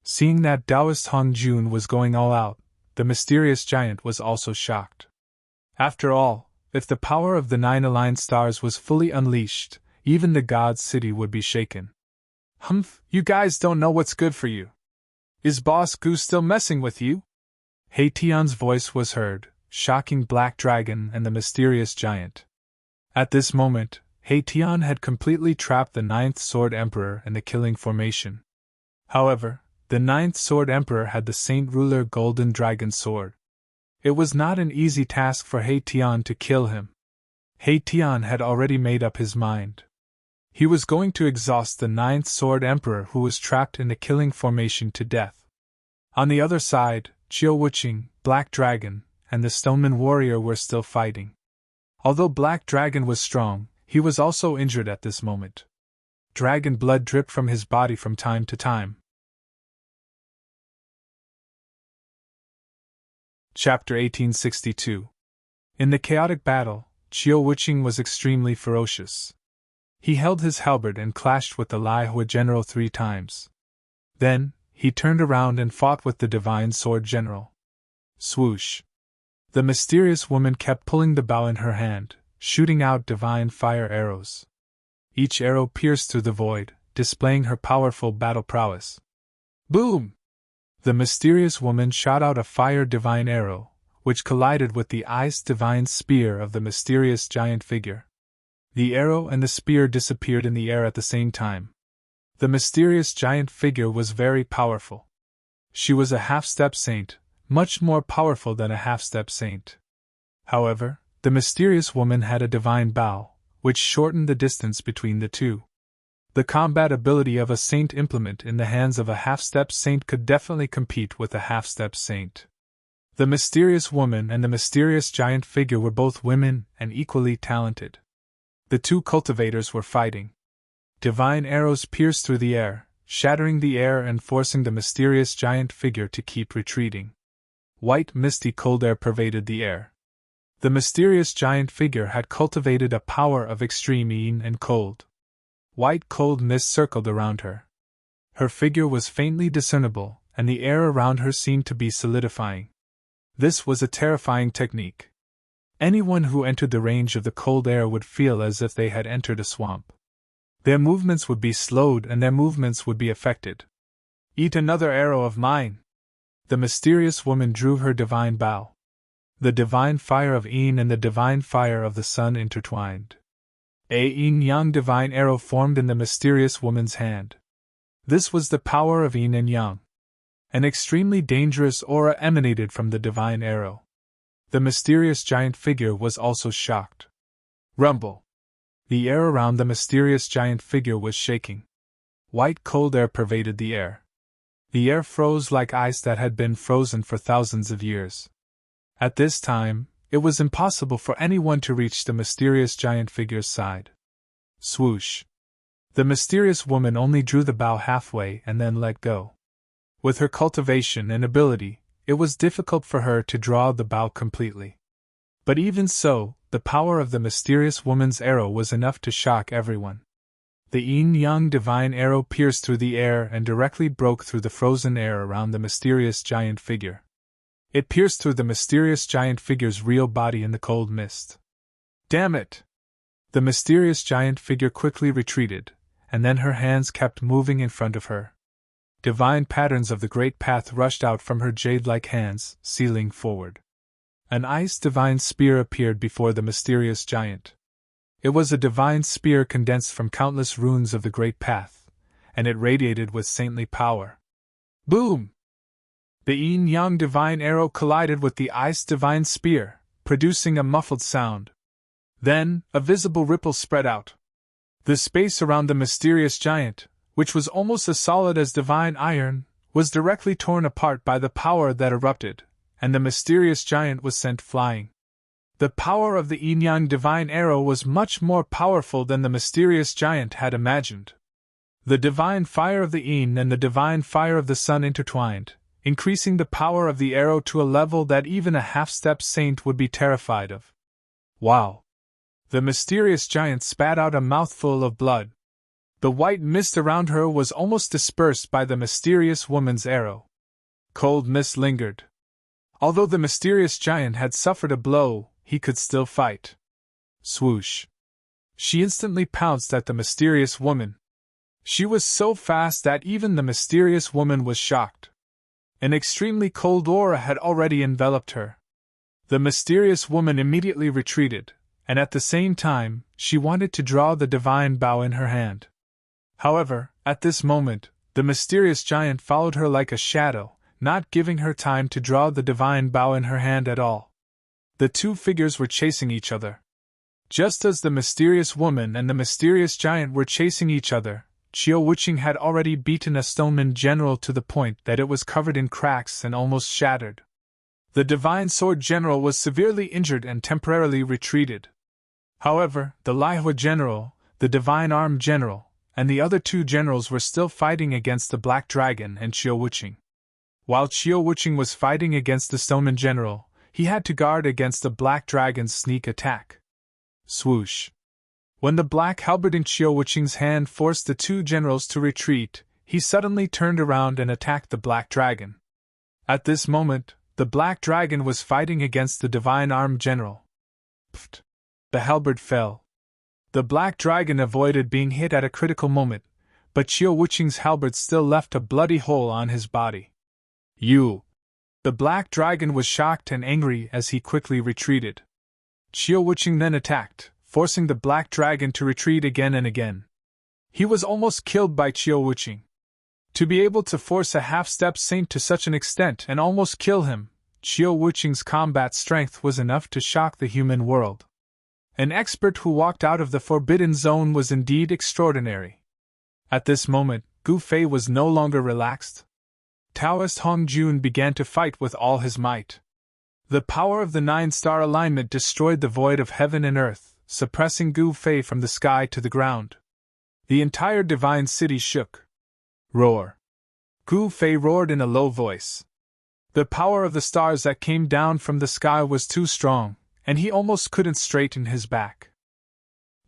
Seeing that Taoist Hong Jun was going all out, the mysterious giant was also shocked. After all, if the power of the 9 aligned stars was fully unleashed, even the God's city would be shaken. Humph, you guys don't know what's good for you. Is Boss Gu still messing with you? He Tian's voice was heard, shocking Black Dragon and the mysterious giant. At this moment, He Tian had completely trapped the 9th Sword Emperor in the killing formation. However, the 9th Sword Emperor had the Saint Ruler Golden Dragon Sword. It was not an easy task for He Tian to kill him. He Tian had already made up his mind. He was going to exhaust the 9th Sword Emperor who was trapped in the killing formation to death. On the other side, Chiu Wuqing, Black Dragon, and the Stoneman Warrior were still fighting. Although Black Dragon was strong, he was also injured at this moment. Dragon blood dripped from his body from time to time. Chapter 1862. In the chaotic battle, Chiu Wuqing was extremely ferocious. He held his halberd and clashed with the Lai Hua general 3 times. Then, he turned around and fought with the Divine Sword General. Swoosh! The mysterious woman kept pulling the bow in her hand, shooting out divine fire arrows. Each arrow pierced through the void, displaying her powerful battle prowess. Boom! The mysterious woman shot out a fire divine arrow, which collided with the ice divine spear of the mysterious giant figure. The arrow and the spear disappeared in the air at the same time. The mysterious giant figure was very powerful. She was a half-step saint, much more powerful than a half-step saint. However, the mysterious woman had a divine bow, which shortened the distance between the two. The combat ability of a saint implement in the hands of a half-step saint could definitely compete with a half-step saint. The mysterious woman and the mysterious giant figure were both women and equally talented. The two cultivators were fighting. Divine arrows pierced through the air, shattering the air and forcing the mysterious giant figure to keep retreating. White misty cold air pervaded the air. The mysterious giant figure had cultivated a power of extreme yin and cold. White cold mist circled around her. Her figure was faintly discernible, and the air around her seemed to be solidifying. This was a terrifying technique. Anyone who entered the range of the cold air would feel as if they had entered a swamp. Their movements would be slowed and their movements would be affected. Eat another arrow of mine! The mysterious woman drew her divine bow. The divine fire of Yin and the divine fire of the sun intertwined. A yin-yang divine arrow formed in the mysterious woman's hand. This was the power of yin and yang. An extremely dangerous aura emanated from the divine arrow. The mysterious giant figure was also shocked. Rumble! The air around the mysterious giant figure was shaking. White cold air pervaded the air. The air froze like ice that had been frozen for thousands of years. At this time, it was impossible for anyone to reach the mysterious giant figure's side. Swoosh! The mysterious woman only drew the bow halfway and then let go. With her cultivation and ability, it was difficult for her to draw the bow completely. But even so, the power of the mysterious woman's arrow was enough to shock everyone. The yin-yang divine arrow pierced through the air and directly broke through the frozen air around the mysterious giant figure. It pierced through the mysterious giant figure's real body in the cold mist. Damn it! The mysterious giant figure quickly retreated, and then her hands kept moving in front of her. Divine patterns of the great path rushed out from her jade-like hands, sealing forward. An ice divine spear appeared before the mysterious giant. It was a divine spear condensed from countless runes of the great path, and it radiated with saintly power. Boom! The yin-yang divine arrow collided with the ice divine spear, producing a muffled sound. Then, a visible ripple spread out. The space around the mysterious giant, which was almost as solid as divine iron, was directly torn apart by the power that erupted, and the mysterious giant was sent flying. The power of the yin-yang divine arrow was much more powerful than the mysterious giant had imagined. The divine fire of the yin and the divine fire of the sun intertwined, increasing the power of the arrow to a level that even a half-step saint would be terrified of. Wow! The mysterious giant spat out a mouthful of blood. The white mist around her was almost dispersed by the mysterious woman's arrow. Cold mist lingered. Although the mysterious giant had suffered a blow, he could still fight. Swoosh! She instantly pounced at the mysterious woman. She was so fast that even the mysterious woman was shocked. An extremely cold aura had already enveloped her. The mysterious woman immediately retreated, and at the same time, she wanted to draw the divine bow in her hand. However, at this moment, the mysterious giant followed her like a shadow, not giving her time to draw the divine bow in her hand at all. The two figures were chasing each other. Just as the mysterious woman and the mysterious giant were chasing each other, Qiu Wuqing had already beaten a stoneman general to the point that it was covered in cracks and almost shattered. The divine sword general was severely injured and temporarily retreated. However, the Lihua general, the divine arm general, and the other two generals were still fighting against the black dragon and Qiu Wuqing. While Qiu Wuqing was fighting against the stoneman general, he had to guard against the black dragon's sneak attack. Swoosh! When the black halberd in Qiu Wuqing's hand forced the two generals to retreat, he suddenly turned around and attacked the black dragon. At this moment, the black dragon was fighting against the divine arm general. Pfft! The halberd fell. The black dragon avoided being hit at a critical moment, but Qiu Wuqing's halberd still left a bloody hole on his body. You! The black dragon was shocked and angry as he quickly retreated. Qiu Wuqing then attacked, forcing the black dragon to retreat again and again. He was almost killed by Qiu Wuqing. To be able to force a half-step saint to such an extent and almost kill him, Qiu Wuqing's combat strength was enough to shock the human world. An expert who walked out of the forbidden zone was indeed extraordinary. At this moment, Gu Fei was no longer relaxed. Taoist Hong Jun began to fight with all his might. The power of the 9-star alignment destroyed the void of heaven and earth, suppressing Gu Fei from the sky to the ground. The entire divine city shook. Roar! Gu Fei roared in a low voice. The power of the stars that came down from the sky was too strong, and he almost couldn't straighten his back.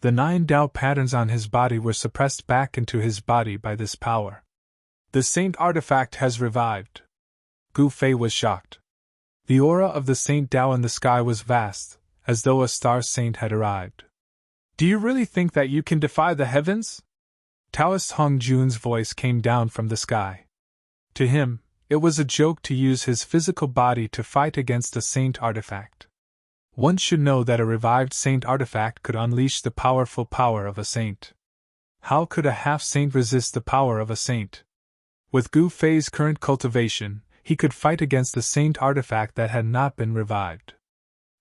The 9 Tao patterns on his body were suppressed back into his body by this power. The saint artifact has revived. Gu Fei was shocked. The aura of the Saint Tao in the sky was vast, as though a star saint had arrived. Do you really think that you can defy the heavens? Taoist Hong Jun's voice came down from the sky. To him, it was a joke to use his physical body to fight against a saint artifact. One should know that a revived saint artifact could unleash the powerful power of a saint. How could a half-saint resist the power of a saint? With Gu Fei's current cultivation, he could fight against a saint artifact that had not been revived.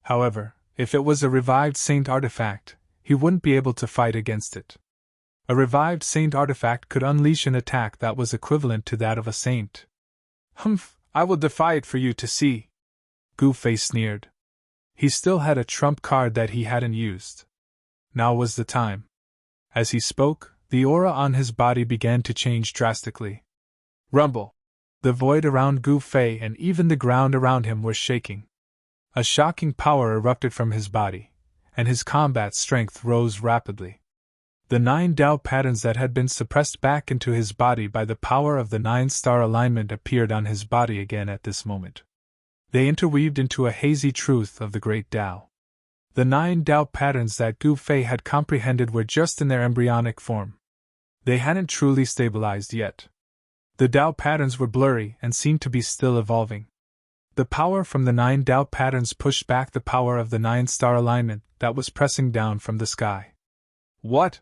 However, if it was a revived saint artifact, he wouldn't be able to fight against it. A revived saint artifact could unleash an attack that was equivalent to that of a saint. Humph, I will defy it for you to see. Gu Fei sneered. He still had a trump card that he hadn't used. Now was the time. As he spoke, the aura on his body began to change drastically. Rumble! The void around Gu Fei and even the ground around him was shaking. A shocking power erupted from his body, and his combat strength rose rapidly. The 9 Tao patterns that had been suppressed back into his body by the power of the 9-star alignment appeared on his body again at this moment. They interweaved into a hazy truth of the great Tao. The 9 Tao patterns that Gu Fei had comprehended were just in their embryonic form. They hadn't truly stabilized yet. The Tao patterns were blurry and seemed to be still evolving. The power from the 9 Tao patterns pushed back the power of the 9-star alignment that was pressing down from the sky. What?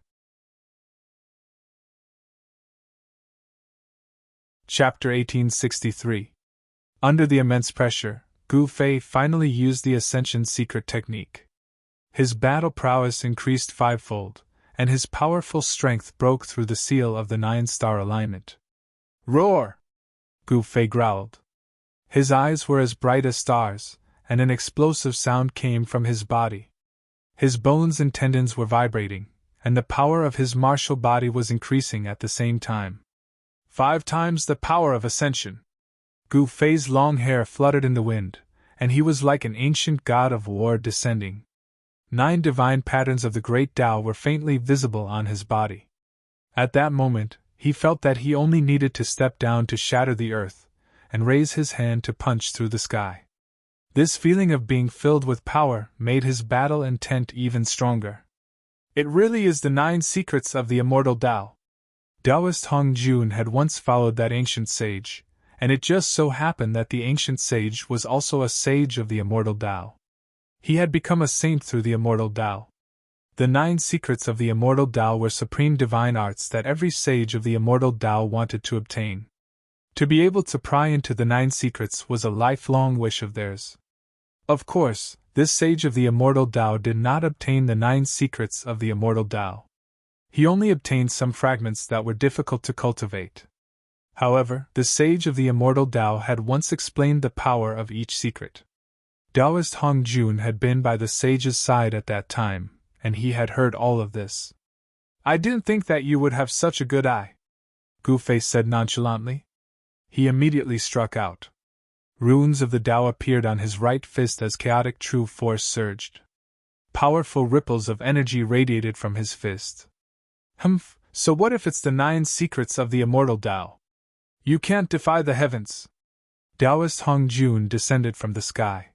Chapter 1863. Under the immense pressure, Gu Fei finally used the Ascension secret technique. His battle prowess increased fivefold, and his powerful strength broke through the seal of the 9-star alignment. Roar! Gu Fei growled. His eyes were as bright as stars, and an explosive sound came from his body. His bones and tendons were vibrating, and the power of his martial body was increasing at the same time. 5 times the power of Ascension. Gu Fei's long hair fluttered in the wind, and he was like an ancient god of war descending. 9 divine patterns of the great Tao were faintly visible on his body. At that moment, he felt that he only needed to step down to shatter the earth, and raise his hand to punch through the sky. This feeling of being filled with power made his battle intent even stronger. It really is the 9 secrets of the immortal Tao. Taoist Hong Jun had once followed that ancient sage, and it just so happened that the ancient sage was also a sage of the immortal Tao. He had become a saint through the immortal Tao. The 9 secrets of the immortal Tao were supreme divine arts that every sage of the immortal Tao wanted to obtain. To be able to pry into the 9 secrets was a lifelong wish of theirs. Of course, this sage of the immortal Tao did not obtain the 9 secrets of the immortal Tao. He only obtained some fragments that were difficult to cultivate. However, the sage of the immortal Tao had once explained the power of each secret. Taoist Hong Jun had been by the sage's side at that time, and he had heard all of this. "I didn't think that you would have such a good eye," Gu Fei said nonchalantly. He immediately struck out. Runes of the Tao appeared on his right fist as chaotic true force surged. Powerful ripples of energy radiated from his fist. "Humph, so what if it's the 9 secrets of the immortal Tao? You can't defy the heavens." Taoist Hong Jun descended from the sky.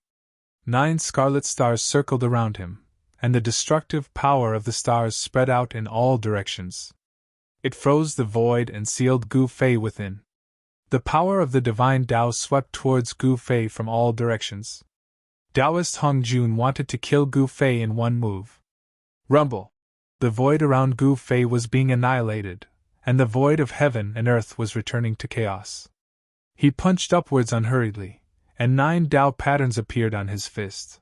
9 scarlet stars circled around him, and the destructive power of the stars spread out in all directions. It froze the void and sealed Gu Fei within. The power of the divine Tao swept towards Gu Fei from all directions. Taoist Hong Jun wanted to kill Gu Fei in one move. Rumble! The void around Gu Fei was being annihilated, and the void of heaven and earth was returning to chaos. He punched upwards unhurriedly, and 9 Tao patterns appeared on his fist.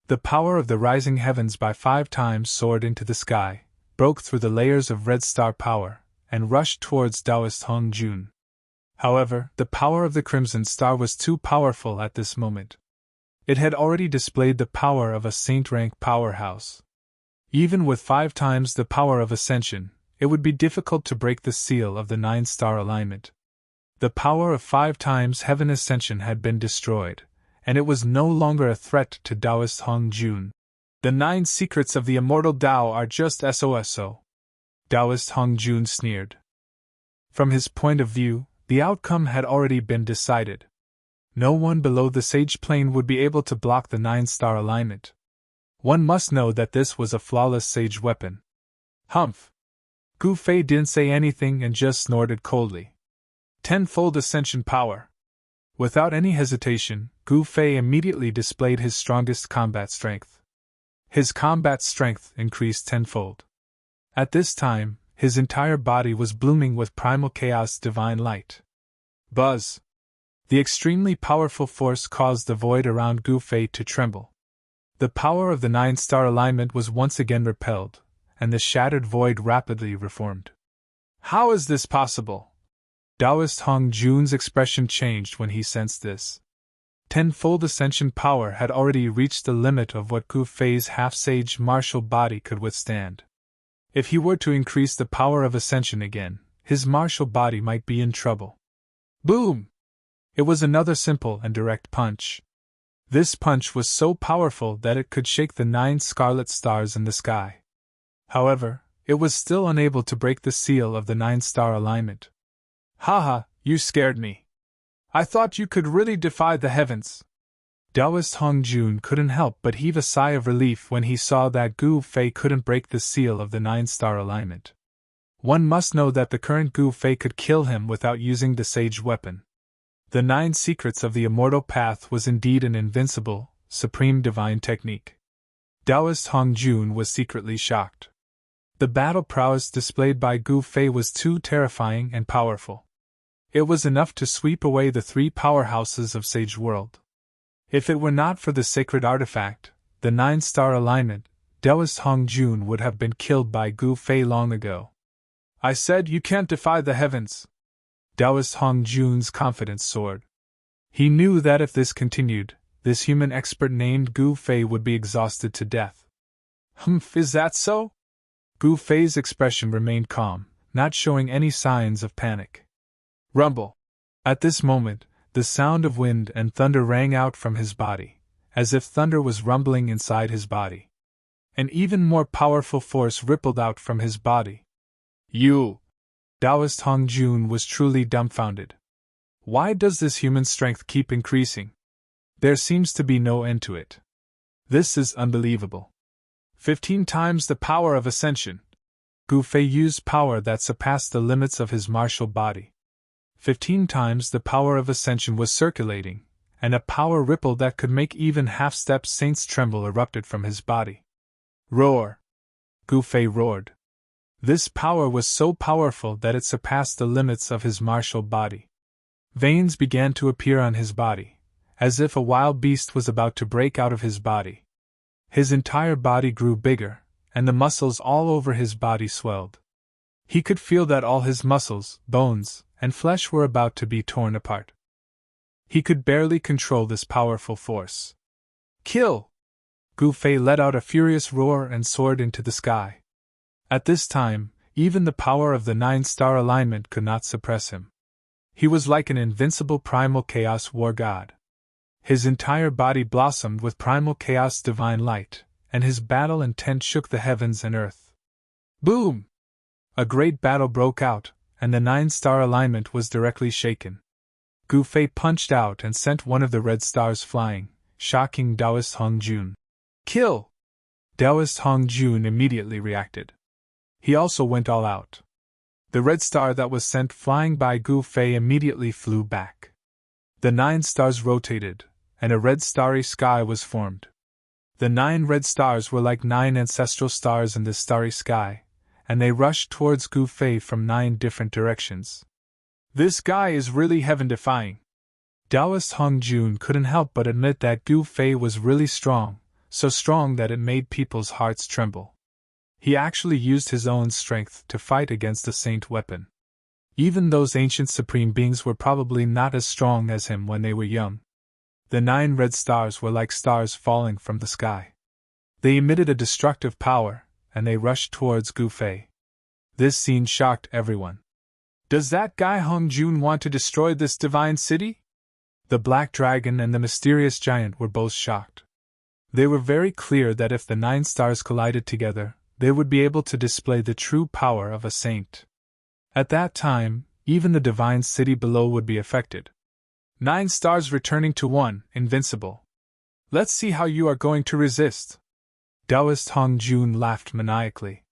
The power of the rising heavens by 5 times soared into the sky, broke through the layers of red star power, and rushed towards Taoist Hong Jun. However, the power of the crimson star was too powerful at this moment. It had already displayed the power of a saint-rank powerhouse. Even with 5 times the power of ascension, it would be difficult to break the seal of the 9-star alignment. The power of 5 times heaven ascension had been destroyed, and it was no longer a threat to Taoist Hong Jun. "The 9 secrets of the immortal Tao are just SOSO," Taoist Hong Jun sneered. From his point of view, the outcome had already been decided. No one below the sage plane would be able to block the 9-star alignment. One must know that this was a flawless sage weapon. Humph! Gu Fei didn't say anything and just snorted coldly. 10-fold ascension power. Without any hesitation, Gu Fei immediately displayed his strongest combat strength. His combat strength increased 10-fold. At this time, his entire body was blooming with primal chaos divine light. Buzz! The extremely powerful force caused the void around Gu Fei to tremble. The power of the 9-star alignment was once again repelled, and the shattered void rapidly reformed. "How is this possible?" Taoist Hong Jun's expression changed when he sensed this. 10-fold ascension power had already reached the limit of what Gu Fei's half-sage martial body could withstand. If he were to increase the power of ascension again, his martial body might be in trouble. Boom! It was another simple and direct punch. This punch was so powerful that it could shake the 9 scarlet stars in the sky. However, it was still unable to break the seal of the 9-star alignment. "Haha, you scared me. I thought you could really defy the heavens." Taoist Hong Jun couldn't help but heave a sigh of relief when he saw that Gu Fei couldn't break the seal of the 9-star alignment. One must know that the current Gu Fei could kill him without using the sage weapon. The 9 secrets of the immortal path was indeed an invincible, supreme divine technique. Taoist Hong Jun was secretly shocked. The battle prowess displayed by Gu Fei was too terrifying and powerful. It was enough to sweep away the 3 powerhouses of Sage World. If it were not for the sacred artifact, the 9-star alignment, Taoist Hong Jun would have been killed by Gu Fei long ago. "I said you can't defy the heavens." Taoist Hong Jun's confidence soared. He knew that if this continued, this human expert named Gu Fei would be exhausted to death. "Humph, is that so?" Gu Fei's expression remained calm, not showing any signs of panic. Rumble! At this moment, the sound of wind and thunder rang out from his body, as if thunder was rumbling inside his body. An even more powerful force rippled out from his body. "You, Taoist Hong Jun was truly dumbfounded. Why does this human strength keep increasing? There seems to be no end to it. This is unbelievable. 15 times the power of ascension. Gu Fei used power that surpassed the limits of his martial body. 15 times the power of ascension was circulating, and a power ripple that could make even half-step saints tremble erupted from his body. Roar! Gu Fei roared. This power was so powerful that it surpassed the limits of his martial body. Veins began to appear on his body, as if a wild beast was about to break out of his body. His entire body grew bigger, and the muscles all over his body swelled. He could feel that all his muscles, bones, and flesh were about to be torn apart. He could barely control this powerful force. Kill! Gu Fei let out a furious roar and soared into the sky. At this time, even the power of the 9-star alignment could not suppress him. He was like an invincible primal chaos war god. His entire body blossomed with primal chaos divine light, and his battle intent shook the heavens and earth. Boom! A great battle broke out, and the 9-star alignment was directly shaken. Gu Fei punched out and sent one of the red stars flying, shocking Taoist Hong Jun. Kill! Taoist Hong Jun immediately reacted. He also went all out. The red star that was sent flying by Gu Fei immediately flew back. The 9 stars rotated, and a red starry sky was formed. The 9 red stars were like 9 ancestral stars in this starry sky, and they rushed towards Gu Fei from 9 different directions. This guy is really heaven-defying. Taoist Hong Jun couldn't help but admit that Gu Fei was really strong, so strong that it made people's hearts tremble. He actually used his own strength to fight against a saint weapon. Even those ancient supreme beings were probably not as strong as him when they were young. The 9 red stars were like stars falling from the sky. They emitted a destructive power, and they rushed towards Gu Fei. This scene shocked everyone. Does that guy Hong Jun want to destroy this divine city? The black dragon and the mysterious giant were both shocked. They were very clear that if the 9 stars collided together, they would be able to display the true power of a saint. At that time, even the divine city below would be affected. 9 stars returning to 1, invincible. Let's see how you are going to resist. Taoist Hong Jun laughed maniacally.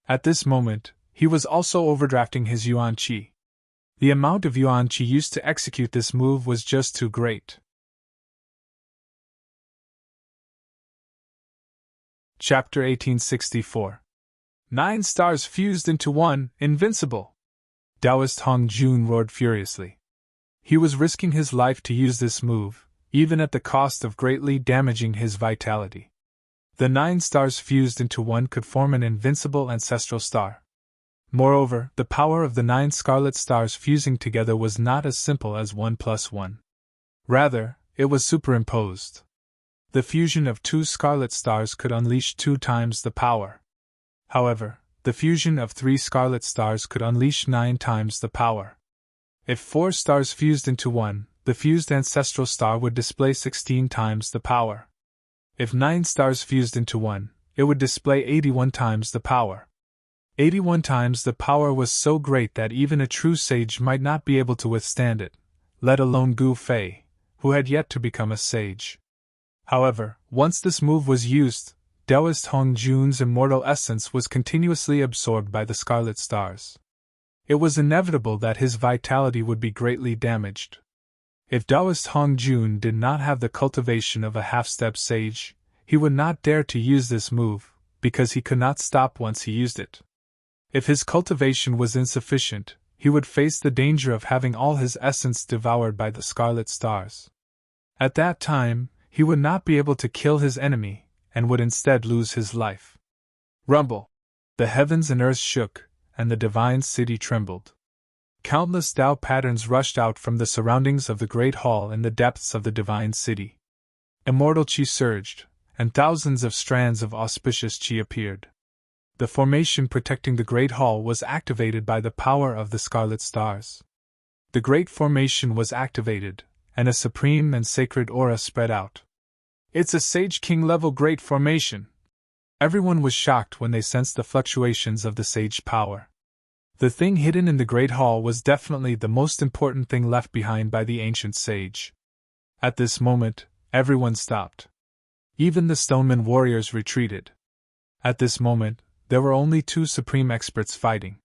At this moment, he was also overdrafting his Yuan Qi. The amount of Yuan Qi used to execute this move was just too great. Chapter 1864. 9 stars fused into 1, invincible. Taoist Hong Jun roared furiously. He was risking his life to use this move, even at the cost of greatly damaging his vitality. The 9 stars fused into 1 could form an invincible ancestral star. Moreover, the power of the 9 scarlet stars fusing together was not as simple as 1 plus 1. Rather, it was superimposed. The fusion of 2 scarlet stars could unleash 2 times the power. However, the fusion of 3 scarlet stars could unleash 9 times the power. If 4 stars fused into 1, the fused ancestral star would display 16 times the power. If 9 stars fused into 1, it would display 81 times the power. 81 times the power was so great that even a true sage might not be able to withstand it, let alone Gu Fei, who had yet to become a sage. However, once this move was used, Taoist Hong Jun's immortal essence was continuously absorbed by the scarlet stars. It was inevitable that his vitality would be greatly damaged. If Taoist Hong Jun did not have the cultivation of a half-step sage, he would not dare to use this move, because he could not stop once he used it. If his cultivation was insufficient, he would face the danger of having all his essence devoured by the scarlet stars. At that time, he would not be able to kill his enemy, and would instead lose his life. Rumble! The heavens and earth shook, and the divine city trembled. Countless Tao patterns rushed out from the surroundings of the great hall in the depths of the divine city. Immortal Qi surged, and thousands of strands of auspicious Qi appeared. The formation protecting the great hall was activated by the power of the scarlet stars. The great formation was activated, and a supreme and sacred aura spread out. It's a Sage King level great formation. Everyone was shocked when they sensed the fluctuations of the sage power. The thing hidden in the Great Hall was definitely the most important thing left behind by the ancient sage. At this moment, everyone stopped. Even the stoneman warriors retreated. At this moment, there were only two supreme experts fighting.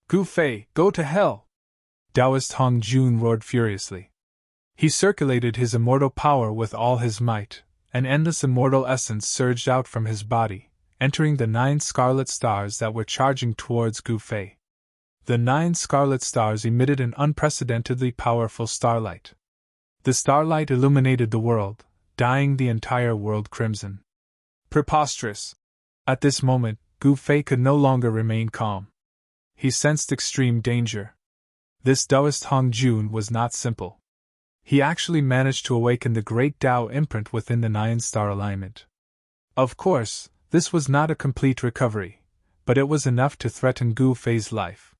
Gu Fei, go to hell! Taoist Hong Jun roared furiously. He circulated his immortal power with all his might. An endless immortal essence surged out from his body, entering the 9 scarlet stars that were charging towards Gu Fei. The 9 scarlet stars emitted an unprecedentedly powerful starlight. The starlight illuminated the world, dyeing the entire world crimson. Preposterous! At this moment, Gu Fei could no longer remain calm. He sensed extreme danger. This Taoist Hong Jun was not simple. He actually managed to awaken the great Tao imprint within the 9-star alignment. Of course, this was not a complete recovery, but it was enough to threaten Gu Fei's life.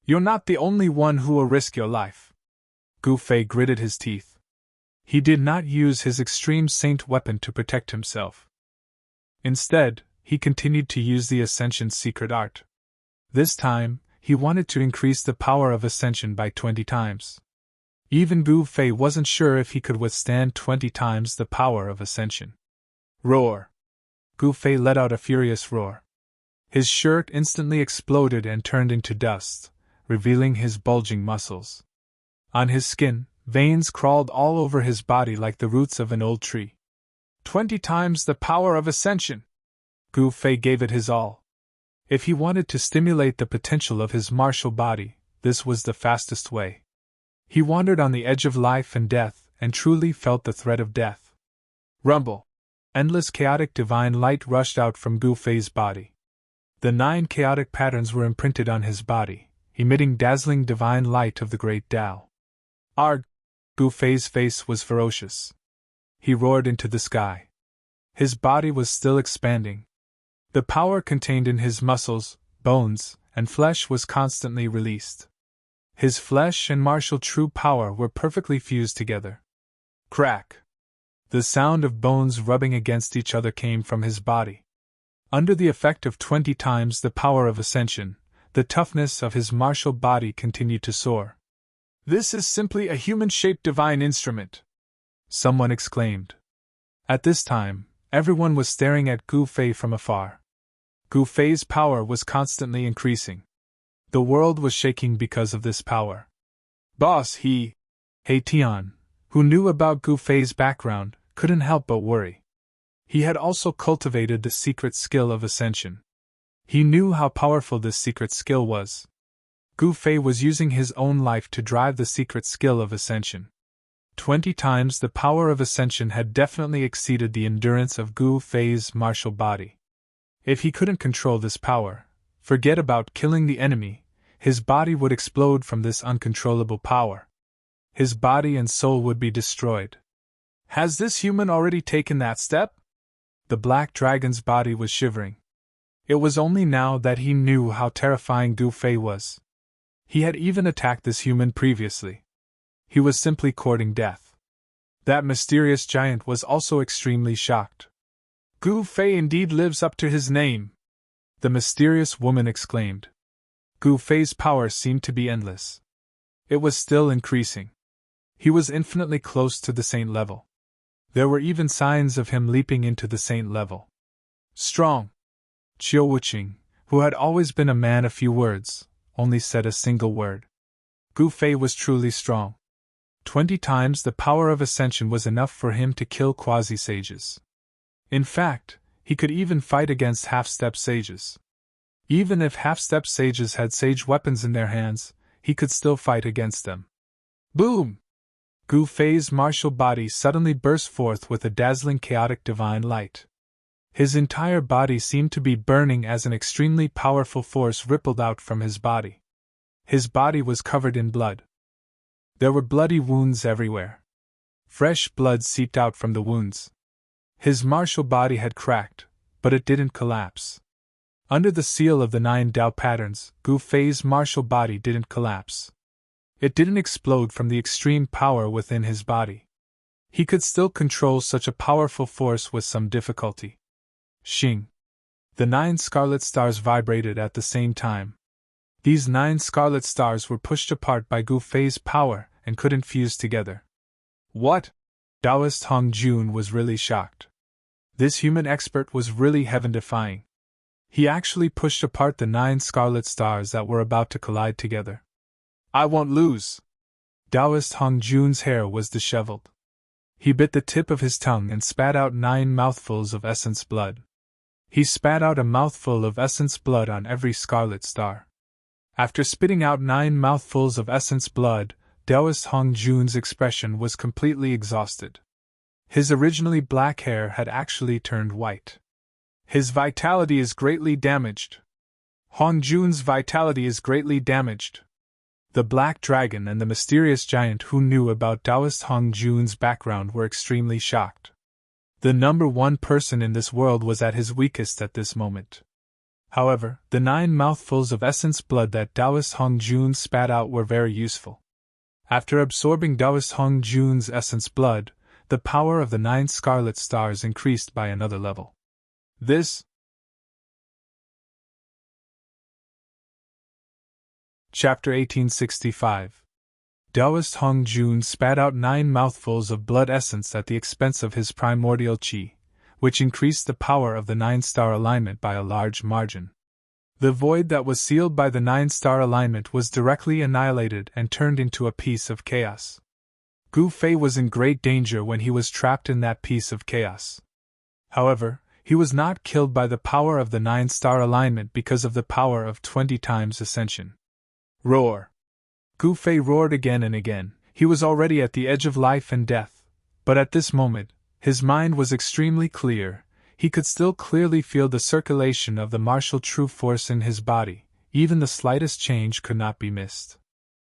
You're not the only one who will risk your life. Gu Fei gritted his teeth. He did not use his extreme saint weapon to protect himself. Instead, he continued to use the Ascension's secret art. This time, he wanted to increase the power of Ascension by 20 times. Even Gu Fei wasn't sure if he could withstand 20 times the power of Ascension. Roar! Gu Fei let out a furious roar. His shirt instantly exploded and turned into dust, revealing his bulging muscles. On his skin, veins crawled all over his body like the roots of an old tree. 20 times the power of Ascension! Gu Fei gave it his all. If he wanted to stimulate the potential of his martial body, this was the fastest way. He wandered on the edge of life and death, and truly felt the threat of death. Rumble! Endless chaotic divine light rushed out from Gu Fei's body. The 9 chaotic patterns were imprinted on his body, emitting dazzling divine light of the great Tao. Arg! Gu Fei's face was ferocious. He roared into the sky. His body was still expanding. The power contained in his muscles, bones, and flesh was constantly released. His flesh and martial true power were perfectly fused together. Crack! The sound of bones rubbing against each other came from his body. Under the effect of 20 times the power of Ascension, the toughness of his martial body continued to soar. This is simply a human-shaped divine instrument! Someone exclaimed. At this time, everyone was staring at Gu Fei from afar. Gu Fei's power was constantly increasing. The world was shaking because of this power. Boss, He Tian, who knew about Gu Fei's background, couldn't help but worry. He had also cultivated the secret skill of Ascension. He knew how powerful this secret skill was. Gu Fei was using his own life to drive the secret skill of Ascension. 20 times the power of Ascension had definitely exceeded the endurance of Gu Fei's martial body. If he couldn't control this power, forget about killing the enemy, his body would explode from this uncontrollable power. His body and soul would be destroyed. Has this human already taken that step? The black dragon's body was shivering. It was only now that he knew how terrifying Gu Fei was. He had even attacked this human previously. He was simply courting death. That mysterious giant was also extremely shocked. Gu Fei indeed lives up to his name! The mysterious woman exclaimed. Gu Fei's power seemed to be endless. It was still increasing. He was infinitely close to the saint level. There were even signs of him leaping into the saint level. Strong! Qiu Wuqing, who had always been a man of few words, only said a single word. Gu Fei was truly strong. 20 times the power of Ascension was enough for him to kill quasi-sages. In fact, he could even fight against half-step sages. Even if half-step sages had sage weapons in their hands, he could still fight against them. Boom! Gu Fei's martial body suddenly burst forth with a dazzling chaotic divine light. His entire body seemed to be burning as an extremely powerful force rippled out from his body. His body was covered in blood. There were bloody wounds everywhere. Fresh blood seeped out from the wounds. His martial body had cracked, but it didn't collapse. Under the seal of the 9 Tao patterns, Gu Fei's martial body didn't collapse. It didn't explode from the extreme power within his body. He could still control such a powerful force with some difficulty. Xing! The 9 scarlet stars vibrated at the same time. These 9 scarlet stars were pushed apart by Gu Fei's power and couldn't fuse together. What? Taoist Hong Jun was really shocked. This human expert was really heaven-defying. He actually pushed apart the 9 scarlet stars that were about to collide together. I won't lose. Taoist Hong Jun's hair was disheveled. He bit the tip of his tongue and spat out 9 mouthfuls of essence blood. He spat out a mouthful of essence blood on every scarlet star. After spitting out 9 mouthfuls of essence blood, Taoist Hong Jun's expression was completely exhausted. His originally black hair had actually turned white. His vitality is greatly damaged. Hong Jun's vitality is greatly damaged. The Black Dragon and the mysterious giant who knew about Taoist Hong Jun's background were extremely shocked. The number 1 person in this world was at his weakest at this moment. However, the 9 mouthfuls of essence blood that Taoist Hong Jun spat out were very useful. After absorbing Taoist Hong Jun's essence blood, the power of the 9 scarlet stars increased by another level. Chapter 1865. Taoist Hong Jun spat out 9 mouthfuls of blood essence at the expense of his primordial qi, which increased the power of the 9-star alignment by a large margin. The void that was sealed by the 9-star alignment was directly annihilated and turned into a piece of chaos. Gu Fei was in great danger when he was trapped in that piece of chaos. However, he was not killed by the power of the 9-star alignment because of the power of 20 times ascension. Roar! Gu Fei roared again and again. He was already at the edge of life and death, but at this moment, his mind was extremely clear. He could still clearly feel the circulation of the martial true force in his body. Even the slightest change could not be missed.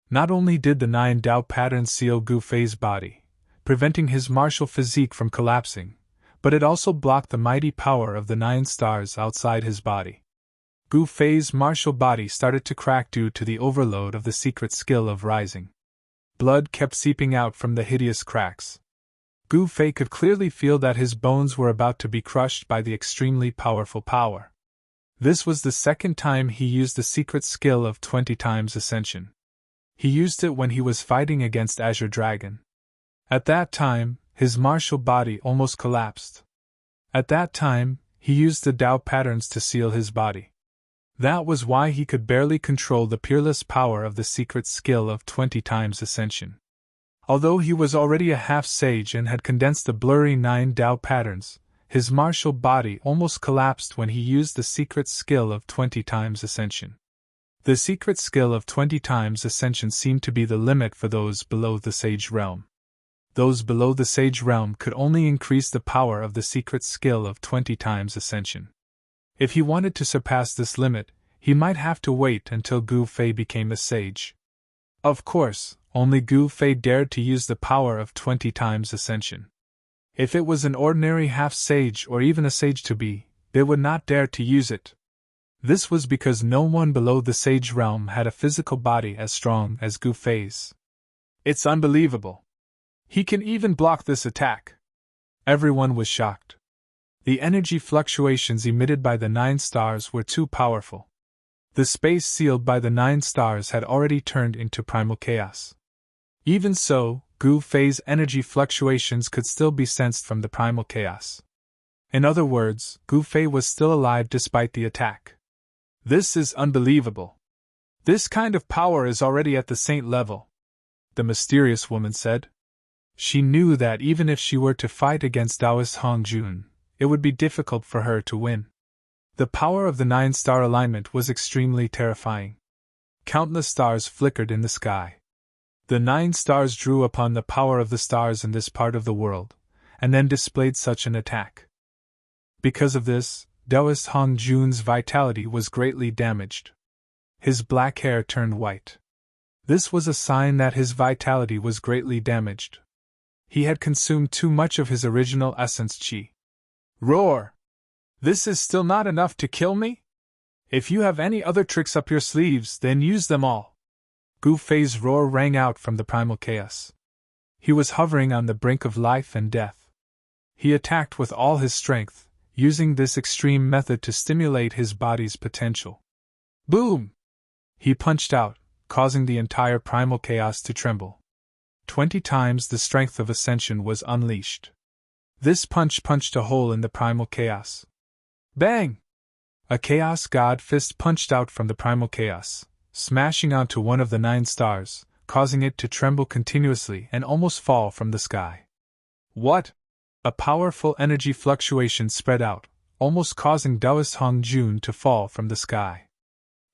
Not only did the 9 Tao patterns seal Gu Fei's body, preventing his martial physique from collapsing, but it also blocked the mighty power of the 9 stars outside his body. Gu Fei's martial body started to crack due to the overload of the secret skill of rising. Blood kept seeping out from the hideous cracks. Gu Fei could clearly feel that his bones were about to be crushed by the extremely powerful power. This was the second time he used the secret skill of 20 times ascension. He used it when he was fighting against Azure Dragon. At that time, his martial body almost collapsed. At that time, he used the Tao patterns to seal his body. That was why he could barely control the peerless power of the secret skill of 20 times ascension. Although he was already a half-sage and had condensed the blurry 9 Tao patterns, his martial body almost collapsed when he used the secret skill of 20 times ascension. The secret skill of 20 times ascension seemed to be the limit for those below the sage realm. Those below the sage realm could only increase the power of the secret skill of 20 times ascension. If he wanted to surpass this limit, he might have to wait until Gu Fei became a sage. Of course, only Gu Fei dared to use the power of 20 times ascension. If it was an ordinary half-sage or even a sage-to-be, they would not dare to use it. This was because no one below the sage realm had a physical body as strong as Gu Fei's. It's unbelievable. He can even block this attack. Everyone was shocked. The energy fluctuations emitted by the 9 stars were too powerful. The space sealed by the 9 stars had already turned into primal chaos. Even so, Gu Fei's energy fluctuations could still be sensed from the primal chaos. In other words, Gu Fei was still alive despite the attack. This is unbelievable. This kind of power is already at the saint level, the mysterious woman said. She knew that even if she were to fight against Taoist Hong Jun, it would be difficult for her to win. The power of the 9-star alignment was extremely terrifying. Countless stars flickered in the sky. The 9 stars drew upon the power of the stars in this part of the world, and then displayed such an attack. Because of this, Taoist Hong Jun's vitality was greatly damaged. His black hair turned white. This was a sign that his vitality was greatly damaged. He had consumed too much of his original essence qi. Roar! This is still not enough to kill me? If you have any other tricks up your sleeves, then use them all. Gu Fei's roar rang out from the primal chaos. He was hovering on the brink of life and death. He attacked with all his strength, using this extreme method to stimulate his body's potential. Boom! He punched out, causing the entire primal chaos to tremble. 20 times the strength of ascension was unleashed. This punch punched a hole in the primal chaos. Bang! A chaos god fist punched out from the primal chaos, smashing onto one of the 9 stars, causing it to tremble continuously and almost fall from the sky. What? A powerful energy fluctuation spread out, almost causing Taoist Hong Jun to fall from the sky.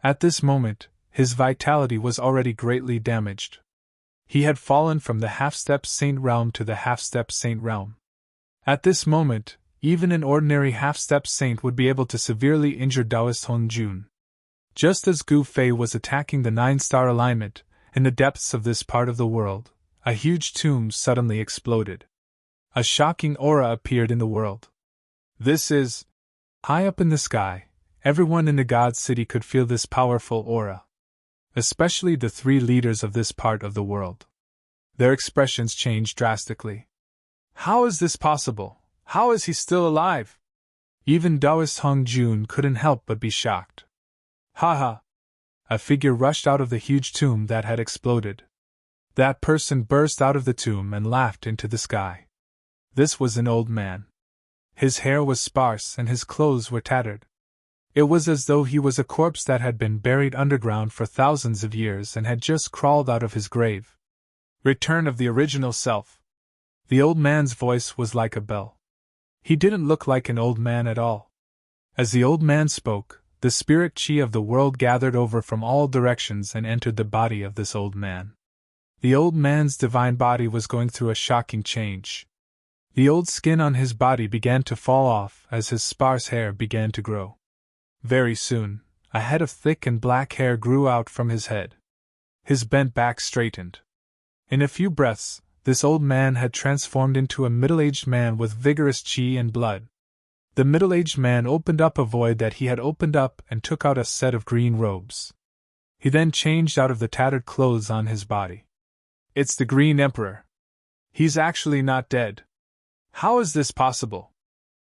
At this moment, his vitality was already greatly damaged. He had fallen from the half-step saint realm to the half-step saint realm. At this moment, even an ordinary half-step saint would be able to severely injure Taoist Hong Jun. Just as Gu Fei was attacking the 9-star alignment, in the depths of this part of the world, a huge tomb suddenly exploded. A shocking aura appeared in the world. This is... High up in the sky, everyone in the God City could feel this powerful aura. Especially the 3 leaders of this part of the world. Their expressions changed drastically. How is this possible? How is he still alive? Even Taoist Hong Jun couldn't help but be shocked. Ha ha! A figure rushed out of the huge tomb that had exploded. That person burst out of the tomb and laughed into the sky. This was an old man. His hair was sparse and his clothes were tattered. It was as though he was a corpse that had been buried underground for thousands of years and had just crawled out of his grave. Return of the original self. The old man's voice was like a bell. He didn't look like an old man at all. As the old man spoke, the spirit chi of the world gathered over from all directions and entered the body of this old man. The old man's divine body was going through a shocking change. The old skin on his body began to fall off as his sparse hair began to grow. Very soon, a head of thick and black hair grew out from his head. His bent back straightened. In a few breaths, this old man had transformed into a middle-aged man with vigorous chi and blood. The middle-aged man opened up a void that he had opened up and took out a set of green robes. He then changed out of the tattered clothes on his body. It's the Green Emperor. He's actually not dead. How is this possible?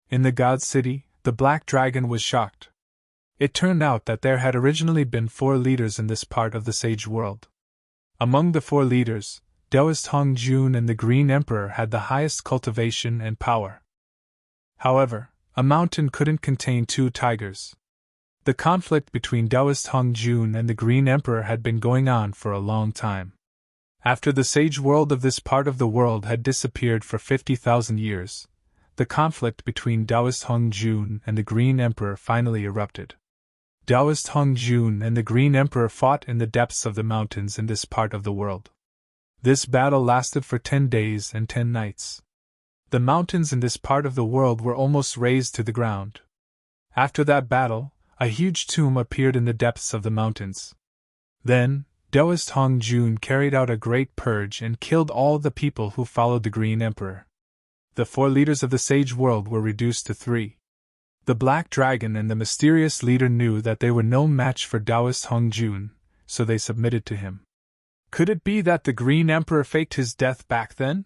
In the God City, the Black Dragon was shocked. It turned out that there had originally been 4 leaders in this part of the Sage world. Among the 4 leaders, Taoist Hong Jun and the Green Emperor had the highest cultivation and power. However, a mountain couldn't contain 2 tigers. The conflict between Taoist Hong Jun and the Green Emperor had been going on for a long time. After the Sage world of this part of the world had disappeared for 50,000 years, the conflict between Taoist Hong Jun and the Green Emperor finally erupted. Taoist Hong Jun and the Green Emperor fought in the depths of the mountains in this part of the world. This battle lasted for 10 days and 10 nights. The mountains in this part of the world were almost razed to the ground. After that battle, a huge tomb appeared in the depths of the mountains. Then, Taoist Hong Jun carried out a great purge and killed all the people who followed the Green Emperor. The 4 leaders of the Sage world were reduced to 3. The Black Dragon and the mysterious leader knew that they were no match for Taoist Hong Jun, so they submitted to him. Could it be that the Green Emperor faked his death back then?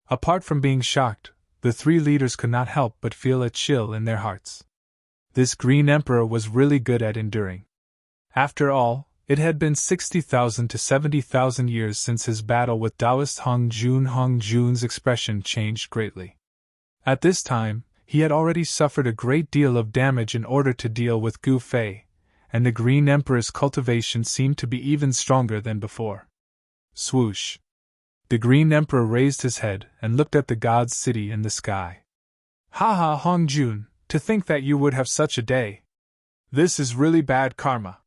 Apart from being shocked, the 3 leaders could not help but feel a chill in their hearts. This Green Emperor was really good at enduring. After all, it had been 60,000 to 70,000 years since his battle with Taoist Hong Jun. Hong Jun's expression changed greatly. At this time, he had already suffered a great deal of damage in order to deal with Gu Fei, and the Green Emperor's cultivation seemed to be even stronger than before. Swoosh! The Green Emperor raised his head and looked at the God's City in the sky. Ha ha, Hong Jun, to think that you would have such a day. This is really bad karma.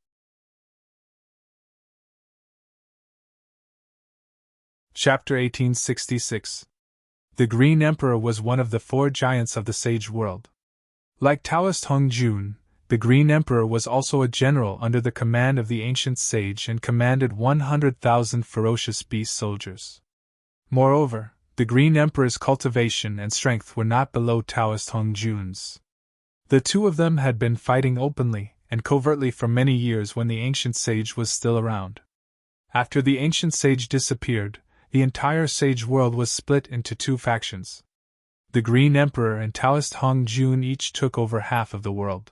Chapter 1866. The Green Emperor was one of the 4 giants of the Sage world. Like Taoist Hong Jun, the Green Emperor was also a general under the command of the ancient sage and commanded 100,000 ferocious beast soldiers. Moreover, the Green Emperor's cultivation and strength were not below Taoist Hong Jun's. The 2 of them had been fighting openly and covertly for many years when the ancient sage was still around. After the ancient sage disappeared, the entire Sage world was split into 2 factions. The Green Emperor and Taoist Hong Jun each took over half of the world.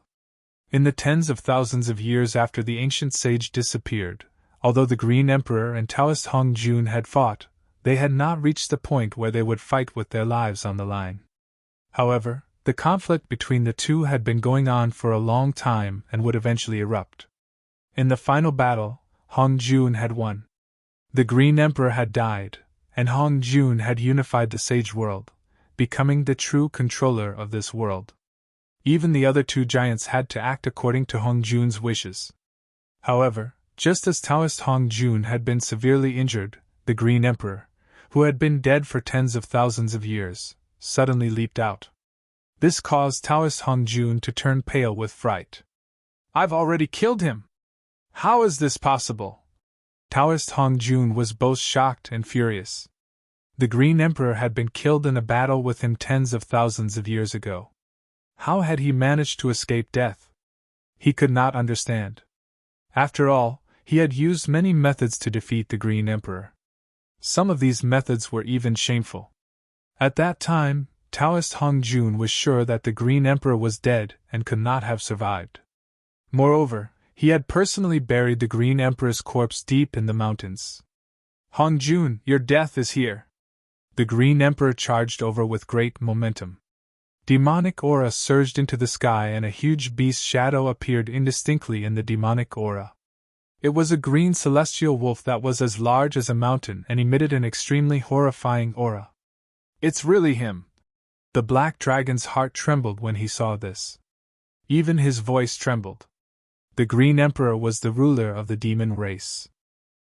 In the tens of thousands of years after the ancient sage disappeared, although the Green Emperor and Taoist Hong Jun had fought, they had not reached the point where they would fight with their lives on the line. However, the conflict between the two had been going on for a long time and would eventually erupt. In the final battle, Hong Jun had won. The Green Emperor had died, and Hong Jun had unified the sage world, becoming the true controller of this world. Even the other two giants had to act according to Hong Jun's wishes. However, just as Taoist Hong Jun had been severely injured, the Green Emperor, who had been dead for tens of thousands of years, suddenly leaped out. This caused Taoist Hong Jun to turn pale with fright. "I've already killed him! How is this possible?" Taoist Hong Jun was both shocked and furious. The Green Emperor had been killed in a battle with him tens of thousands of years ago. How had he managed to escape death? He could not understand. After all, he had used many methods to defeat the Green Emperor. Some of these methods were even shameful. At that time, Taoist Hong Jun was sure that the Green Emperor was dead and could not have survived. Moreover, he had personally buried the Green Emperor's corpse deep in the mountains. "Hong Jun, your death is here!" The Green Emperor charged over with great momentum. Demonic aura surged into the sky and a huge beast's shadow appeared indistinctly in the demonic aura. It was a green celestial wolf that was as large as a mountain and emitted an extremely horrifying aura. "It's really him!" The black dragon's heart trembled when he saw this. Even his voice trembled. The Green Emperor was the ruler of the demon race.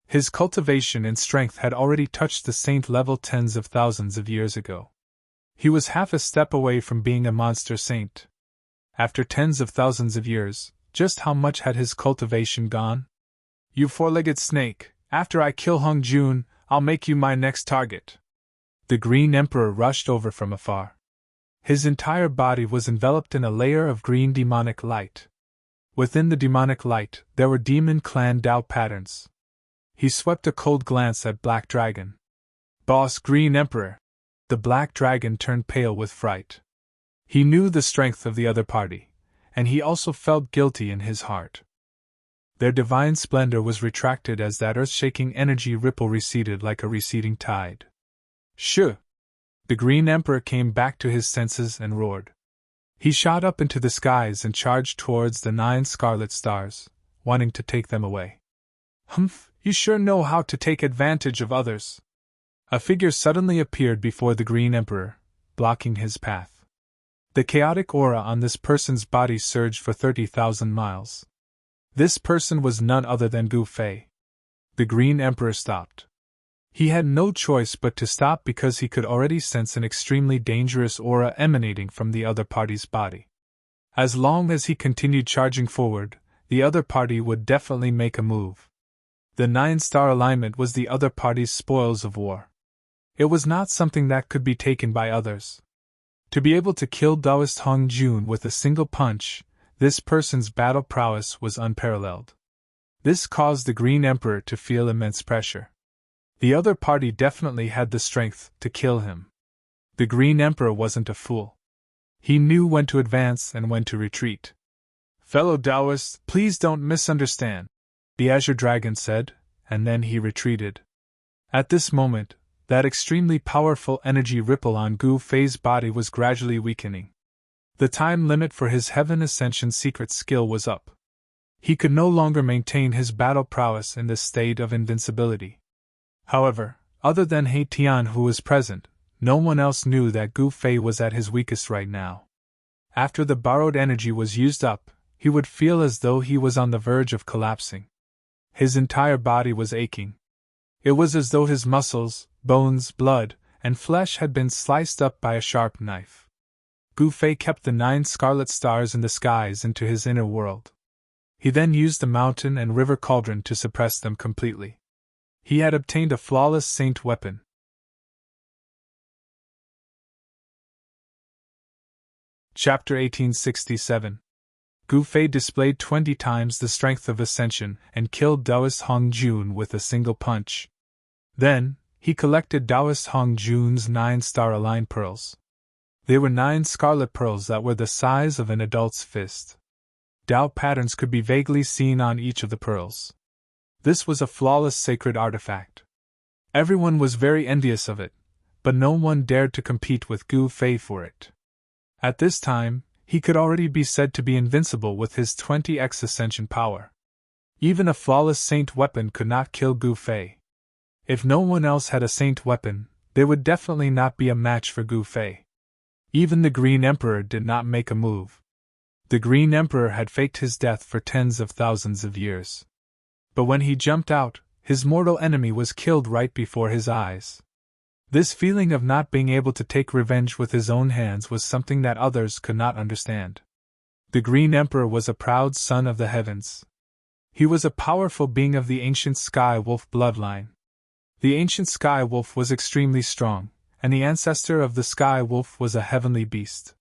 His cultivation and strength had already touched the saint level tens of thousands of years ago. He was half a step away from being a monster saint. After tens of thousands of years, just how much had his cultivation gone? "You four-legged snake, after I kill Hong Jun, I'll make you my next target." The Green Emperor rushed over from afar. His entire body was enveloped in a layer of green demonic light. Within the demonic light, there were demon clan Dao patterns. He swept a cold glance at Black Dragon. "Boss Green Emperor!" The Black Dragon turned pale with fright. He knew the strength of the other party, and he also felt guilty in his heart. Their divine splendor was retracted as that earth-shaking energy ripple receded like a receding tide. "Shoo!" The Green Emperor came back to his senses and roared. He shot up into the skies and charged towards the 9 scarlet stars, wanting to take them away. "Humph, you sure know how to take advantage of others." A figure suddenly appeared before the Green Emperor, blocking his path. The chaotic aura on this person's body surged for 30,000 miles. This person was none other than Gu Fei. The Green Emperor stopped. He had no choice but to stop because he could already sense an extremely dangerous aura emanating from the other party's body. As long as he continued charging forward, the other party would definitely make a move. The 9-star alignment was the other party's spoils of war. It was not something that could be taken by others. To be able to kill Taoist Hong Jun with a single punch, this person's battle prowess was unparalleled. This caused the Green Emperor to feel immense pressure. The other party definitely had the strength to kill him. The Green Emperor wasn't a fool. He knew when to advance and when to retreat. "Fellow Taoists, please don't misunderstand," the Azure Dragon said, and then he retreated. At this moment, that extremely powerful energy ripple on Gu Fei's body was gradually weakening. The time limit for his Heaven Ascension secret skill was up. He could no longer maintain his battle prowess in this state of invincibility. However, other than He Tian who was present, no one else knew that Gu Fei was at his weakest right now. After the borrowed energy was used up, he would feel as though he was on the verge of collapsing. His entire body was aching. It was as though his muscles, bones, blood, and flesh had been sliced up by a sharp knife. Gu Fei kept the 9 scarlet stars in the skies into his inner world. He then used the mountain and river cauldron to suppress them completely. He had obtained a flawless saint weapon. Chapter 1867. Gu Fei displayed 20 times the strength of Ascension and killed Taoist Hong Jun with a single punch. Then, he collected Taoist Hong Jun's 9-star aligned pearls. They were 9 scarlet pearls that were the size of an adult's fist. Tao patterns could be vaguely seen on each of the pearls. This was a flawless sacred artifact. Everyone was very envious of it, but no one dared to compete with Gu Fei for it. At this time, he could already be said to be invincible with his 20x ascension power. Even a flawless saint weapon could not kill Gu Fei. If no one else had a saint weapon, they would definitely not be a match for Gu Fei. Even the Green Emperor did not make a move. The Green Emperor had faked his death for tens of thousands of years. But when he jumped out, his mortal enemy was killed right before his eyes. This feeling of not being able to take revenge with his own hands was something that others could not understand. The Green Emperor was a proud son of the heavens. He was a powerful being of the ancient Sky Wolf bloodline. The ancient Sky Wolf was extremely strong, and the ancestor of the Sky Wolf was a heavenly beast.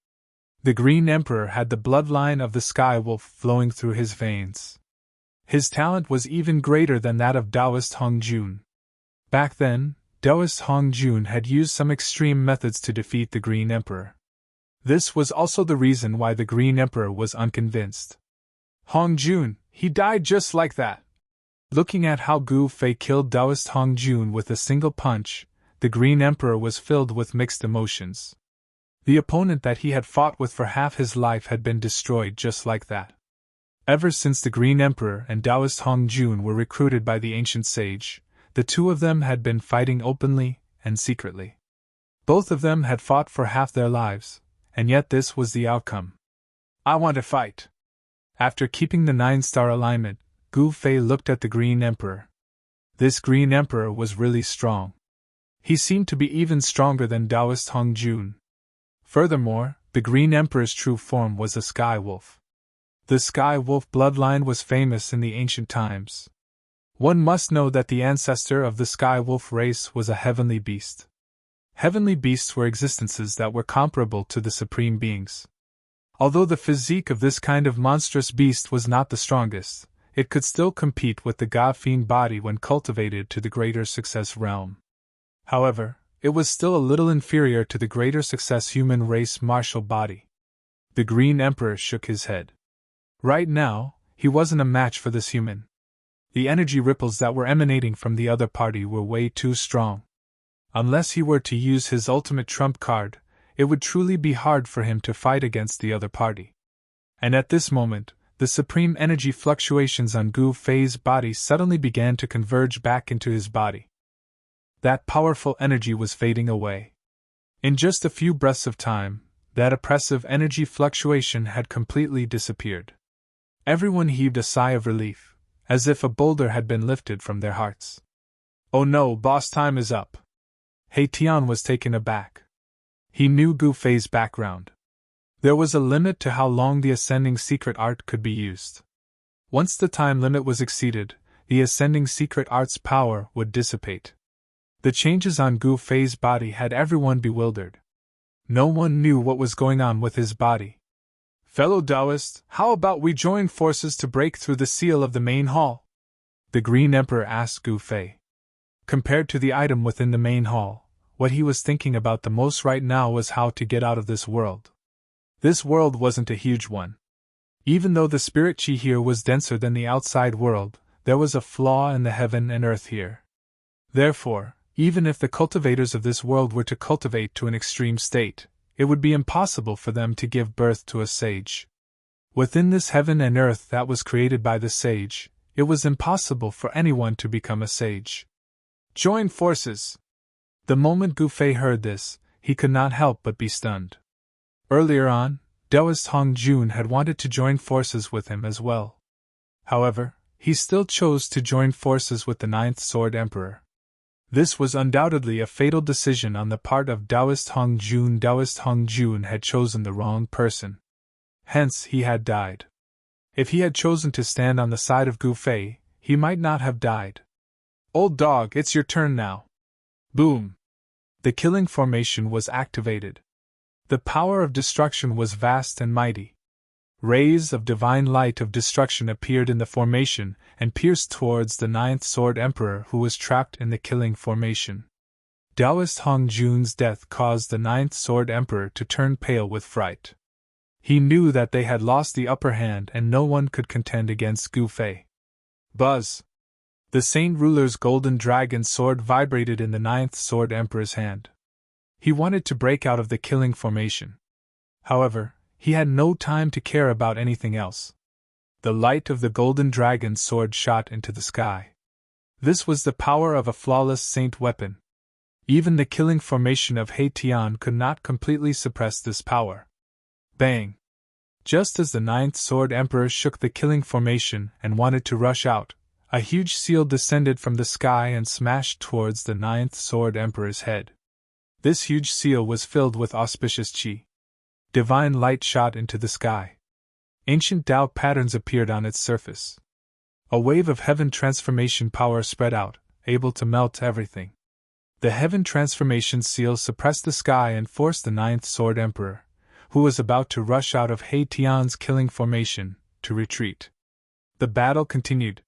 The Green Emperor had the bloodline of the Sky Wolf flowing through his veins. His talent was even greater than that of Taoist Hong Jun. Back then, Taoist Hong Jun had used some extreme methods to defeat the Green Emperor. This was also the reason why the Green Emperor was unconvinced. Hong Jun, he died just like that. Looking at how Gu Fei killed Taoist Hong Jun with a single punch, the Green Emperor was filled with mixed emotions. The opponent that he had fought with for half his life had been destroyed just like that. Ever since the Green Emperor and Taoist Hong Jun were recruited by the ancient sage, the two of them had been fighting openly and secretly. Both of them had fought for half their lives, and yet this was the outcome. I want to fight. After keeping the 9-star alignment, Gu Fei looked at the Green Emperor. This Green Emperor was really strong. He seemed to be even stronger than Taoist Hong Jun. Furthermore, the Green Emperor's true form was a Sky Wolf. The Sky Wolf bloodline was famous in the ancient times. One must know that the ancestor of the Sky Wolf race was a heavenly beast. Heavenly beasts were existences that were comparable to the supreme beings. Although the physique of this kind of monstrous beast was not the strongest, it could still compete with the God-fiend body when cultivated to the greater success realm. However, it was still a little inferior to the greater success human race martial body. The Green Emperor shook his head. Right now, he wasn't a match for this human. The energy ripples that were emanating from the other party were way too strong. Unless he were to use his ultimate trump card, it would truly be hard for him to fight against the other party. And at this moment, the supreme energy fluctuations on Gu Fei's body suddenly began to converge back into his body. That powerful energy was fading away. In just a few breaths of time, that oppressive energy fluctuation had completely disappeared. Everyone heaved a sigh of relief, as if a boulder had been lifted from their hearts. Oh no, boss, time is up. He Tian was taken aback. He knew Gu Fei's background. There was a limit to how long the ascending secret art could be used. Once the time limit was exceeded, the ascending secret art's power would dissipate. The changes on Gu Fei's body had everyone bewildered. No one knew what was going on with his body. Fellow Taoists, how about we join forces to break through the seal of the main hall? The Green Emperor asked Gu Fei. Compared to the item within the main hall, what he was thinking about the most right now was how to get out of this world. This world wasn't a huge one. Even though the spirit chi here was denser than the outside world, there was a flaw in the heaven and earth here. Therefore, even if the cultivators of this world were to cultivate to an extreme state, it would be impossible for them to give birth to a sage. Within this heaven and earth that was created by the sage, it was impossible for anyone to become a sage. Join forces! The moment Gu Fei heard this, he could not help but be stunned. Earlier on, Taoist Hong Jun had wanted to join forces with him as well. However, he still chose to join forces with the Ninth Sword Emperor. This was undoubtedly a fatal decision on the part of Taoist Hong Jun. Taoist Hong Jun had chosen the wrong person. Hence, he had died. If he had chosen to stand on the side of Gu Fei, he might not have died. Old dog, it's your turn now. Boom! The killing formation was activated. The power of destruction was vast and mighty. Rays of divine light of destruction appeared in the formation and pierced towards the Ninth Sword Emperor who was trapped in the killing formation. Taoist Hong Jun's death caused the Ninth Sword Emperor to turn pale with fright. He knew that they had lost the upper hand and no one could contend against Gu Fei. Buzz! The Saint Ruler's golden dragon sword vibrated in the Ninth Sword Emperor's hand. He wanted to break out of the killing formation. However, he had no time to care about anything else. The light of the golden dragon's sword shot into the sky. This was the power of a flawless saint weapon. Even the killing formation of He Tian could not completely suppress this power. Bang! Just as the Ninth Sword Emperor shook the killing formation and wanted to rush out, a huge seal descended from the sky and smashed towards the Ninth Sword Emperor's head. This huge seal was filled with auspicious qi. Divine light shot into the sky. Ancient Tao patterns appeared on its surface. A wave of heaven transformation power spread out, able to melt everything. The heaven transformation seal suppressed the sky and forced the Ninth Sword Emperor, who was about to rush out of He Tian's killing formation, to retreat. The battle continued.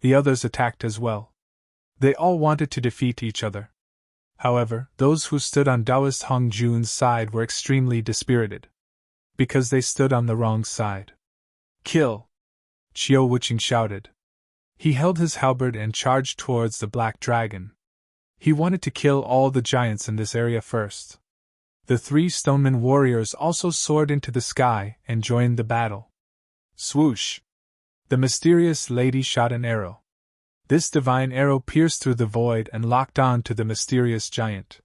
The others attacked as well. They all wanted to defeat each other. However, those who stood on Taoist Hong Jun's side were extremely dispirited. Because they stood on the wrong side. Kill! Qiu Wuqing shouted. He held his halberd and charged towards the black dragon. He wanted to kill all the giants in this area first. The three stoneman warriors also soared into the sky and joined the battle. Swoosh! The mysterious lady shot an arrow. This divine arrow pierced through the void and locked on to the mysterious giant.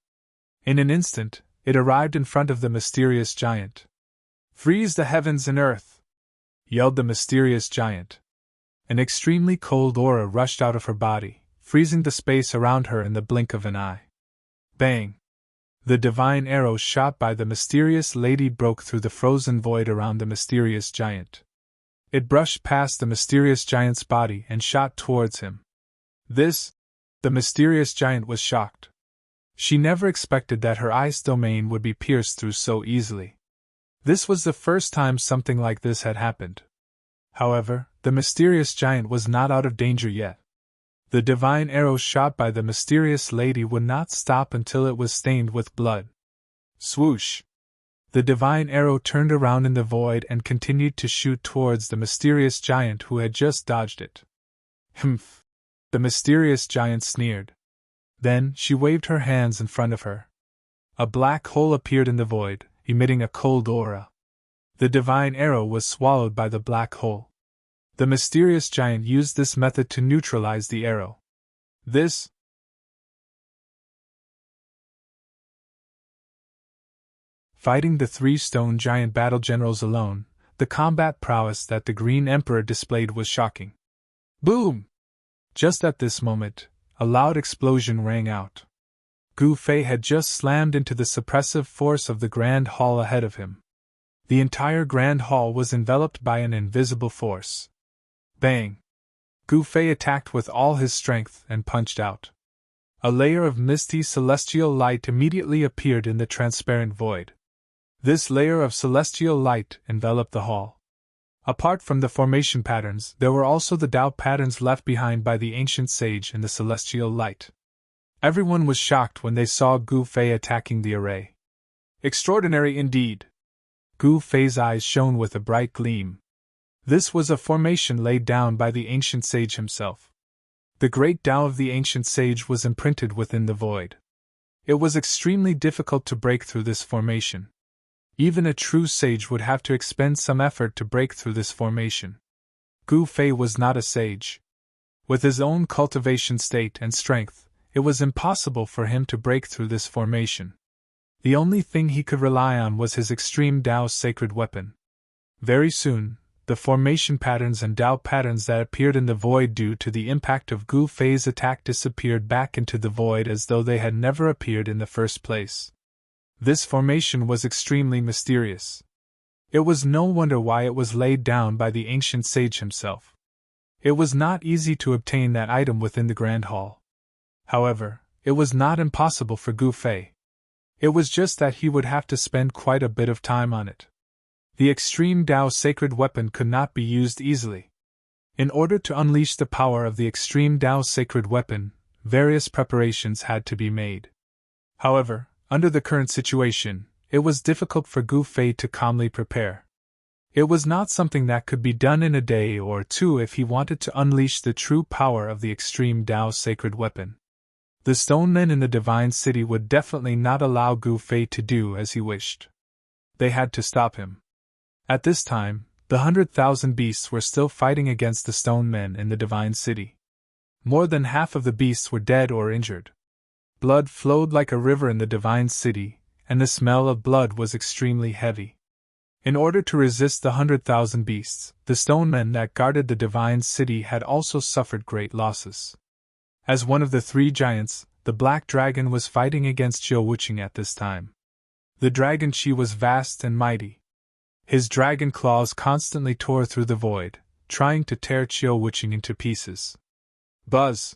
In an instant, it arrived in front of the mysterious giant. Freeze the heavens and earth! Yelled the mysterious giant. An extremely cold aura rushed out of her body, freezing the space around her in the blink of an eye. Bang! The divine arrow shot by the mysterious lady broke through the frozen void around the mysterious giant. It brushed past the mysterious giant's body and shot towards him. The mysterious giant was shocked. She never expected that her ice domain would be pierced through so easily. This was the first time something like this had happened. However, the mysterious giant was not out of danger yet. The divine arrow shot by the mysterious lady would not stop until it was stained with blood. Swoosh! The divine arrow turned around in the void and continued to shoot towards the mysterious giant who had just dodged it. Humph! The mysterious giant sneered. Then she waved her hands in front of her. A black hole appeared in the void, emitting a cold aura. The divine arrow was swallowed by the black hole. The mysterious giant used this method to neutralize the arrow. Fighting the three stone giant battle generals alone, the combat prowess that the Green Emperor displayed was shocking. Boom! Just at this moment, a loud explosion rang out. Gu Fei had just slammed into the suppressive force of the Grand Hall ahead of him. The entire Grand Hall was enveloped by an invisible force. Bang! Gu Fei attacked with all his strength and punched out. A layer of misty celestial light immediately appeared in the transparent void. This layer of celestial light enveloped the hall. Apart from the formation patterns, there were also the Tao patterns left behind by the ancient sage in the celestial light. Everyone was shocked when they saw Gu Fei attacking the array. Extraordinary indeed! Gu Fei's eyes shone with a bright gleam. This was a formation laid down by the ancient sage himself. The great Tao of the ancient sage was imprinted within the void. It was extremely difficult to break through this formation. Even a true sage would have to expend some effort to break through this formation. Gu Fei was not a sage. With his own cultivation state and strength, it was impossible for him to break through this formation. The only thing he could rely on was his extreme Tao sacred weapon. Very soon, the formation patterns and Tao patterns that appeared in the void due to the impact of Gu Fei's attack disappeared back into the void as though they had never appeared in the first place. This formation was extremely mysterious. It was no wonder why it was laid down by the ancient sage himself. It was not easy to obtain that item within the Grand Hall. However, it was not impossible for Gu Fei. It was just that he would have to spend quite a bit of time on it. The extreme Tao sacred weapon could not be used easily. In order to unleash the power of the extreme Tao sacred weapon, various preparations had to be made. However, under the current situation, it was difficult for Gu Fei to calmly prepare. It was not something that could be done in a day or two if he wanted to unleash the true power of the extreme Tao sacred weapon. The stone men in the divine city would definitely not allow Gu Fei to do as he wished. They had to stop him. At this time, the 100,000 beasts were still fighting against the stone men in the divine city. More than half of the beasts were dead or injured. Blood flowed like a river in the divine city, and the smell of blood was extremely heavy. In order to resist the 100,000 beasts, the stone men that guarded the divine city had also suffered great losses. As one of the three giants, the black dragon was fighting against Qiu Wuqing at this time. The dragon Qi was vast and mighty. His dragon claws constantly tore through the void, trying to tear Qiu Wuqing into pieces. Buzz!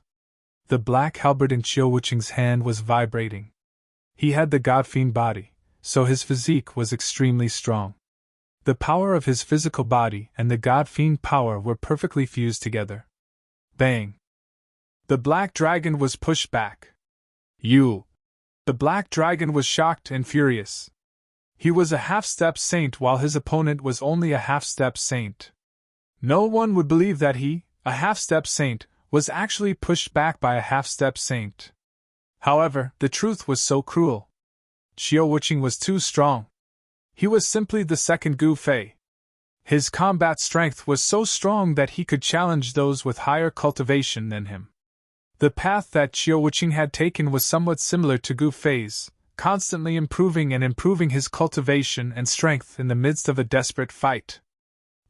The black halberd in Qiu Wuqing's hand was vibrating. He had the god-fiend body, so his physique was extremely strong. The power of his physical body and the god-fiend power were perfectly fused together. Bang! The black dragon was pushed back. You! The black dragon was shocked and furious. He was a half-step saint while his opponent was only a half-step saint. No one would believe that he, a half-step saint, was actually pushed back by a half-step saint. However, the truth was so cruel. Qiu Wuqing was too strong. He was simply the second Gu Fei. His combat strength was so strong that he could challenge those with higher cultivation than him. The path that Qiu Wuqing had taken was somewhat similar to Gu Fei's, constantly improving and improving his cultivation and strength in the midst of a desperate fight.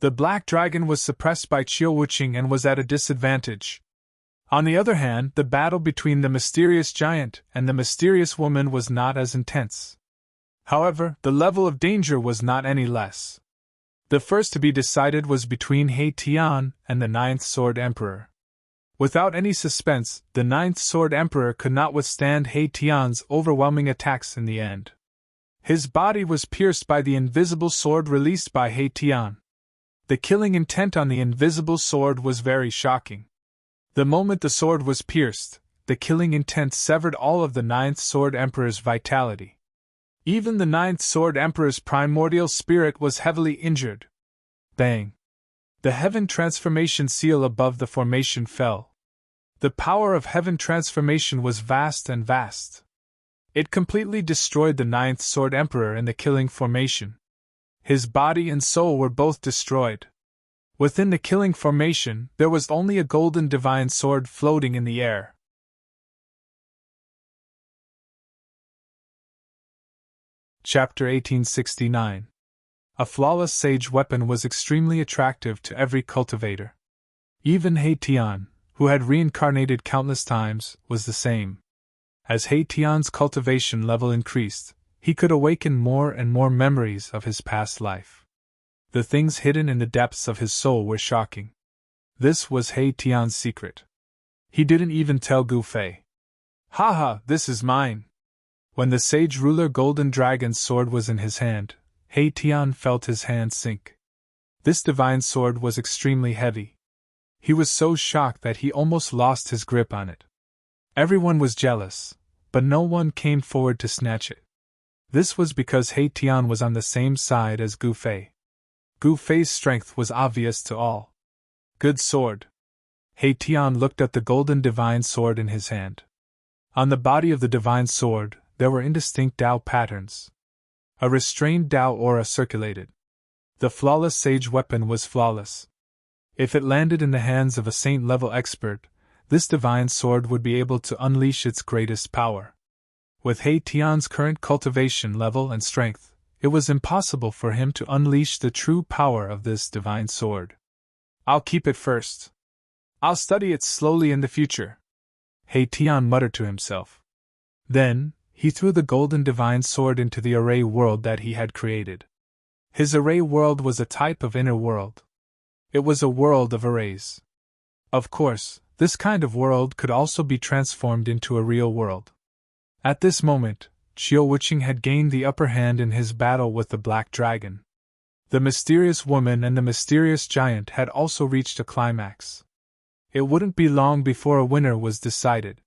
The black dragon was suppressed by Qiu Wuqing and was at a disadvantage. On the other hand, the battle between the mysterious giant and the mysterious woman was not as intense. However, the level of danger was not any less. The first to be decided was between He Tian and the Ninth Sword Emperor. Without any suspense, the Ninth Sword Emperor could not withstand He Tian's overwhelming attacks in the end. His body was pierced by the invisible sword released by He Tian. The killing intent on the invisible sword was very shocking. The moment the sword was pierced, the killing intent severed all of the Ninth Sword Emperor's vitality. Even the Ninth Sword Emperor's primordial spirit was heavily injured. Bang! The Heaven Transformation seal above the formation fell. The power of Heaven Transformation was vast and vast. It completely destroyed the Ninth Sword Emperor in the killing formation. His body and soul were both destroyed. Within the killing formation, there was only a golden divine sword floating in the air. Chapter 1869. A flawless sage weapon was extremely attractive to every cultivator. Even He Tian, who had reincarnated countless times, was the same. As He Tian's cultivation level increased, he could awaken more and more memories of his past life. The things hidden in the depths of his soul were shocking. This was He Tian's secret. He didn't even tell Gu Fei. "Haha, this is mine." When the sage ruler Golden Dragon's sword was in his hand, He Tian felt his hand sink. This divine sword was extremely heavy. He was so shocked that he almost lost his grip on it. Everyone was jealous, but no one came forward to snatch it. This was because He Tian was on the same side as Gu Fei. Gu Fei's strength was obvious to all. Good sword. He Tian looked at the golden divine sword in his hand. On the body of the divine sword, there were indistinct Tao patterns. A restrained Tao aura circulated. The flawless sage weapon was flawless. If it landed in the hands of a saint-level expert, this divine sword would be able to unleash its greatest power. With He Tian's current cultivation level and strength, it was impossible for him to unleash the true power of this divine sword. "I'll keep it first. I'll study it slowly in the future," He Tian muttered to himself. Then, he threw the golden divine sword into the array world that he had created. His array world was a type of inner world. It was a world of arrays. Of course, this kind of world could also be transformed into a real world. At this moment, Qiu Wuqing had gained the upper hand in his battle with the Black Dragon. The mysterious woman and the mysterious giant had also reached a climax. It wouldn't be long before a winner was decided.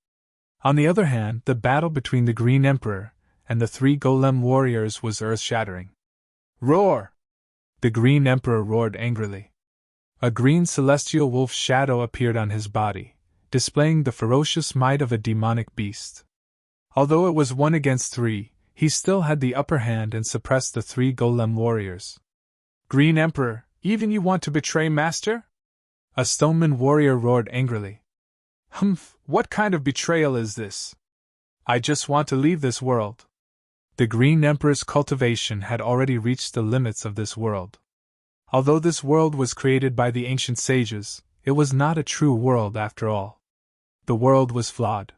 On the other hand, the battle between the Green Emperor and the three golem warriors was earth-shattering. Roar! The Green Emperor roared angrily. A green celestial wolf shadow appeared on his body, displaying the ferocious might of a demonic beast. Although it was 1 against 3, he still had the upper hand and suppressed the three golem warriors. Green Emperor, even you want to betray Master? A stoneman warrior roared angrily. Humph, what kind of betrayal is this? I just want to leave this world. The Green Emperor's cultivation had already reached the limits of this world. Although this world was created by the ancient sages, it was not a true world after all. The world was flawed.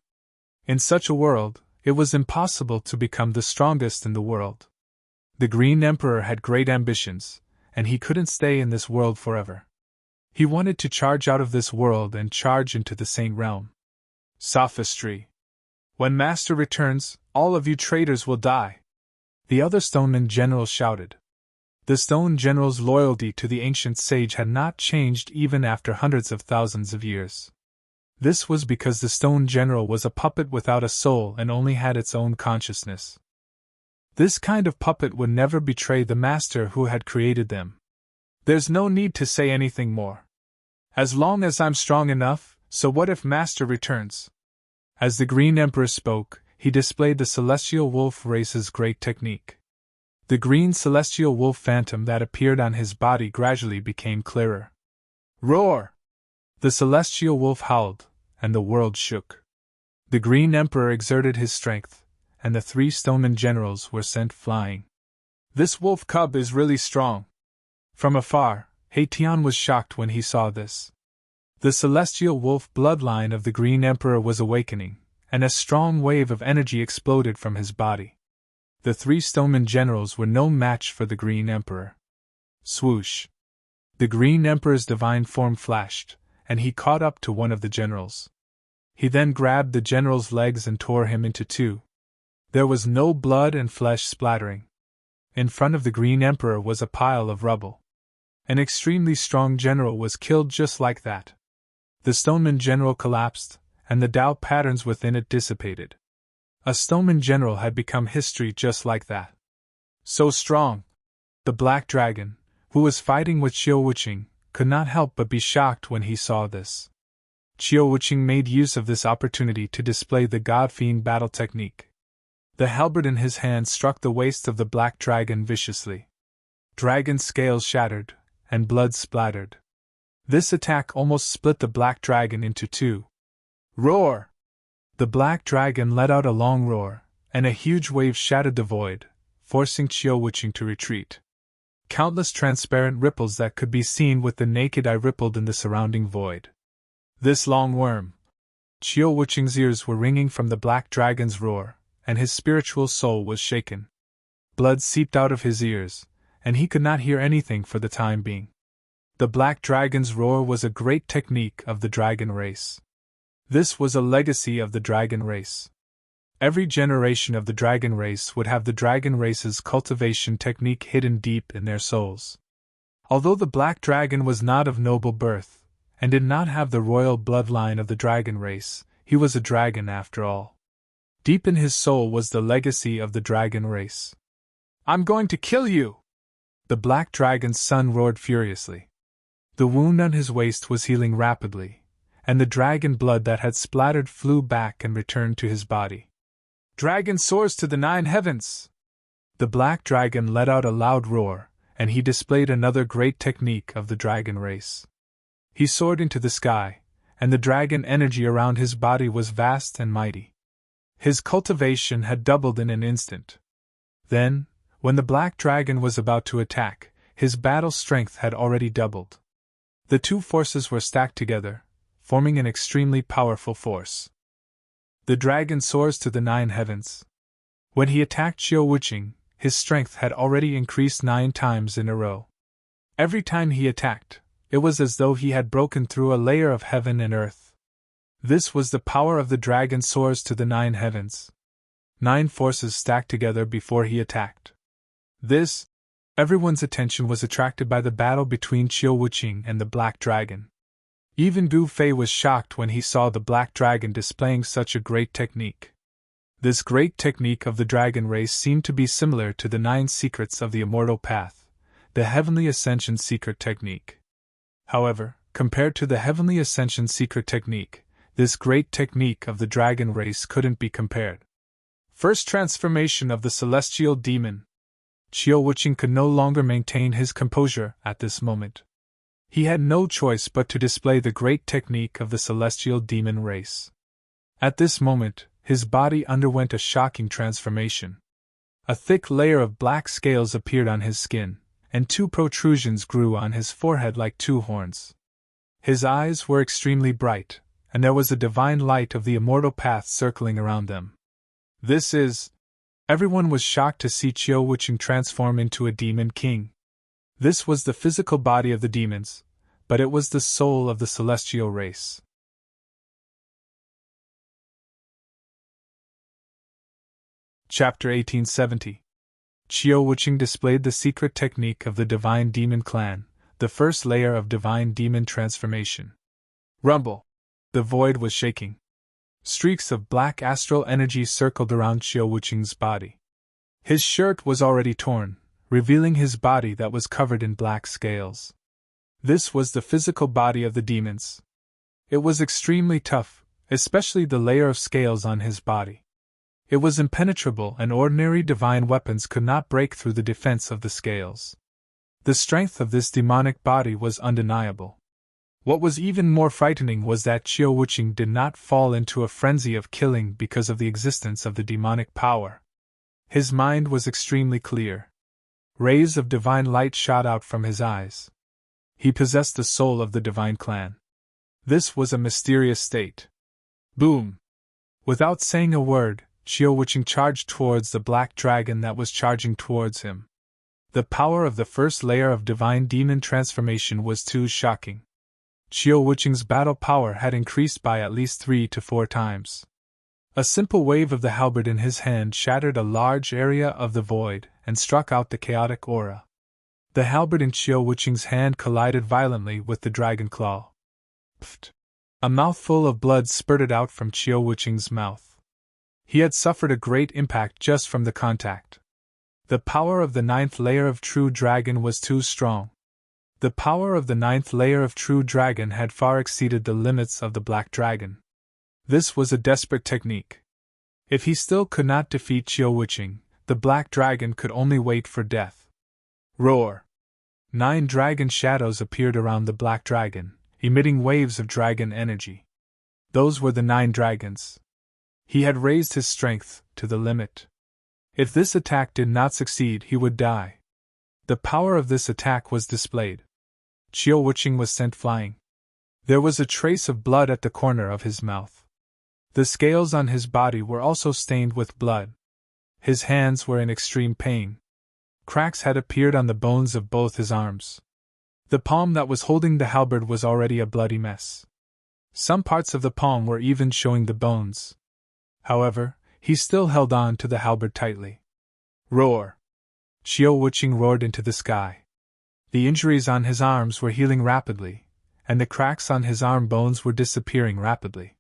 In such a world, it was impossible to become the strongest in the world. The Green Emperor had great ambitions, and he couldn't stay in this world forever. He wanted to charge out of this world and charge into the Saint Realm. Sophistry. When Master returns, all of you traitors will die. The other Stoneman General shouted. The Stone General's loyalty to the ancient sage had not changed even after hundreds of thousands of years. This was because the Stone General was a puppet without a soul and only had its own consciousness. This kind of puppet would never betray the master who had created them. There's no need to say anything more. As long as I'm strong enough, so what if Master returns? As the Green Emperor spoke, he displayed the Celestial Wolf race's great technique. The green celestial wolf phantom that appeared on his body gradually became clearer. Roar! The celestial wolf howled, and the world shook. The Green Emperor exerted his strength, and the three Stoneman generals were sent flying. This wolf cub is really strong. From afar, Haitian was shocked when he saw this. The celestial wolf bloodline of the Green Emperor was awakening, and a strong wave of energy exploded from his body. The three Stoneman generals were no match for the Green Emperor. Swoosh! The Green Emperor's divine form flashed, and he caught up to one of the generals. He then grabbed the general's legs and tore him into two. There was no blood and flesh splattering. In front of the Green Emperor was a pile of rubble. An extremely strong general was killed just like that. The Stoneman general collapsed, and the Tao patterns within it dissipated. A Stoneman general had become history just like that. So strong! The Black Dragon, who was fighting with Qiu Wuqing, could not help but be shocked when he saw this. Qiu Wuqing made use of this opportunity to display the God-Fiend battle technique. The halberd in his hand struck the waist of the Black Dragon viciously. Dragon scales shattered, and blood splattered. This attack almost split the Black Dragon into two. Roar! The Black Dragon let out a long roar, and a huge wave shattered the void, forcing Qiu Wuqing to retreat. Countless transparent ripples that could be seen with the naked eye rippled in the surrounding void. This long worm! Qiu Wuqing's ears were ringing from the Black Dragon's roar, and his spiritual soul was shaken. Blood seeped out of his ears, and he could not hear anything for the time being. The Black Dragon's roar was a great technique of the dragon race. This was a legacy of the dragon race. Every generation of the dragon race would have the dragon race's cultivation technique hidden deep in their souls. Although the Black Dragon was not of noble birth, and did not have the royal bloodline of the dragon race, he was a dragon after all. Deep in his soul was the legacy of the dragon race. I'm going to kill you! The Black Dragon's son roared furiously. The wound on his waist was healing rapidly, and the dragon blood that had splattered flew back and returned to his body. Dragon soars to the 9 heavens! The Black Dragon let out a loud roar, and he displayed another great technique of the dragon race. He soared into the sky, and the dragon energy around his body was vast and mighty. His cultivation had doubled in an instant. Then, when the Black Dragon was about to attack, his battle strength had already doubled. The two forces were stacked together, forming an extremely powerful force. The dragon soars to the 9 heavens. When he attacked Qiu Wuqing, his strength had already increased 9 times in a row. Every time he attacked, it was as though he had broken through a layer of heaven and earth. This was the power of the dragon soars to the 9 heavens. 9 forces stacked together before he attacked. Everyone's attention was attracted by the battle between Qiu Wuqing and the Black Dragon. Even Gu Fei was shocked when he saw the Black Dragon displaying such a great technique. This great technique of the dragon race seemed to be similar to the 9 secrets of the immortal path, the heavenly ascension secret technique. However, compared to the heavenly ascension secret technique, this great technique of the dragon race couldn't be compared. First transformation of the celestial demon. Qiu Wuqing could no longer maintain his composure at this moment. He had no choice but to display the great technique of the celestial demon race. At this moment, his body underwent a shocking transformation. A thick layer of black scales appeared on his skin, and 2 protrusions grew on his forehead like 2 horns. His eyes were extremely bright, and there was a divine light of the immortal path circling around them. This is... Everyone was shocked to see Qiu Wuqing transform into a demon king. This was the physical body of the demons, but it was the soul of the celestial race. Chapter 1870. Qiu Wuqing displayed the secret technique of the Divine Demon Clan, the first layer of Divine Demon Transformation. Rumble! The void was shaking. Streaks of black astral energy circled around Qiu Wuqing's body. His shirt was already torn, revealing his body that was covered in black scales. This was the physical body of the demons. It was extremely tough, especially the layer of scales on his body. It was impenetrable, and ordinary divine weapons could not break through the defense of the scales. The strength of this demonic body was undeniable. What was even more frightening was that Qiu Wuqing did not fall into a frenzy of killing because of the existence of the demonic power. His mind was extremely clear. Rays of divine light shot out from his eyes. He possessed the soul of the divine clan. This was a mysterious state. Boom! Without saying a word, Qiu Wuqing charged towards the black dragon that was charging towards him. The power of the first layer of divine demon transformation was too shocking. Qiu Wuqing's battle power had increased by at least 3 to 4 times. A simple wave of the halberd in his hand shattered a large area of the void and struck out the chaotic aura. The halberd in Qiu Wuqing's hand collided violently with the dragon claw. Pfft! A mouthful of blood spurted out from Qiu Wuqing's mouth. He had suffered a great impact just from the contact. The power of the 9th layer of True Dragon was too strong. The power of the 9th layer of True Dragon had far exceeded the limits of the Black Dragon. This was a desperate technique. If he still could not defeat Qiu Wuqing, the Black Dragon could only wait for death. Roar! 9 dragon shadows appeared around the Black Dragon, emitting waves of dragon energy. Those were the 9 dragons. He had raised his strength to the limit. If this attack did not succeed, he would die. The power of this attack was displayed. Qiu Wuqing was sent flying. There was a trace of blood at the corner of his mouth. The scales on his body were also stained with blood. His hands were in extreme pain. Cracks had appeared on the bones of both his arms. The palm that was holding the halberd was already a bloody mess. Some parts of the palm were even showing the bones. However, he still held on to the halberd tightly. Roar! Qiu Wuqing roared into the sky. The injuries on his arms were healing rapidly, and the cracks on his arm bones were disappearing rapidly.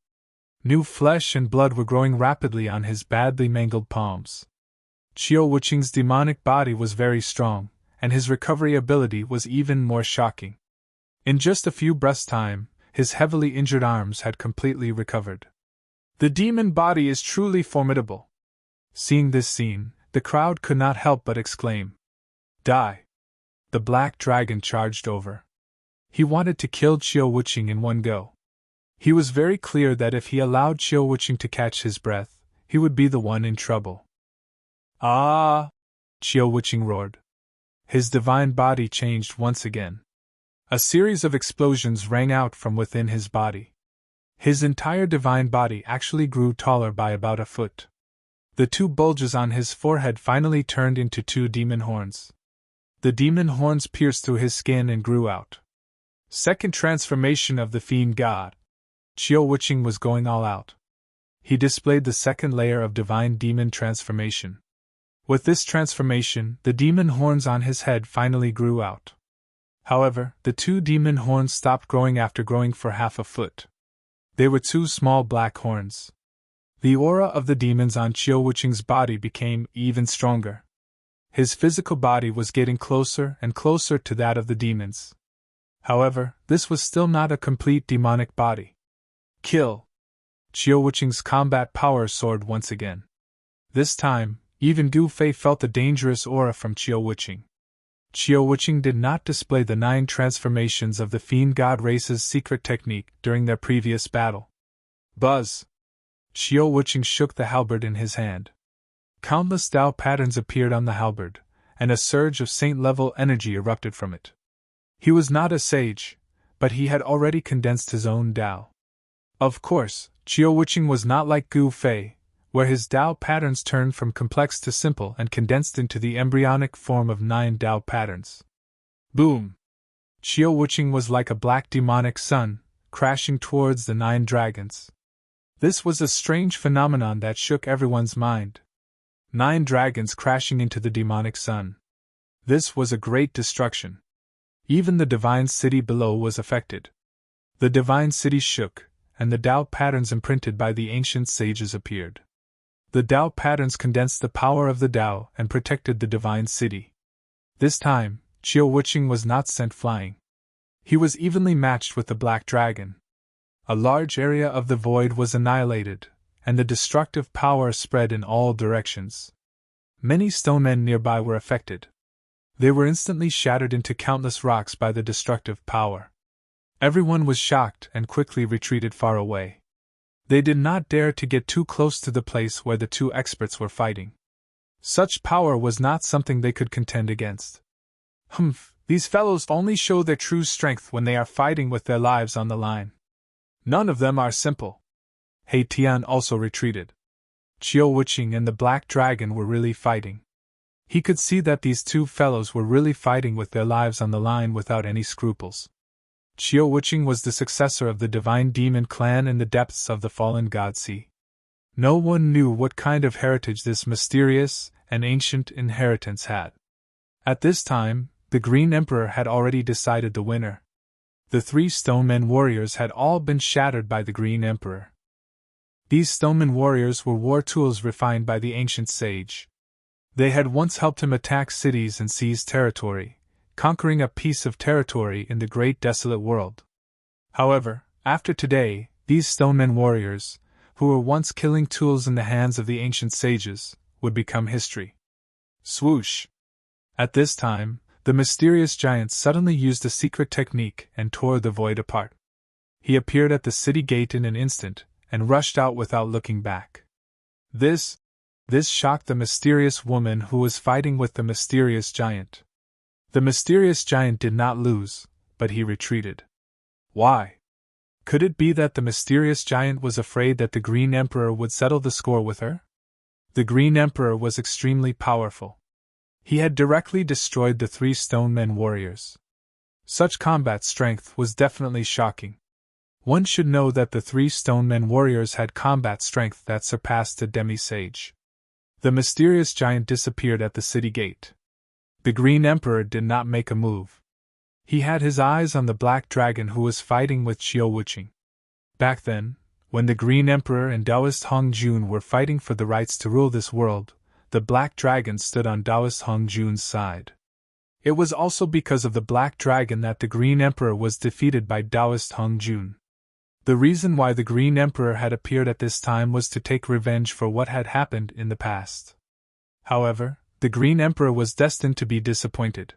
New flesh and blood were growing rapidly on his badly mangled palms. Qiu Wuqing's demonic body was very strong, and his recovery ability was even more shocking. In just a few breaths' time, his heavily injured arms had completely recovered. The demon body is truly formidable. Seeing this scene, the crowd could not help but exclaim. Die! The Black Dragon charged over. He wanted to kill Qiu Wuqing in one go. He was very clear that if he allowed Qiu Wuqing to catch his breath, he would be the one in trouble. Ah! Qiu Wuqing roared. His divine body changed once again. A series of explosions rang out from within his body. His entire divine body actually grew taller by about a foot. The 2 bulges on his forehead finally turned into 2 demon horns. The demon horns pierced through his skin and grew out. Second transformation of the Fiend God. Qiu Wuqing was going all out. He displayed the 2nd layer of divine demon transformation. With this transformation, the demon horns on his head finally grew out. However, the 2 demon horns stopped growing after growing for half a foot. They were 2 small black horns. The aura of the demons on Qiu Wuqing's body became even stronger. His physical body was getting closer and closer to that of the demons. However, this was still not a complete demonic body. Kill! Qiu Wuqing's combat power soared once again. This time, even Gu Fei felt the dangerous aura from Qiu Wuqing. Qiu Wuqing did not display the 9 transformations of the Fiend God race's secret technique during their previous battle. Buzz! Qiu Wuqing shook the halberd in his hand. Countless Tao patterns appeared on the halberd, and a surge of saint-level energy erupted from it. He was not a sage, but he had already condensed his own Tao. Of course, Qiu Wuqing was not like Gu Fei, where his Tao patterns turned from complex to simple and condensed into the embryonic form of 9 Tao patterns. Boom! Qiu Wuqing was like a black demonic sun, crashing towards the 9 dragons. This was a strange phenomenon that shook everyone's mind. 9 dragons crashing into the demonic sun. This was a great destruction. Even the divine city below was affected. The divine city shook, and the Tao patterns imprinted by the ancient sages appeared. The Tao patterns condensed the power of the Tao and protected the divine city. This time, Qiu Wuqing was not sent flying. He was evenly matched with the black dragon. A large area of the void was annihilated, and the destructive power spread in all directions. Many stone men nearby were affected. They were instantly shattered into countless rocks by the destructive power. Everyone was shocked and quickly retreated far away. They did not dare to get too close to the place where the 2 experts were fighting. Such power was not something they could contend against. These fellows only show their true strength when they are fighting with their lives on the line. None of them are simple. He Tian also retreated. Qiu Wuqing and the Black Dragon were really fighting. He could see that these 2 fellows were really fighting with their lives on the line without any scruples. Qiu Wuqing was the successor of the Divine Demon clan in the depths of the Fallen God Sea. No one knew what kind of heritage this mysterious and ancient inheritance had. At this time, the Green Emperor had already decided the winner. The 3 Stonemen warriors had all been shattered by the Green Emperor. These Stonemen warriors were war tools refined by the ancient sage. They had once helped him attack cities and seize territory, conquering a piece of territory in the great desolate world. However, after today, these Stonemen warriors, who were once killing tools in the hands of the ancient sages, would become history. Swoosh! At this time, the mysterious giant suddenly used a secret technique and tore the void apart. He appeared at the city gate in an instant, and rushed out without looking back. This shocked the mysterious woman who was fighting with the mysterious giant. The mysterious giant did not lose, but he retreated. Why? Could it be that the mysterious giant was afraid that the Green Emperor would settle the score with her? The Green Emperor was extremely powerful. He had directly destroyed the 3 Stonemen warriors. Such combat strength was definitely shocking. One should know that the 3 Stonemen warriors had combat strength that surpassed a demi-sage. The mysterious giant disappeared at the city gate. The Green Emperor did not make a move. He had his eyes on the Black Dragon who was fighting with Qiu Wuqing. Back then, when the Green Emperor and Taoist Hong Jun were fighting for the rights to rule this world, the Black Dragon stood on Taoist Hong Jun's side. It was also because of the Black Dragon that the Green Emperor was defeated by Taoist Hong Jun. The reason why the Green Emperor had appeared at this time was to take revenge for what had happened in the past. However, the Green Emperor was destined to be disappointed.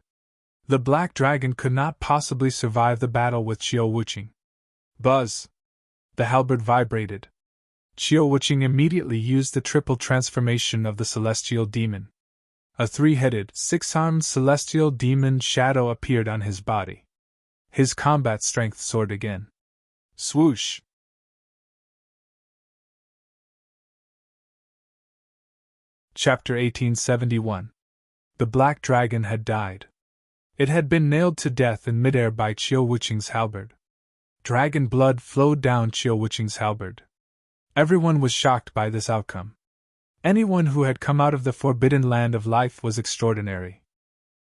The Black Dragon could not possibly survive the battle with Qiu Wuqing. Buzz! The halberd vibrated. Qiu Wuqing immediately used the triple transformation of the celestial demon. A 3-headed, 6-armed celestial demon shadow appeared on his body. His combat strength soared again. Swoosh! Chapter 1871. The Black Dragon had died. It had been nailed to death in midair by Qiu Wuqing's halberd. Dragon blood flowed down Qiu Wuqing's halberd. Everyone was shocked by this outcome. Anyone who had come out of the forbidden land of life was extraordinary.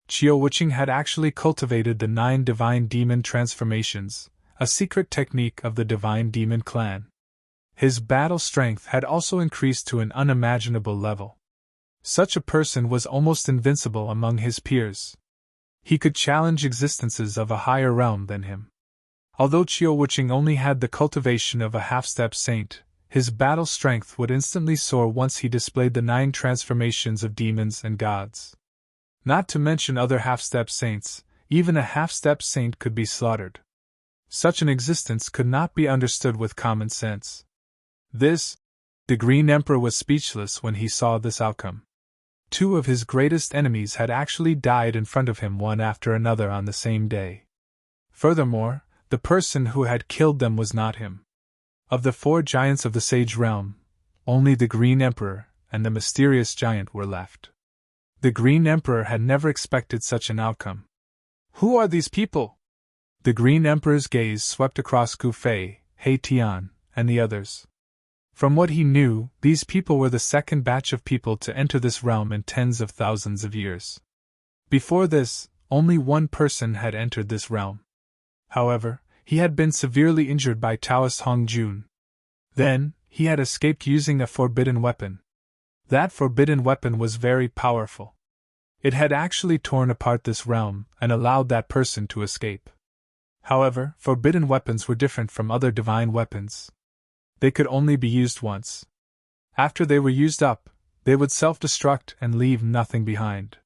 Qiu Wuqing had actually cultivated the 9 divine demon transformations, a secret technique of the Divine Demon clan. His battle strength had also increased to an unimaginable level. Such a person was almost invincible among his peers. He could challenge existences of a higher realm than him. Although Chio-Wuching only had the cultivation of a half-step saint, his battle strength would instantly soar once he displayed the 9 transformations of demons and gods. Not to mention other half-step saints, even a half-step saint could be slaughtered. Such an existence could not be understood with common sense. The Green Emperor was speechless when he saw this outcome. 2 of his greatest enemies had actually died in front of him one after another on the same day. Furthermore, the person who had killed them was not him. Of the 4 giants of the Sage Realm, only the Green Emperor and the mysterious giant were left. The Green Emperor had never expected such an outcome. Who are these people? The Green Emperor's gaze swept across Gu Fei, He Tian, and the others. From what he knew, these people were the second batch of people to enter this realm in tens of thousands of years. Before this, only one person had entered this realm. However, he had been severely injured by Taoist Hong Jun. Then, he had escaped using a forbidden weapon. That forbidden weapon was very powerful. It had actually torn apart this realm and allowed that person to escape. However, forbidden weapons were different from other divine weapons. They could only be used once. After they were used up, they would self-destruct and leave nothing behind.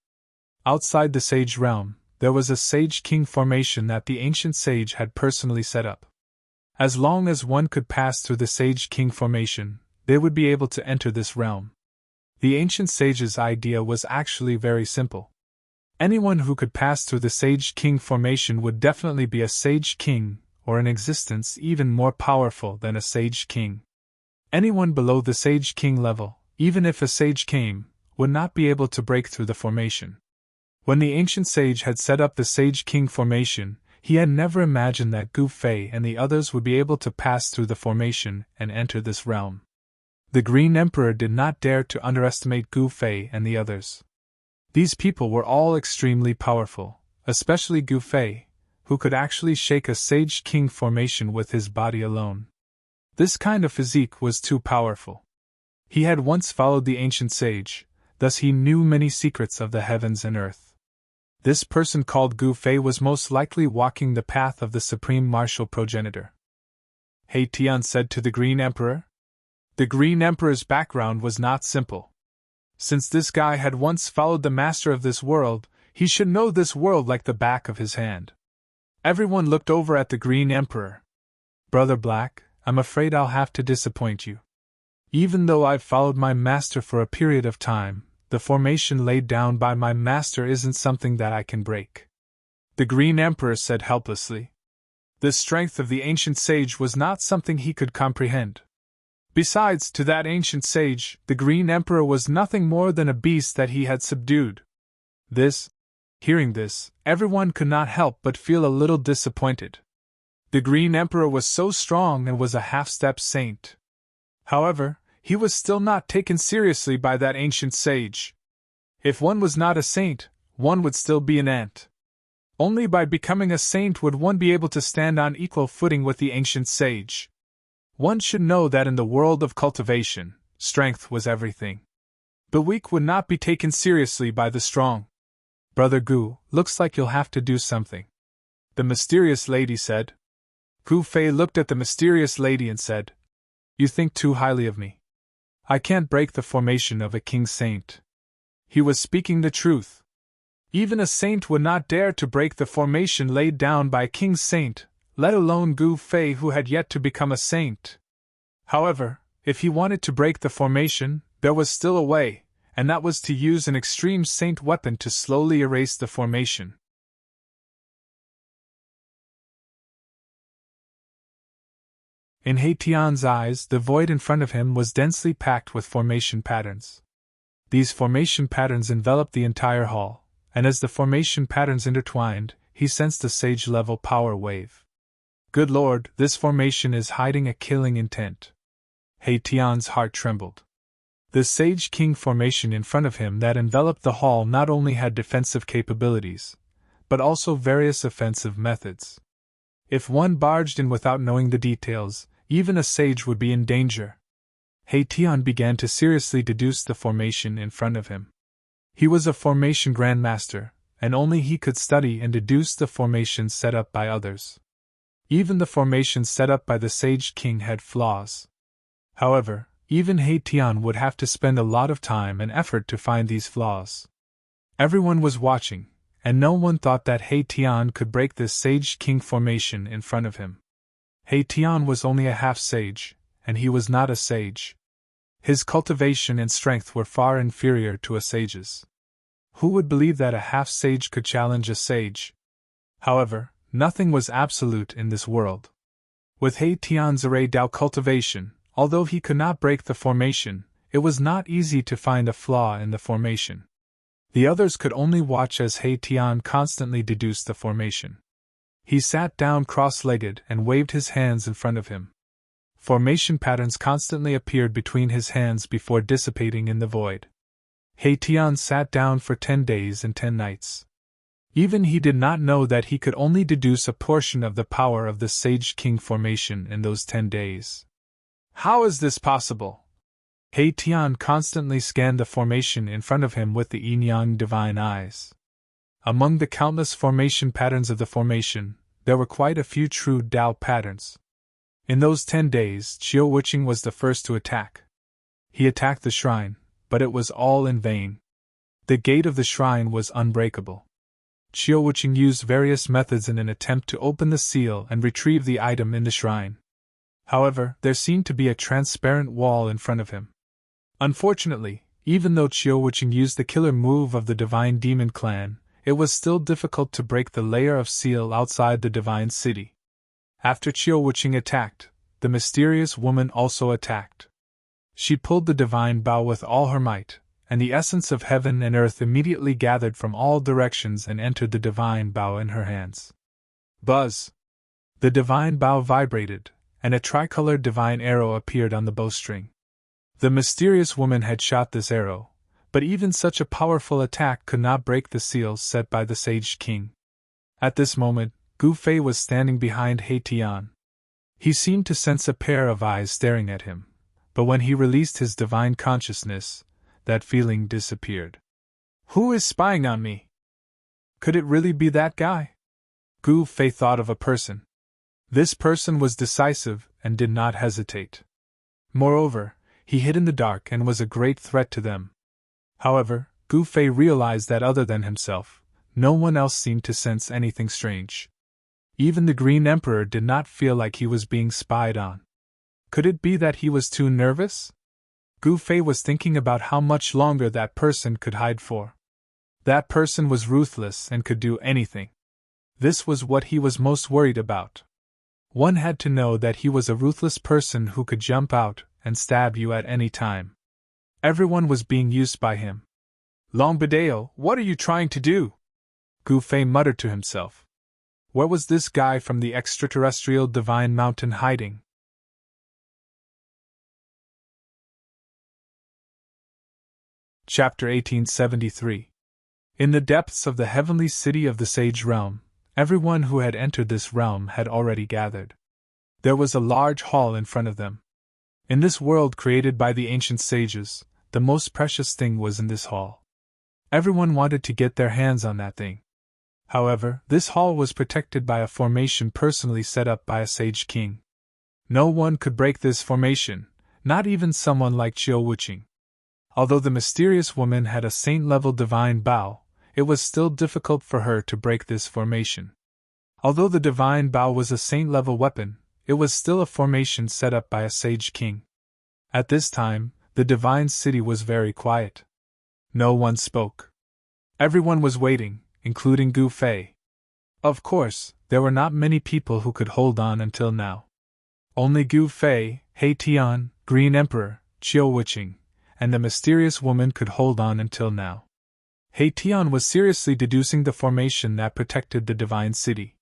Outside the Sage Realm, there was a Sage King formation that the ancient sage had personally set up. As long as one could pass through the Sage King formation, they would be able to enter this realm. The ancient sage's idea was actually very simple. Anyone who could pass through the Sage King formation would definitely be a Sage King, or an existence even more powerful than a Sage King. Anyone below the Sage King level, even if a sage came, would not be able to break through the formation. When the ancient sage had set up the Sage King formation, he had never imagined that Gu Fei and the others would be able to pass through the formation and enter this realm. The Green Emperor did not dare to underestimate Gu Fei and the others. These people were all extremely powerful, especially Gu Fei, who could actually shake a Sage King formation with his body alone. This kind of physique was too powerful. He had once followed the ancient sage, thus he knew many secrets of the heavens and earth. This person called Gu Fei was most likely walking the path of the supreme martial progenitor. He Tian said to the Green Emperor. The Green Emperor's background was not simple. Since this guy had once followed the master of this world, he should know this world like the back of his hand. Everyone looked over at the Green Emperor. Brother Black, I'm afraid I'll have to disappoint you. Even though I've followed my master for a period of time, the formation laid down by my master isn't something that I can break. The Green Emperor said helplessly. The strength of the ancient sage was not something he could comprehend. Besides, to that ancient sage, the Green Emperor was nothing more than a beast that he had subdued. Hearing this, everyone could not help but feel a little disappointed. The Green Emperor was so strong and was a half-step saint. However, he was still not taken seriously by that ancient sage. If one was not a saint, one would still be an ant. Only by becoming a saint would one be able to stand on equal footing with the ancient sage. One should know that in the world of cultivation, strength was everything. The weak would not be taken seriously by the strong. Brother Gu, looks like you'll have to do something. The mysterious lady said. Gu Fei looked at the mysterious lady and said, You think too highly of me. I can't break the formation of a king saint. He was speaking the truth. Even a saint would not dare to break the formation laid down by a king saint, let alone Gu Fei who had yet to become a saint. However, if he wanted to break the formation, there was still a way, and that was to use an extreme saint weapon to slowly erase the formation. In He Tian's eyes, the void in front of him was densely packed with formation patterns. These formation patterns enveloped the entire hall, and as the formation patterns intertwined, he sensed a sage-level power wave. Good Lord, this formation is hiding a killing intent. He Tian's heart trembled. The Sage King formation in front of him that enveloped the hall not only had defensive capabilities, but also various offensive methods. If one barged in without knowing the details, even a sage would be in danger. Tian began to seriously deduce the formation in front of him. He was a formation grandmaster, and only he could study and deduce the formations set up by others. Even the formations set up by the Sage King had flaws. However, even Tian would have to spend a lot of time and effort to find these flaws. Everyone was watching, and no one thought that Tian could break this Sage King formation in front of him. Tian was only a half-sage, and he was not a sage. His cultivation and strength were far inferior to a sage's. Who would believe that a half-sage could challenge a sage? However, nothing was absolute in this world. With Tian's array Dao cultivation, although he could not break the formation, it was not easy to find a flaw in the formation. The others could only watch as Tian constantly deduced the formation. He sat down cross-legged and waved his hands in front of him. Formation patterns constantly appeared between his hands before dissipating in the void. Tian sat down for 10 days and 10 nights. Even he did not know that he could only deduce a portion of the power of the Sage King formation in those 10 days. How is this possible? Tian constantly scanned the formation in front of him with the yin-yang divine eyes. Among the countless formation patterns of the formation, there were quite a few true Dao patterns. In those 10 days, Qiu Wuqing was the first to attack. He attacked the shrine, but it was all in vain. The gate of the shrine was unbreakable. Qiu Wuqing used various methods in an attempt to open the seal and retrieve the item in the shrine. However, there seemed to be a transparent wall in front of him. Unfortunately, even though Qiu Wuqing used the killer move of the Divine Demon Clan, it was still difficult to break the layer of seal outside the Divine City. After Qiu Wuqing attacked, the mysterious woman also attacked. She pulled the divine bow with all her might, and the essence of heaven and earth immediately gathered from all directions and entered the divine bow in her hands. Buzz! The divine bow vibrated, and a tricolored divine arrow appeared on the bowstring. The mysterious woman had shot this arrow, but even such a powerful attack could not break the seals set by the Sage King. At this moment, Gu Fei was standing behind Tian. He seemed to sense a pair of eyes staring at him, but when he released his divine consciousness, that feeling disappeared. Who is spying on me? Could it really be that guy? Gu Fei thought of a person. This person was decisive and did not hesitate. Moreover, he hid in the dark and was a great threat to them. However, Gu Fei realized that other than himself, no one else seemed to sense anything strange. Even the Green Emperor did not feel like he was being spied on. Could it be that he was too nervous? Gu Fei was thinking about how much longer that person could hide for. That person was ruthless and could do anything. This was what he was most worried about. One had to know that he was a ruthless person who could jump out and stab you at any time. Everyone was being used by him. Longbadeo, what are you trying to do? Gu Fei muttered to himself. Where was this guy from the extraterrestrial divine mountain hiding? Chapter 1873. In the depths of the heavenly city of the Sage Realm, everyone who had entered this realm had already gathered. There was a large hall in front of them. In this world created by the ancient sages, the most precious thing was in this hall. Everyone wanted to get their hands on that thing. However, this hall was protected by a formation personally set up by a Sage King. No one could break this formation, not even someone like Qiu Wuqing. Although the mysterious woman had a saint-level divine bow, it was still difficult for her to break this formation. Although the divine bow was a saint-level weapon, it was still a formation set up by a Sage King. At this time, the divine city was very quiet. No one spoke. Everyone was waiting, including Gu Fei. Of course, there were not many people who could hold on until now. Only Gu Fei, Tian, Green Emperor, Qiu Wuqing, and the mysterious woman could hold on until now. Tian was seriously deducing the formation that protected the divine city.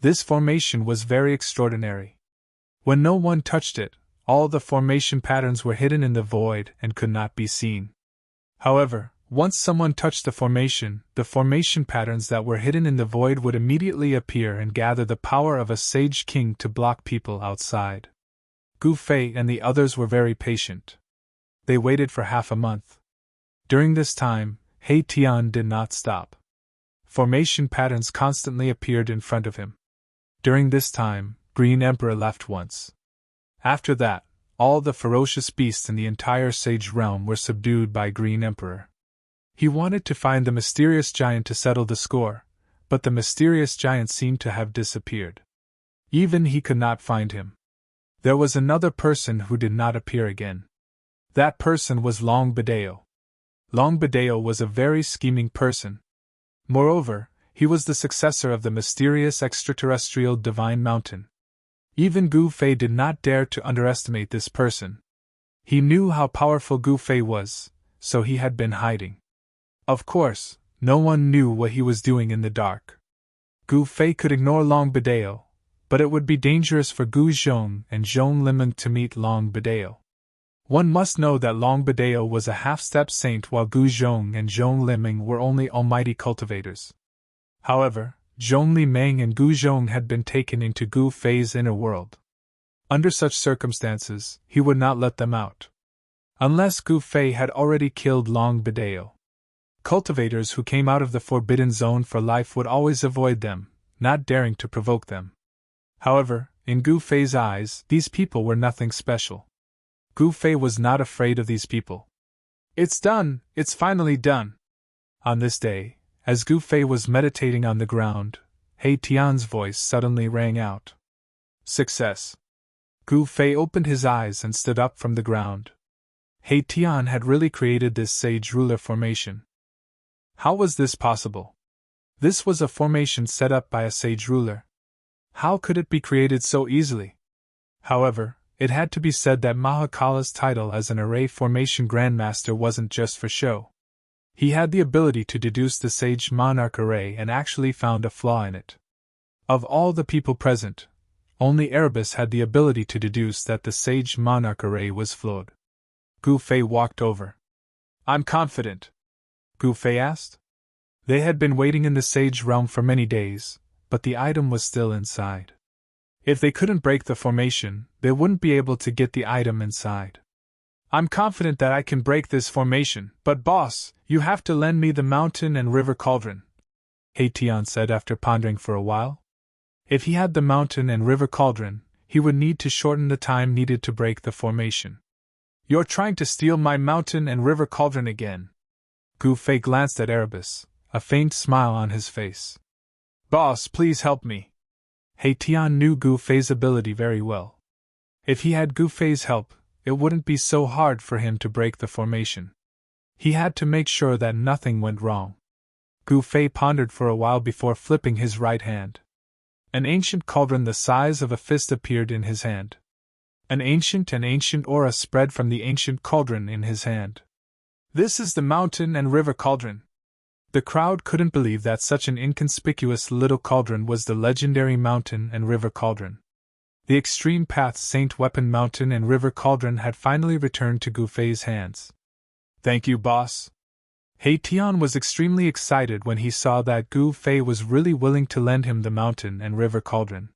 This formation was very extraordinary. When no one touched it, all the formation patterns were hidden in the void and could not be seen. However, once someone touched the formation patterns that were hidden in the void would immediately appear and gather the power of a Sage King to block people outside. Gu Fei and the others were very patient. They waited for half a month. During this time, He Tian did not stop. Formation patterns constantly appeared in front of him. During this time, Green Emperor left once. After that, all the ferocious beasts in the entire Sage realm were subdued by Green Emperor. He wanted to find the mysterious giant to settle the score, but the mysterious giant seemed to have disappeared. Even he could not find him. There was another person who did not appear again. That person was Long Bideo. Long Bideo was a very scheming person. Moreover, he was the successor of the mysterious extraterrestrial divine mountain. Even Gu Fei did not dare to underestimate this person. He knew how powerful Gu Fei was, so he had been hiding. Of course, no one knew what he was doing in the dark. Gu Fei could ignore Long Bideo, but it would be dangerous for Gu Zhong and Zhong Limeng to meet Long Bideo. One must know that Long Bideo was a half-step saint while Gu Zhong and Zhong Limeng were only almighty cultivators. However, Zhong Limeng and Gu Zhong had been taken into Gu Fei's inner world. Under such circumstances, he would not let them out. Unless Gu Fei had already killed Long Bideo. Cultivators who came out of the forbidden zone for life would always avoid them, not daring to provoke them. However, in Gu Fei's eyes, these people were nothing special. Gu Fei was not afraid of these people. It's done, it's finally done. On this day, as Gu Fei was meditating on the ground, He Tian's voice suddenly rang out. Success. Gu Fei opened his eyes and stood up from the ground. He Tian had really created this sage ruler formation. How was this possible? This was a formation set up by a sage ruler. How could it be created so easily? However, it had to be said that Mahakala's title as an array formation grandmaster wasn't just for show. He had the ability to deduce the sage monarch array and actually found a flaw in it. Of all the people present, only Erebus had the ability to deduce that the sage monarch array was flawed. Gu Fei walked over. I'm confident, Gu Fei asked. They had been waiting in the sage realm for many days, but the item was still inside. If they couldn't break the formation, they wouldn't be able to get the item inside. I'm confident that I can break this formation, but boss, you have to lend me the mountain and river cauldron, He Tian said after pondering for a while. If he had the mountain and river cauldron, he would need to shorten the time needed to break the formation. You're trying to steal my mountain and river cauldron again. Gu Fei glanced at Erebus, a faint smile on his face. Boss, please help me. He Tian knew Gu Fei's ability very well. If he had Gu Fei's help, it wouldn't be so hard for him to break the formation. He had to make sure that nothing went wrong. Gu Fei pondered for a while before flipping his right hand. An ancient cauldron the size of a fist appeared in his hand. An ancient aura spread from the ancient cauldron in his hand. This is the mountain and river cauldron. The crowd couldn't believe that such an inconspicuous little cauldron was the legendary mountain and river cauldron. The extreme path saint weapon mountain and river cauldron had finally returned to Gu Fei's hands. Thank you, boss. He Tian was extremely excited when he saw that Gu Fei was really willing to lend him the mountain and river cauldron.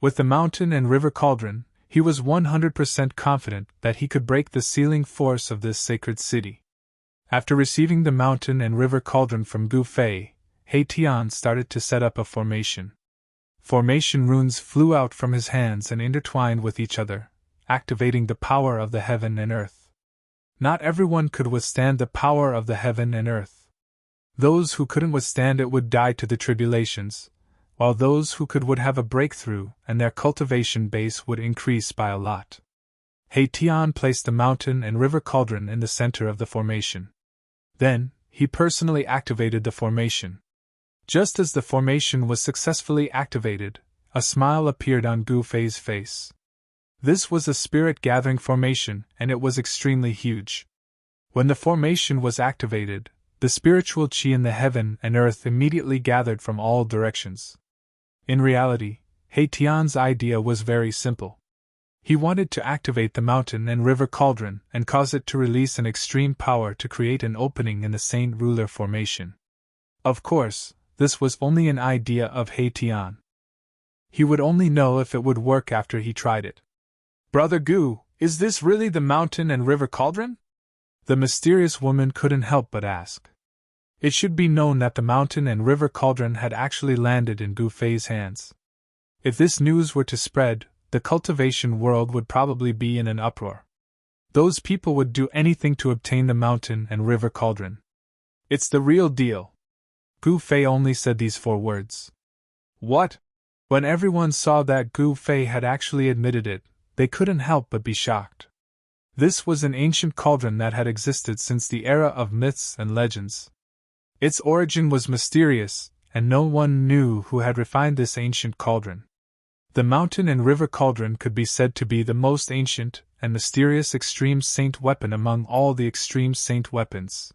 With the mountain and river cauldron, he was 100% confident that he could break the sealing force of this sacred city. After receiving the mountain and river cauldron from Gu Fei, He Tian started to set up a formation. Formation runes flew out from his hands and intertwined with each other, activating the power of the heaven and earth. Not everyone could withstand the power of the heaven and earth. Those who couldn't withstand it would die to the tribulations, while those who could would have a breakthrough and their cultivation base would increase by a lot. He Tian placed the mountain and river cauldron in the center of the formation. Then, he personally activated the formation. Just as the formation was successfully activated, a smile appeared on Gu Fei's face. This was a spirit-gathering formation, and it was extremely huge. When the formation was activated, the spiritual chi in the heaven and earth immediately gathered from all directions. In reality, He Tian's idea was very simple. He wanted to activate the mountain and river cauldron and cause it to release an extreme power to create an opening in the Saint Ruler formation. Of course, this was only an idea of He Tian. He would only know if it would work after he tried it. Brother Gu, is this really the mountain and river cauldron? The mysterious woman couldn't help but ask. It should be known that the mountain and river cauldron had actually landed in Gu Fei's hands. If this news were to spread, the cultivation world would probably be in an uproar. Those people would do anything to obtain the mountain and river cauldron. It's the real deal. Gu Fei only said these 4 words. What? When everyone saw that Gu Fei had actually admitted it, they couldn't help but be shocked. This was an ancient cauldron that had existed since the era of myths and legends. Its origin was mysterious, and no one knew who had refined this ancient cauldron. The mountain and river cauldron could be said to be the most ancient and mysterious extreme saint weapon among all the extreme saint weapons.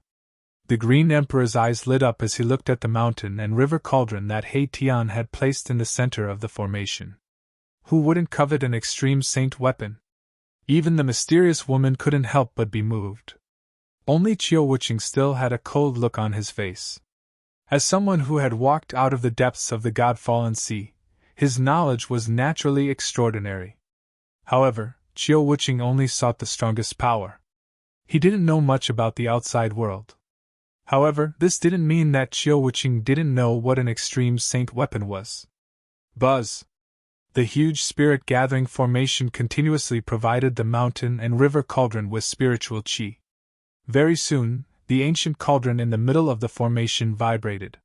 The Green Emperor's eyes lit up as he looked at the mountain and river cauldron that He Tian had placed in the center of the formation. Who wouldn't covet an extreme saint weapon? Even the mysterious woman couldn't help but be moved. Only Qiu Wuqing still had a cold look on his face. As someone who had walked out of the depths of the God-fallen sea, his knowledge was naturally extraordinary. However, Qiu Wuqing only sought the strongest power. He didn't know much about the outside world. However, this didn't mean that Qiu Wuqing didn't know what an extreme saint weapon was. Buzz! The huge spirit-gathering formation continuously provided the mountain and river cauldron with spiritual qi. Very soon, the ancient cauldron in the middle of the formation vibrated.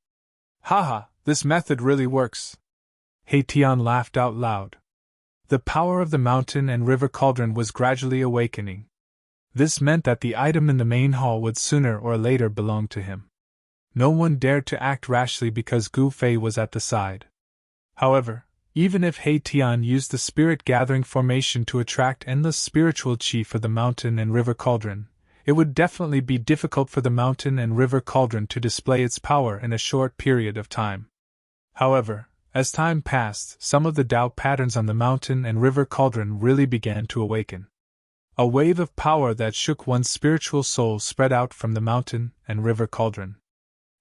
Haha, this method really works. He Tian laughed out loud. The power of the mountain and river cauldron was gradually awakening. This meant that the item in the main hall would sooner or later belong to him. No one dared to act rashly because Gu Fei was at the side. However, even if He Tian used the spirit-gathering formation to attract endless spiritual qi for the mountain and river cauldron, it would definitely be difficult for the mountain and river cauldron to display its power in a short period of time. However, as time passed, some of the Tao patterns on the mountain and river cauldron really began to awaken. A wave of power that shook one's spiritual soul spread out from the mountain and river cauldron.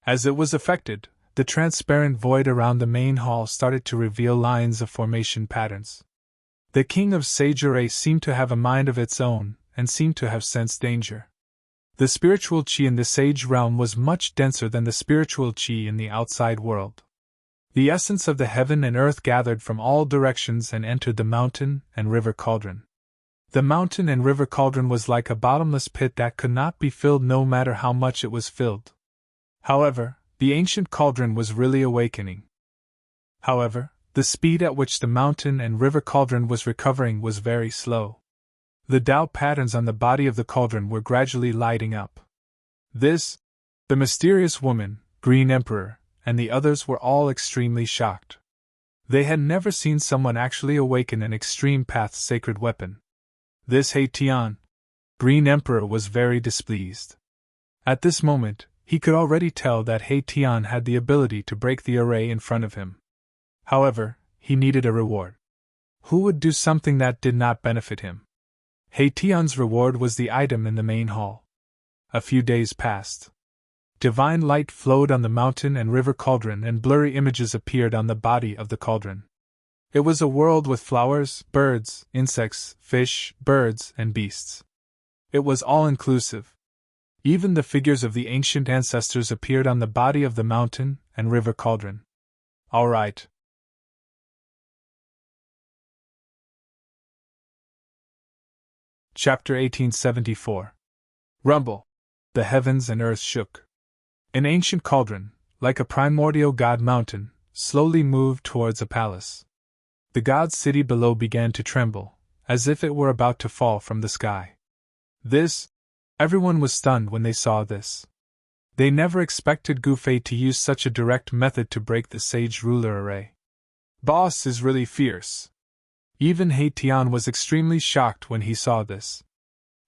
As it was affected, the transparent void around the main hall started to reveal lines of formation patterns. The king of Sageray seemed to have a mind of its own, and seemed to have sensed danger. The spiritual qi in the sage realm was much denser than the spiritual qi in the outside world. The essence of the heaven and earth gathered from all directions and entered the mountain and river cauldron. The mountain and river cauldron was like a bottomless pit that could not be filled no matter how much it was filled. However, the ancient cauldron was really awakening. However, the speed at which the mountain and river cauldron was recovering was very slow. The Tao patterns on the body of the cauldron were gradually lighting up. The mysterious woman, Green Emperor, and the others were all extremely shocked. They had never seen someone actually awaken an extreme path sacred weapon. This He Tian, Green Emperor, was very displeased. At this moment, he could already tell that He Tian had the ability to break the array in front of him. However, he needed a reward. Who would do something that did not benefit him? He Tian's reward was the item in the main hall. A few days passed. Divine light flowed on the mountain and river cauldron, and blurry images appeared on the body of the cauldron. It was a world with flowers, birds, insects, fish, birds, and beasts. It was all-inclusive. Even the figures of the ancient ancestors appeared on the body of the mountain and river cauldron. All right. Chapter 1874. Rumble. The heavens and earth shook. An ancient cauldron, like a primordial god mountain, slowly moved towards a palace. The god city below began to tremble, as if it were about to fall from the sky. Everyone was stunned when they saw this. They never expected Gu Fei to use such a direct method to break the sage ruler array. Boss is really fierce. Even He Tian was extremely shocked when he saw this.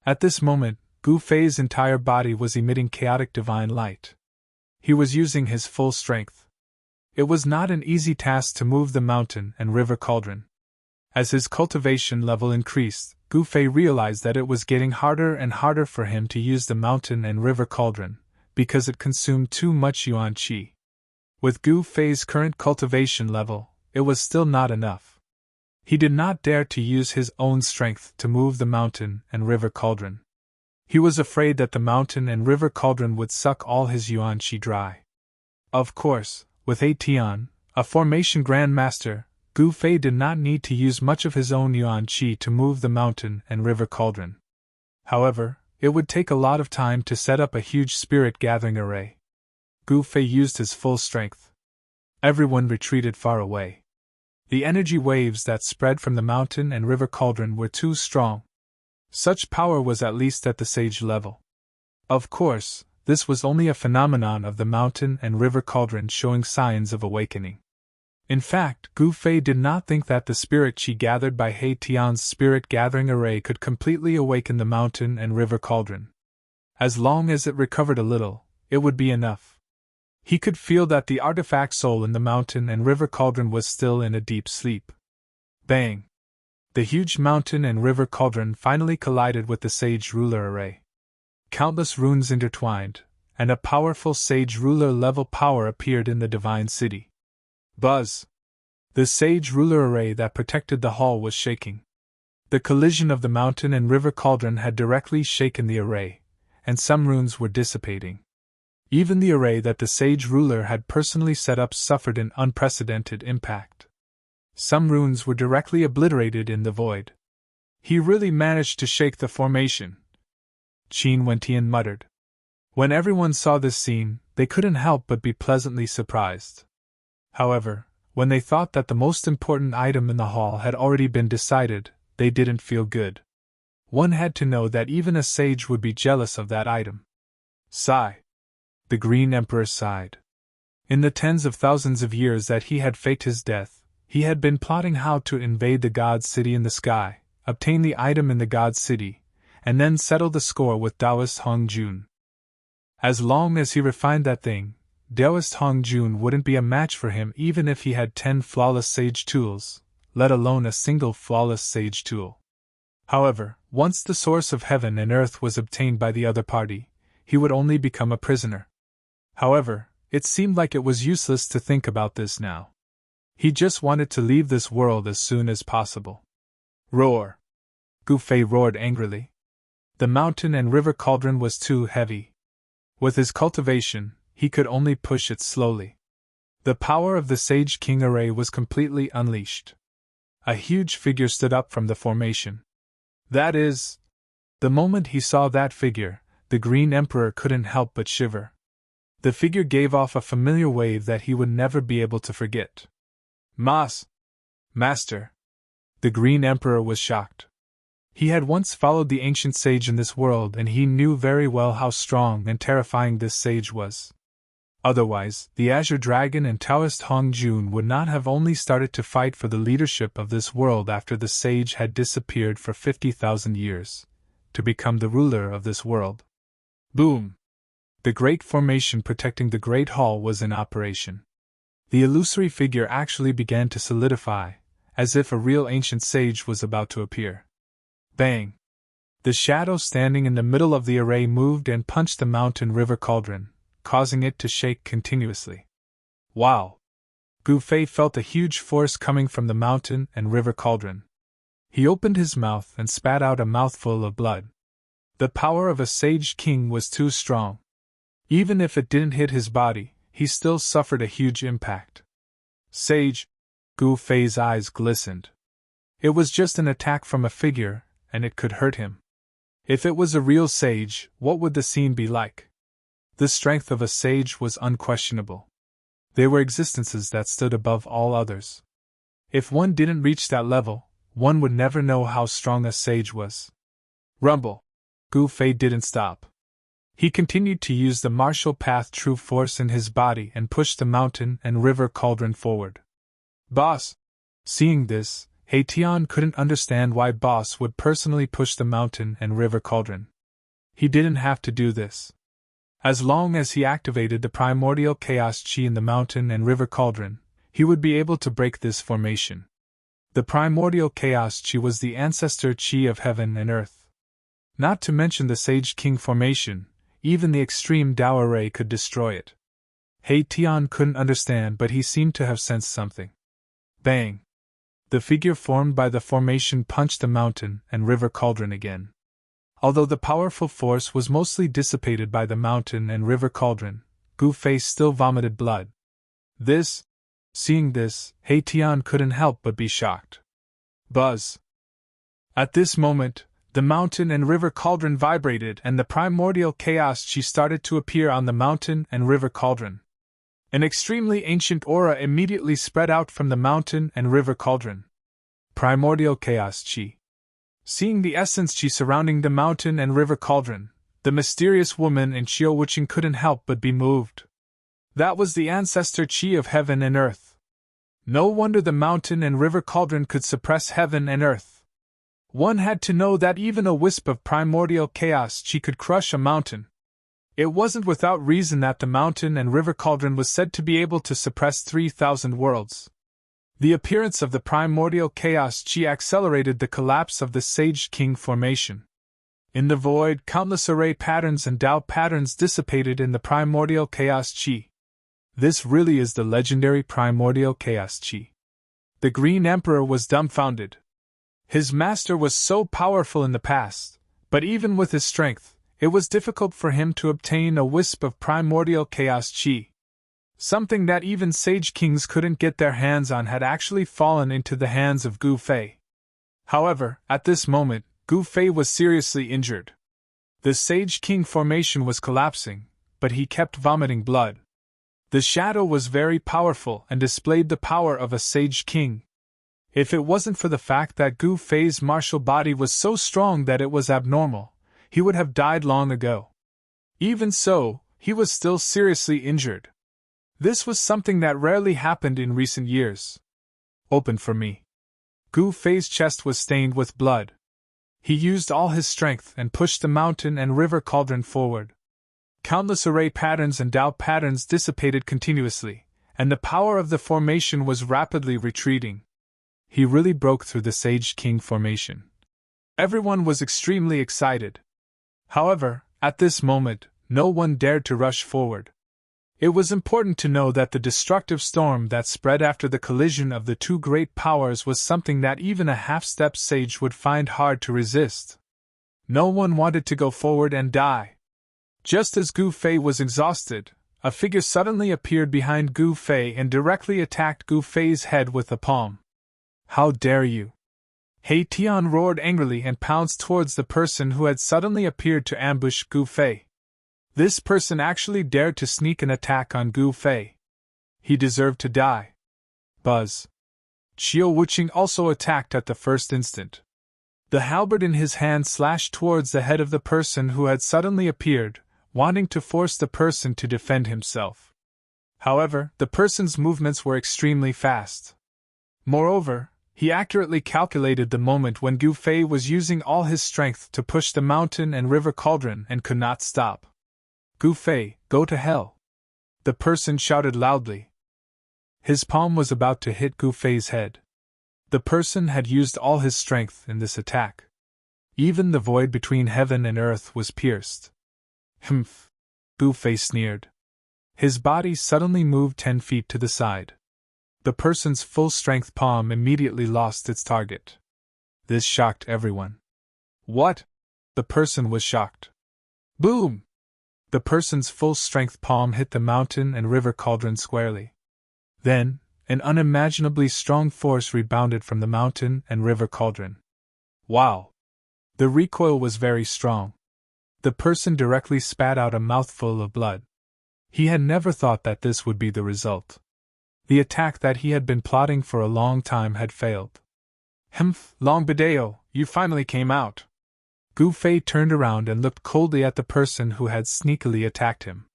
At this moment, Gu Fei's entire body was emitting chaotic divine light. He was using his full strength. It was not an easy task to move the mountain and river cauldron. As his cultivation level increased, Gu Fei realized that it was getting harder and harder for him to use the mountain and river cauldron, because it consumed too much yuan qi. With Gu Fei's current cultivation level, it was still not enough. He did not dare to use his own strength to move the mountain and river cauldron. He was afraid that the mountain and river cauldron would suck all his yuan qi dry. Of course, with Tian, a formation grandmaster, Gu Fei did not need to use much of his own yuan qi to move the mountain and river cauldron. However, it would take a lot of time to set up a huge spirit gathering array. Gu Fei used his full strength. Everyone retreated far away. The energy waves that spread from the mountain and river cauldron were too strong. Such power was at least at the sage level. Of course, this was only a phenomenon of the mountain and river cauldron showing signs of awakening. In fact, Gu Fei did not think that the spirit qi gathered by He Tian's spirit gathering array could completely awaken the mountain and river cauldron. As long as it recovered a little, it would be enough. He could feel that the artifact soul in the mountain and river cauldron was still in a deep sleep. Bang! The huge mountain and river cauldron finally collided with the sage ruler array. Countless runes intertwined, and a powerful sage ruler level power appeared in the divine city. Buzz! The sage ruler array that protected the hall was shaking. The collision of the mountain and river cauldron had directly shaken the array, and some runes were dissipating. Even the array that the sage ruler had personally set up suffered an unprecedented impact. Some runes were directly obliterated in the void. He really managed to shake the formation, Qin Wentian muttered. When everyone saw this scene, they couldn't help but be pleasantly surprised. However, when they thought that the most important item in the hall had already been decided, they didn't feel good. One had to know that even a sage would be jealous of that item. Sigh. The Green Emperor sighed. In the tens of thousands of years that he had faked his death, he had been plotting how to invade the God City in the sky, obtain the item in the God City, and then settle the score with Taoist Hong Jun. As long as he refined that thing, Taoist Hong Jun wouldn't be a match for him even if he had 10 flawless sage tools, let alone a single flawless sage tool. However, once the source of heaven and earth was obtained by the other party, he would only become a prisoner. However, it seemed like it was useless to think about this now. He just wanted to leave this world as soon as possible. Roar! Gu Fei roared angrily. The mountain and river cauldron was too heavy. With his cultivation, he could only push it slowly. The power of the Sage King array was completely unleashed. A huge figure stood up from the formation. That is... The moment he saw that figure, the Green Emperor couldn't help but shiver. The figure gave off a familiar wave that he would never be able to forget. Master! The Green Emperor was shocked. He had once followed the ancient sage in this world and he knew very well how strong and terrifying this sage was. Otherwise, the Azure Dragon and Taoist Hong Jun would not have only started to fight for the leadership of this world after the sage had disappeared for 50,000 years, to become the ruler of this world. Boom! The great formation protecting the Great Hall was in operation. The illusory figure actually began to solidify, as if a real ancient sage was about to appear. Bang! The shadow standing in the middle of the array moved and punched the mountain river cauldron, causing it to shake continuously. Wow! Gu Fei felt a huge force coming from the mountain and river cauldron. He opened his mouth and spat out a mouthful of blood. The power of a sage king was too strong. Even if it didn't hit his body, he still suffered a huge impact. Sage! Gu Fei's eyes glistened. It was just an attack from a figure, and it could hurt him. If it was a real sage, what would the scene be like? The strength of a sage was unquestionable. They were existences that stood above all others. If one didn't reach that level, one would never know how strong a sage was. Rumble! Gu Fei didn't stop. He continued to use the martial path true force in his body and pushed the mountain and river cauldron forward. Boss! Seeing this, He Tian couldn't understand why Boss would personally push the mountain and river cauldron. He didn't have to do this. As long as he activated the primordial chaos chi in the mountain and river cauldron, he would be able to break this formation. The primordial chaos chi was the ancestor chi of heaven and earth. Not to mention the Sage King formation, even the extreme Tao array could destroy it. He Tian couldn't understand, but he seemed to have sensed something. Bang! The figure formed by the formation punched the mountain and river cauldron again. Although the powerful force was mostly dissipated by the mountain and river cauldron, Gu Fei still vomited blood. Seeing this, He Tian couldn't help but be shocked. Buzz! At this moment, the mountain and river cauldron vibrated and the primordial chaos chi started to appear on the mountain and river cauldron. An extremely ancient aura immediately spread out from the mountain and river cauldron. Primordial chaos chi. Seeing the essence chi surrounding the mountain and river cauldron, the mysterious woman in Qiu Wuqing couldn't help but be moved. That was the ancestor chi of heaven and earth. No wonder the mountain and river cauldron could suppress heaven and earth. One had to know that even a wisp of primordial chaos chi could crush a mountain. It wasn't without reason that the mountain and river cauldron was said to be able to suppress 3,000 worlds. The appearance of the primordial chaos chi accelerated the collapse of the Sage King formation. In the void, countless array patterns and Tao patterns dissipated in the primordial chaos chi. This really is the legendary primordial chaos chi. The Green Emperor was dumbfounded. His master was so powerful in the past, but even with his strength, it was difficult for him to obtain a wisp of primordial chaos chi. Something that even sage kings couldn't get their hands on had actually fallen into the hands of Gu Fei. However, at this moment, Gu Fei was seriously injured. The Sage King formation was collapsing, but he kept vomiting blood. The shadow was very powerful and displayed the power of a Sage King. If it wasn't for the fact that Gu Fei's martial body was so strong that it was abnormal, he would have died long ago. Even so, he was still seriously injured. This was something that rarely happened in recent years. Open for me. Gu Fei's chest was stained with blood. He used all his strength and pushed the mountain and river cauldron forward. Countless array patterns and Tao patterns dissipated continuously, and the power of the formation was rapidly retreating. He really broke through the Sage King formation. Everyone was extremely excited. However, at this moment, no one dared to rush forward. It was important to know that the destructive storm that spread after the collision of the two great powers was something that even a half-step sage would find hard to resist. No one wanted to go forward and die. Just as Gu Fei was exhausted, a figure suddenly appeared behind Gu Fei and directly attacked Gu Fei's head with a palm. How dare you! He Tian roared angrily and pounced towards the person who had suddenly appeared to ambush Gu Fei. This person actually dared to sneak an attack on Gu Fei. He deserved to die. Buzz. Qiu Wuqing also attacked at the first instant. The halberd in his hand slashed towards the head of the person who had suddenly appeared, wanting to force the person to defend himself. However, the person's movements were extremely fast. Moreover, he accurately calculated the moment when Gu Fei was using all his strength to push the mountain and river cauldron and could not stop. Gu Fei, go to hell! The person shouted loudly. His palm was about to hit Gu Fei's head. The person had used all his strength in this attack. Even the void between heaven and earth was pierced. Humph! Gu Fei sneered. His body suddenly moved 10 feet to the side. The person's full-strength palm immediately lost its target. This shocked everyone. What? The person was shocked. Boom! The person's full-strength palm hit the mountain and river cauldron squarely. Then, an unimaginably strong force rebounded from the mountain and river cauldron. Wow! The recoil was very strong. The person directly spat out a mouthful of blood. He had never thought that this would be the result. The attack that he had been plotting for a long time had failed. Humph, Long Bideo, you finally came out. Gu Fei turned around and looked coldly at the person who had sneakily attacked him.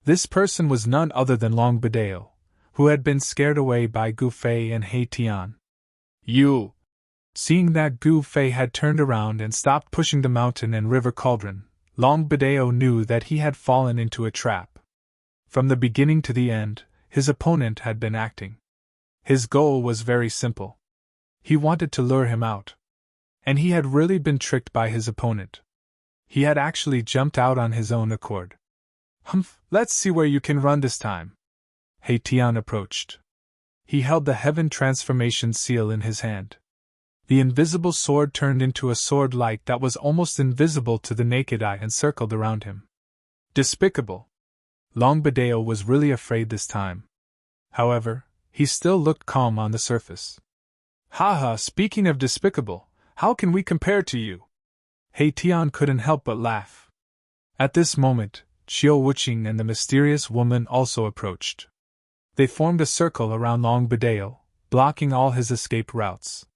This person was none other than Long Bideo, who had been scared away by Gu Fei and He Tian. You! Seeing that Gu Fei had turned around and stopped pushing the mountain and river cauldron, Long Bideo knew that he had fallen into a trap. From the beginning to the end, his opponent had been acting. His goal was very simple. He wanted to lure him out. And he had really been tricked by his opponent. He had actually jumped out on his own accord. Humph, let's see where you can run this time. He Tian approached. He held the heaven transformation seal in his hand. The invisible sword turned into a sword light that was almost invisible to the naked eye and circled around him. Despicable! Longbadeo was really afraid this time. However, he still looked calm on the surface. Ha, speaking of despicable, how can we compare to you? Tian couldn't help but laugh. At this moment, Chiu Wuqing and the mysterious woman also approached. They formed a circle around Longbadeo, blocking all his escape routes.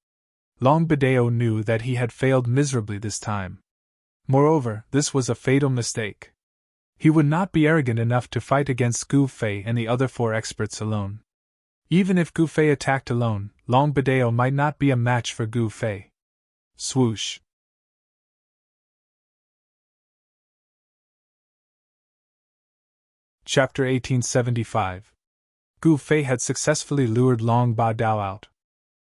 Longbadeo knew that he had failed miserably this time. Moreover, this was a fatal mistake. He would not be arrogant enough to fight against Gu Fei and the other 4 experts alone. Even if Gu Fei attacked alone, Longbadeo might not be a match for Gu Fei. Swoosh! Chapter 1875. Gu Fei had successfully lured Long Ba Dao out.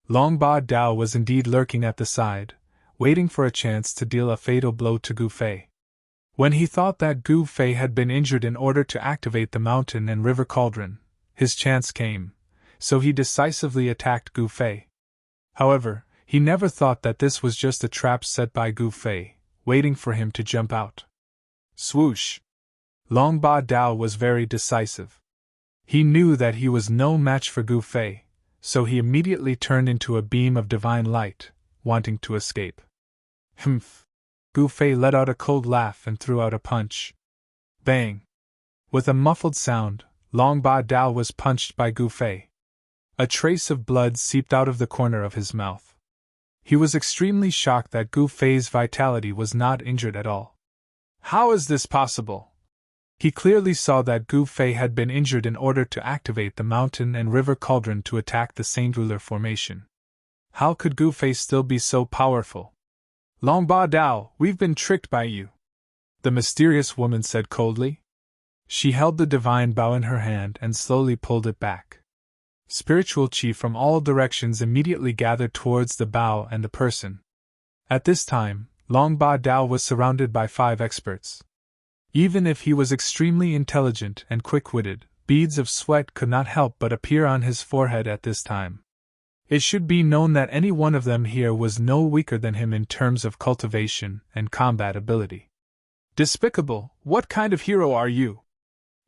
Long Ba Dao was indeed lurking at the side, waiting for a chance to deal a fatal blow to Gu Fei. When he thought that Gu Fei had been injured in order to activate the mountain and river cauldron, his chance came, so he decisively attacked Gu Fei. However, he never thought that this was just a trap set by Gu Fei, waiting for him to jump out. Swoosh! Long Ba Dao was very decisive. He knew that he was no match for Gu Fei, so he immediately turned into a beam of divine light, wanting to escape. Humph! Gu Fei let out a cold laugh and threw out a punch. Bang! With a muffled sound, Long Ba Dao was punched by Gu Fei. A trace of blood seeped out of the corner of his mouth. He was extremely shocked that Gu Fei's vitality was not injured at all. How is this possible? He clearly saw that Gu Fei had been injured in order to activate the mountain and river cauldron to attack the Saint Ruler formation. How could Gu Fei still be so powerful? Long Ba Dao, we've been tricked by you, the mysterious woman said coldly. She held the divine bow in her hand and slowly pulled it back. Spiritual chi from all directions immediately gathered towards the bow and the person. At this time, Long Ba Dao was surrounded by 5 experts. Even if he was extremely intelligent and quick-witted, beads of sweat could not help but appear on his forehead at this time. It should be known that any one of them here was no weaker than him in terms of cultivation and combat ability. Despicable, what kind of hero are you?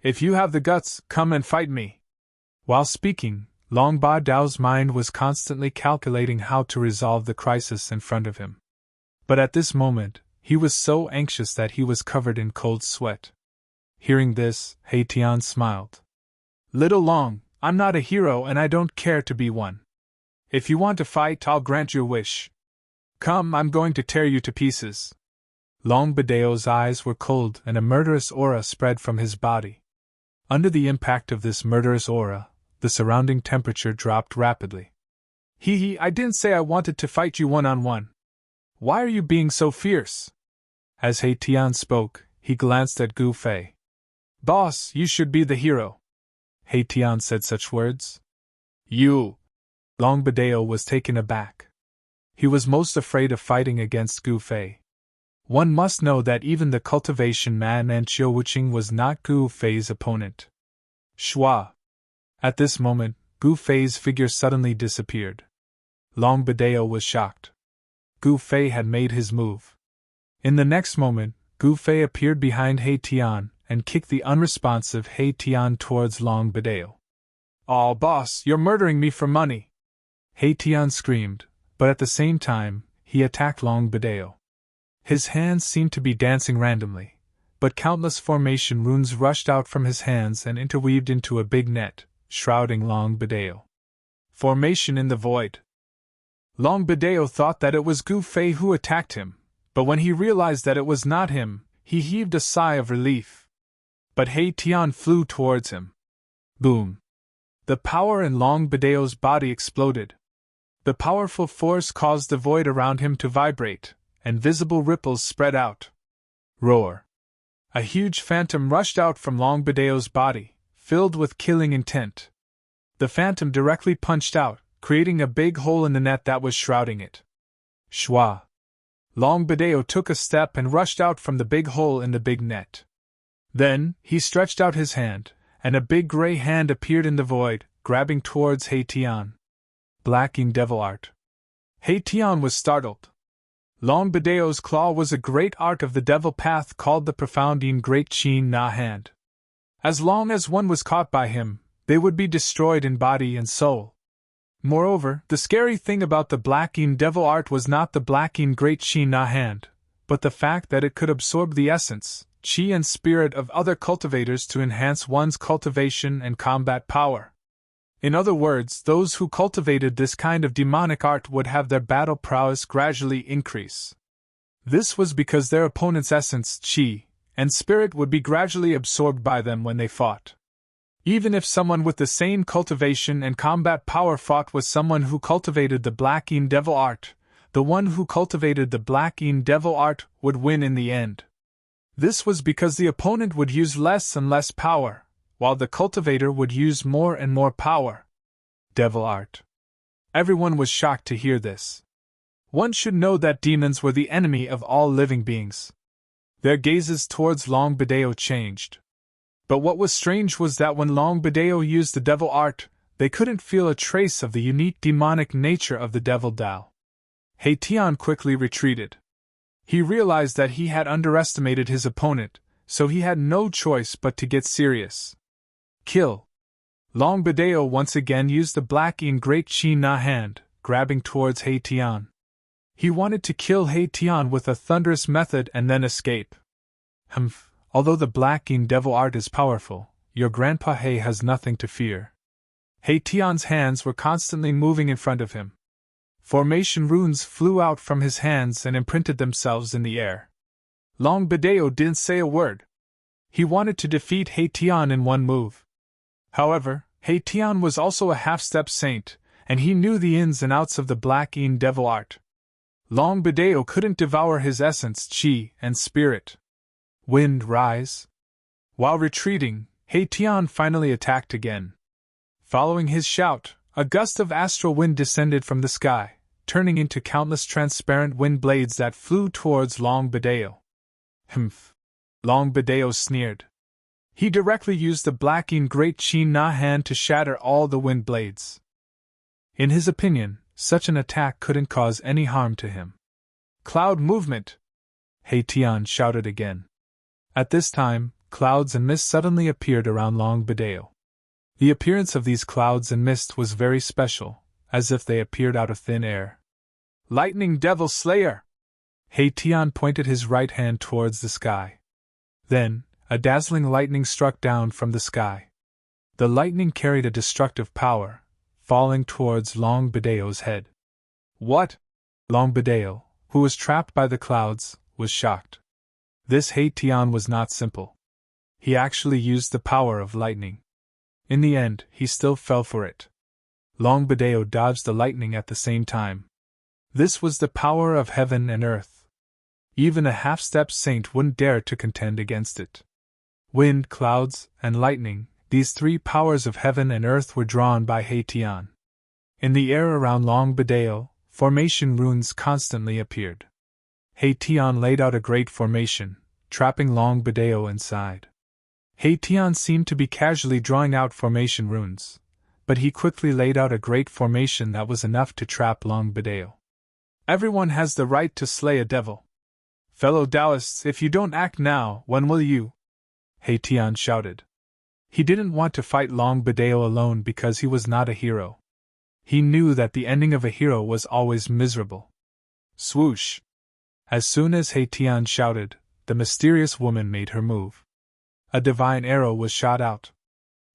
If you have the guts, come and fight me. While speaking, Long Ba Dao's mind was constantly calculating how to resolve the crisis in front of him. But at this moment, he was so anxious that he was covered in cold sweat. Hearing this, Tian smiled. Little Long, I'm not a hero and I don't care to be one. If you want to fight, I'll grant your wish. Come, I'm going to tear you to pieces. Longbadeo's eyes were cold and a murderous aura spread from his body. Under the impact of this murderous aura, the surrounding temperature dropped rapidly. I didn't say I wanted to fight you one-on-one. Why are you being so fierce? As Tian spoke, he glanced at Gu Fei. Boss, you should be the hero. Tian said such words. You! Longbadeo was taken aback. He was most afraid of fighting against Gu Fei. One must know that even the cultivation man and Chiu Wuqing was not Gu Fei's opponent. Shua! At this moment, Gu Fei's figure suddenly disappeared. Longbadeo was shocked. Gu Fei had made his move. In the next moment, Gu Fei appeared behind Tian and kicked the unresponsive Tian towards Longbadeo. Aw, boss, you're murdering me for money! Tian screamed, but at the same time, he attacked Longbadeo. His hands seemed to be dancing randomly, but countless formation runes rushed out from his hands and interweaved into a big net, shrouding Longbadeo. Formation in the void. Longbadeo thought that it was Gu Fei who attacked him, but when he realized that it was not him, he heaved a sigh of relief. But Tian flew towards him. Boom! The power in Longbadeo's body exploded. The powerful force caused the void around him to vibrate, and visible ripples spread out. Roar! A huge phantom rushed out from Longbadeo's body, filled with killing intent. The phantom directly punched out, creating a big hole in the net that was shrouding it. Shwa! Longbadeo took a step and rushed out from the big hole in the big net. Then, he stretched out his hand, and a big gray hand appeared in the void, grabbing towards Haitian. Blacking devil art. Haitian was startled. Long Badeo's claw was a great art of the devil path called the profounding great Chin Na hand. As long as one was caught by him, they would be destroyed in body and soul. Moreover, the scary thing about the blacking devil art was not the blacking great Chin Na hand, but the fact that it could absorb the essence, chi and spirit of other cultivators to enhance one's cultivation and combat power. In other words, those who cultivated this kind of demonic art would have their battle prowess gradually increase. This was because their opponent's essence, chi, and spirit would be gradually absorbed by them when they fought. Even if someone with the same cultivation and combat power fought with someone who cultivated the blacking devil art, the one who cultivated the blacking devil art would win in the end. This was because the opponent would use less and less power, while the cultivator would use more and more power. Devil art. Everyone was shocked to hear this. One should know that demons were the enemy of all living beings. Their gazes towards Long Badeo changed. But what was strange was that when Long Badeo used the devil art, they couldn't feel a trace of the unique demonic nature of the devil Dao. Haitian quickly retreated. He realized that he had underestimated his opponent, so he had no choice but to get serious. Kill. Long Badeo once again used the blacking great Chin Na hand, grabbing towards Haitian. He wanted to kill Haitian with a thunderous method and then escape. Humph, although the blacking devil art is powerful, your grandpa He has nothing to fear. Haitian's hands were constantly moving in front of him. Formation runes flew out from his hands and imprinted themselves in the air. Long Badeo didn't say a word. He wanted to defeat Haitian in one move. However, Haitian was also a half-step saint, and he knew the ins and outs of the blacking devil art. Long Badeo couldn't devour his essence, chi, and spirit. Wind rise. While retreating, Haitian finally attacked again. Following his shout, a gust of astral wind descended from the sky, turning into countless transparent wind blades that flew towards Long Badeo. Humph! Long Badeo sneered. He directly used the blacking great Chin Na hand to shatter all the wind blades. In his opinion, such an attack couldn't cause any harm to him. Cloud movement! Haitian shouted again. At this time, clouds and mist suddenly appeared around Long Badeo. The appearance of these clouds and mist was very special, as if they appeared out of thin air. Lightning Devil Slayer! Haitian pointed his right hand towards the sky. Then, a dazzling lightning struck down from the sky. The lightning carried a destructive power, falling towards Long Badeo's head. What? Long Badeo, who was trapped by the clouds, was shocked. This Haitian was not simple. He actually used the power of lightning. In the end, he still fell for it. Long Badeo dodged the lightning at the same time. This was the power of heaven and earth. Even a half-step saint wouldn't dare to contend against it. Wind, clouds, and lightning, these three powers of heaven and earth were drawn by Haitian. In the air around Long Badeo, formation runes constantly appeared. Haitian laid out a great formation, trapping Long Badeo inside. Haitian seemed to be casually drawing out formation runes, but he quickly laid out a great formation that was enough to trap Long Badeo. Everyone has the right to slay a devil. Fellow Taoists, if you don't act now, when will you? Haitian shouted. He didn't want to fight Long Badeo alone because he was not a hero. He knew that the ending of a hero was always miserable. Swoosh! As soon as Haitian shouted, the mysterious woman made her move. A divine arrow was shot out.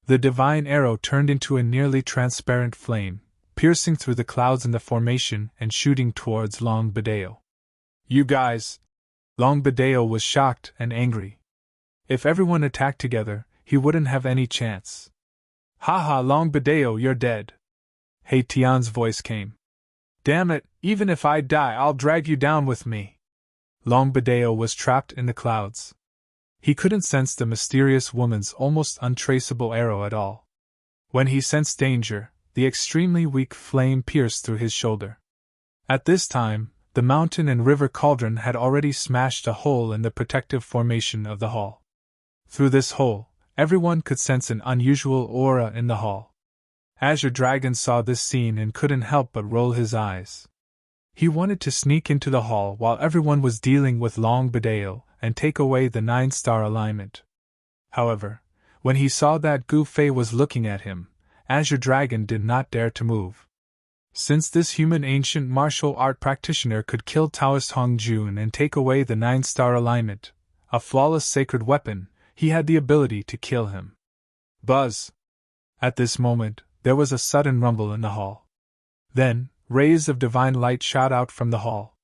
The divine arrow turned into a nearly transparent flame, piercing through the clouds in the formation and shooting towards Long Badeo. You guys! Long Badeo was shocked and angry. If everyone attacked together, he wouldn't have any chance. Ha, Long Badeo, you're dead. Haitian's voice came. Damn it, even if I die, I'll drag you down with me. Long Badeo was trapped in the clouds. He couldn't sense the mysterious woman's almost untraceable arrow at all. When he sensed danger, the extremely weak flame pierced through his shoulder. At this time, the mountain and river cauldron had already smashed a hole in the protective formation of the hall. Through this hole, everyone could sense an unusual aura in the hall. Azure Dragon saw this scene and couldn't help but roll his eyes. He wanted to sneak into the hall while everyone was dealing with Long Bedale and take away the 9-star alignment. However, when he saw that Gu Fei was looking at him, Azure Dragon did not dare to move. Since this human ancient martial art practitioner could kill Taoist Hong Jun and take away the 9-star alignment, a flawless sacred weapon, he had the ability to kill him. Buzz! At this moment, there was a sudden rumble in the hall. Then, rays of divine light shot out from the hall.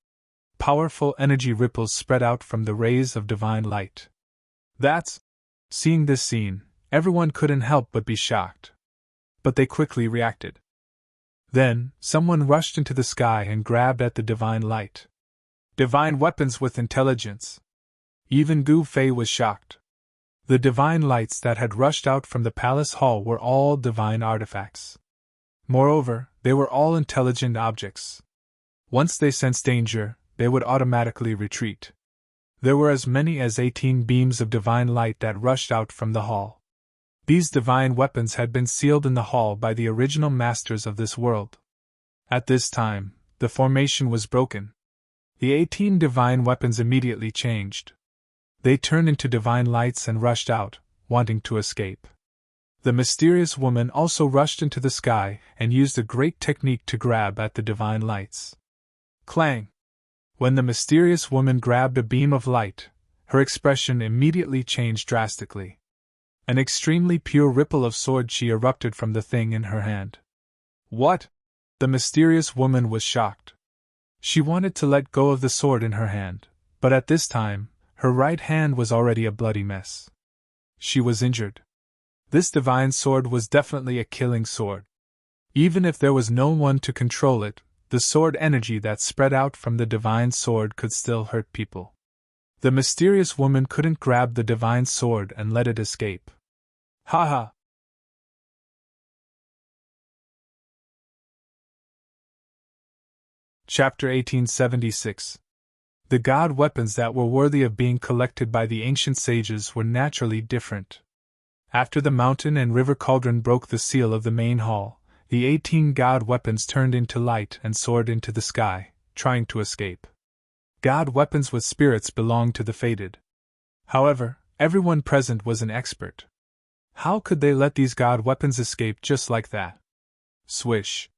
Powerful energy ripples spread out from the rays of divine light. That's... Seeing this scene, everyone couldn't help but be shocked. But they quickly reacted. Then, someone rushed into the sky and grabbed at the divine light. Divine weapons with intelligence. Even Gu Fei was shocked. The divine lights that had rushed out from the palace hall were all divine artifacts. Moreover, they were all intelligent objects. Once they sensed danger, they would automatically retreat. There were as many as 18 beams of divine light that rushed out from the hall. These divine weapons had been sealed in the hall by the original masters of this world. At this time, the formation was broken. The 18 divine weapons immediately changed. They turned into divine lights and rushed out, wanting to escape. The mysterious woman also rushed into the sky and used a great technique to grab at the divine lights. Clang! When the mysterious woman grabbed a beam of light, her expression immediately changed drastically. An extremely pure ripple of sword chi erupted from the thing in her hand. What? The mysterious woman was shocked. She wanted to let go of the sword in her hand, but at this time, her right hand was already a bloody mess. She was injured. This divine sword was definitely a killing sword. Even if there was no one to control it, the sword energy that spread out from the divine sword could still hurt people. The mysterious woman couldn't grab the divine sword and let it escape. Haha! Chapter 1876. The god weapons that were worthy of being collected by the ancient sages were naturally different. After the mountain and river cauldron broke the seal of the main hall, the 18 god weapons turned into light and soared into the sky, trying to escape. God weapons with spirits belonged to the fated. However, everyone present was an expert. How could they let these god weapons escape just like that? Swish!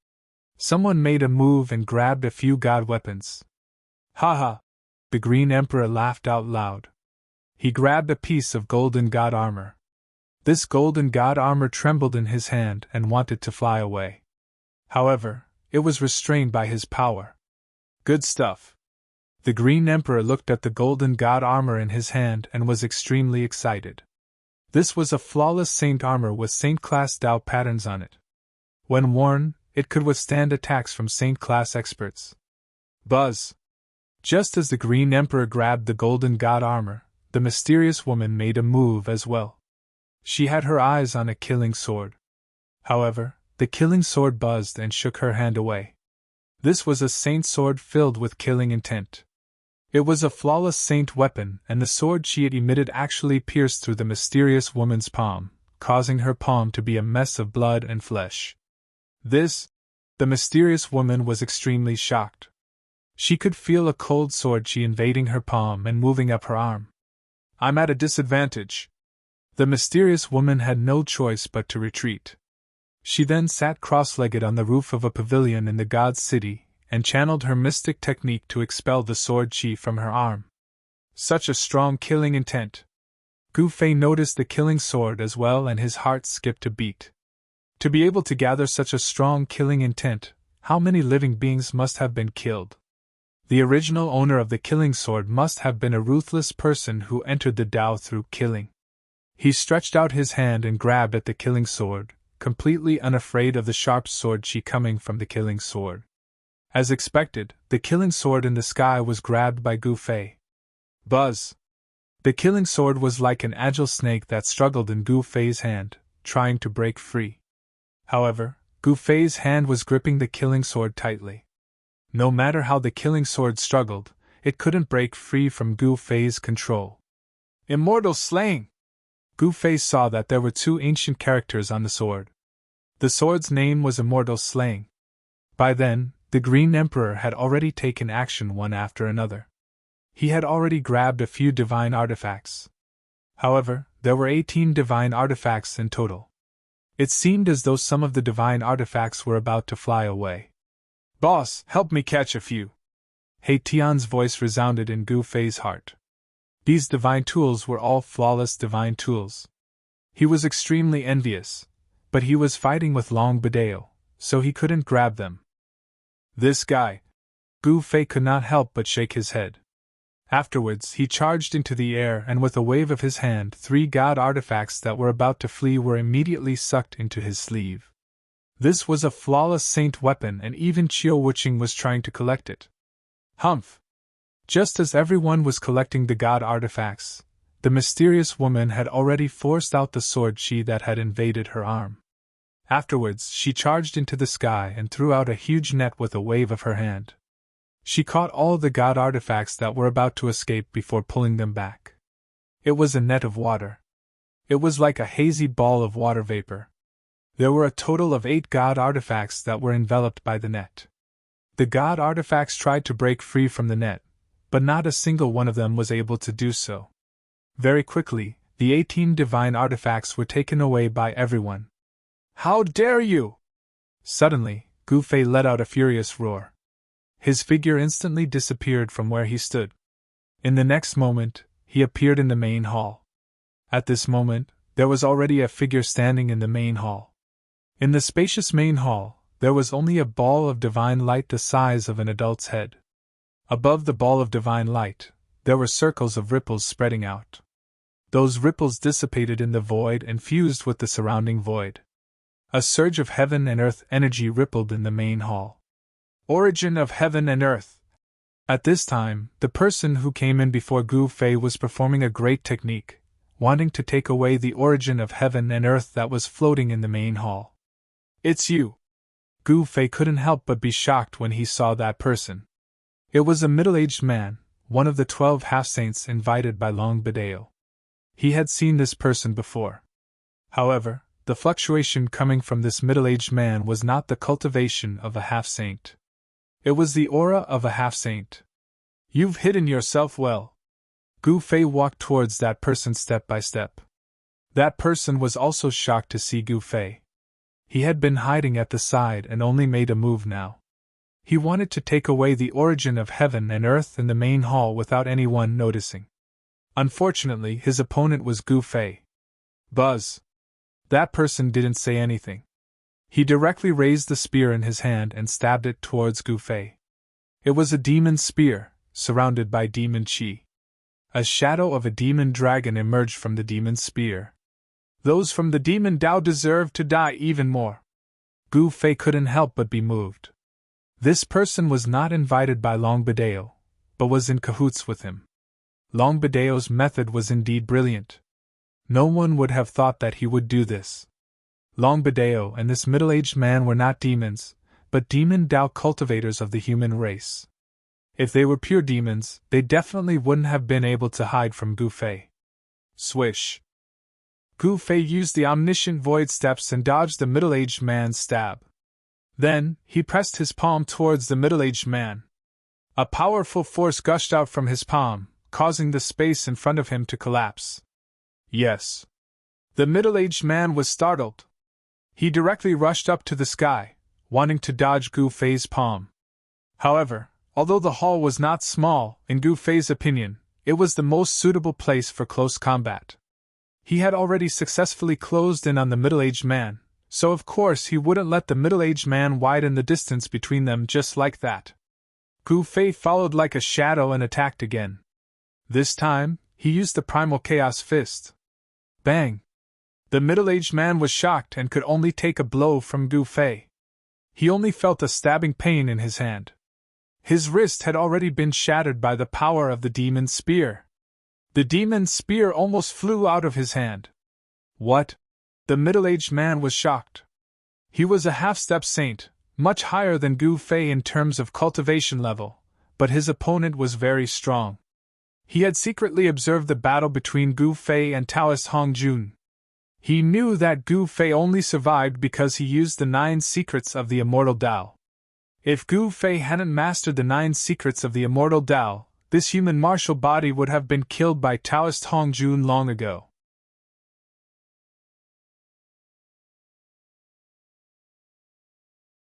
Someone made a move and grabbed a few god weapons. Haha! The Green Emperor laughed out loud. He grabbed a piece of golden god armor. This golden god armor trembled in his hand and wanted to fly away. However, it was restrained by his power. Good stuff. The Green Emperor looked at the golden god armor in his hand and was extremely excited. This was a flawless saint armor with saint-class Tao patterns on it. When worn, it could withstand attacks from saint-class experts. Buzz! Just as the Green Emperor grabbed the golden god armor, the mysterious woman made a move as well. She had her eyes on a killing sword. However, the killing sword buzzed and shook her hand away. This was a saint sword filled with killing intent. It was a flawless saint weapon, and the sword she had emitted actually pierced through the mysterious woman's palm, causing her palm to be a mess of blood and flesh. The mysterious woman was extremely shocked. She could feel a cold sword chi invading her palm and moving up her arm. I'm at a disadvantage. The mysterious woman had no choice but to retreat. She then sat cross-legged on the roof of a pavilion in the god's city, and channeled her mystic technique to expel the sword chi from her arm. Such a strong killing intent. Gu Fei noticed the killing sword as well and his heart skipped a beat. To be able to gather such a strong killing intent, how many living beings must have been killed? The original owner of the killing sword must have been a ruthless person who entered the Tao through killing. He stretched out his hand and grabbed at the killing sword, completely unafraid of the sharp sword chi coming from the killing sword. As expected, the killing sword in the sky was grabbed by Gu Fei. Buzz! The killing sword was like an agile snake that struggled in Gu Fei's hand, trying to break free. However, Gu Fei's hand was gripping the killing sword tightly. No matter how the killing sword struggled, it couldn't break free from Gu Fei's control. Immortal slaying! Gu Fei saw that there were two ancient characters on the sword. The sword's name was Immortal Slaying. By then, the Green Emperor had already taken action one after another. He had already grabbed a few divine artifacts. However, there were 18 divine artifacts in total. It seemed as though some of the divine artifacts were about to fly away. "Boss, help me catch a few." He Tian's voice resounded in Gu Fei's heart. These divine tools were all flawless divine tools. He was extremely envious, but he was fighting with Long Bideo, so he couldn't grab them. "This guy." Gu Fei could not help but shake his head. Afterwards, he charged into the air, and with a wave of his hand, 3 god artifacts that were about to flee were immediately sucked into his sleeve. This was a flawless saint weapon, and even Qiu Wuqing was trying to collect it. Humph! Just as everyone was collecting the god artifacts, the mysterious woman had already forced out the sword chi that had invaded her arm. Afterwards, she charged into the sky and threw out a huge net with a wave of her hand. She caught all the god artifacts that were about to escape before pulling them back. It was a net of water. It was like a hazy ball of water vapor. There were a total of 8 god artifacts that were enveloped by the net. The god artifacts tried to break free from the net, but not a single one of them was able to do so. Very quickly, the 18 divine artifacts were taken away by everyone. "How dare you!" Suddenly, Gu Fei let out a furious roar. His figure instantly disappeared from where he stood. In the next moment, he appeared in the main hall. At this moment, there was already a figure standing in the main hall. In the spacious main hall, there was only a ball of divine light the size of an adult's head. Above the ball of divine light, there were circles of ripples spreading out. Those ripples dissipated in the void and fused with the surrounding void. A surge of heaven and earth energy rippled in the main hall. Origin of heaven and earth. At this time, the person who came in before Gu Fei was performing a great technique, wanting to take away the origin of heaven and earth that was floating in the main hall. "It's you!" Gu Fei couldn't help but be shocked when he saw that person. It was a middle-aged man, one of the 12 half-saints invited by Long Bideo. He had seen this person before. However, the fluctuation coming from this middle-aged man was not the cultivation of a half-saint. It was the aura of a half-saint. "You've hidden yourself well." Gu Fei walked towards that person step by step. That person was also shocked to see Gu Fei. He had been hiding at the side and only made a move now. He wanted to take away the origin of heaven and earth in the main hall without anyone noticing. Unfortunately, his opponent was Gu Fei. Buzz! That person didn't say anything. He directly raised the spear in his hand and stabbed it towards Gu Fei. It was a demon spear, surrounded by demon chi. A shadow of a demon dragon emerged from the demon spear. Those from the demon Dao deserve to die even more. Gu Fei couldn't help but be moved. This person was not invited by Long Bideo, but was in cahoots with him. Long Bideo's method was indeed brilliant. No one would have thought that he would do this. Long Bideo and this middle-aged man were not demons, but demon Dao cultivators of the human race. If they were pure demons, they definitely wouldn't have been able to hide from Gu Fei. Swish! Gu Fei used the omniscient void steps and dodged the middle-aged man's stab. Then, he pressed his palm towards the middle-aged man. A powerful force gushed out from his palm, causing the space in front of him to collapse. Yes. The middle-aged man was startled. He directly rushed up to the sky, wanting to dodge Gu Fei's palm. However, although the hall was not small, in Gu Fei's opinion, it was the most suitable place for close combat. He had already successfully closed in on the middle-aged man, so of course he wouldn't let the middle-aged man widen the distance between them just like that. Gu Fei followed like a shadow and attacked again. This time, he used the primal chaos fist. Bang! The middle-aged man was shocked and could only take a blow from Gu Fei. He only felt a stabbing pain in his hand. His wrist had already been shattered by the power of the demon spear. The demon spear almost flew out of his hand. What? The middle-aged man was shocked. He was a half-step saint, much higher than Gu Fei in terms of cultivation level, but his opponent was very strong. He had secretly observed the battle between Gu Fei and Taoist Hong Jun. He knew that Gu Fei only survived because he used the 9 secrets of the immortal Tao. If Gu Fei hadn't mastered the 9 secrets of the immortal Tao, this human martial body would have been killed by Taoist Hong Jun long ago.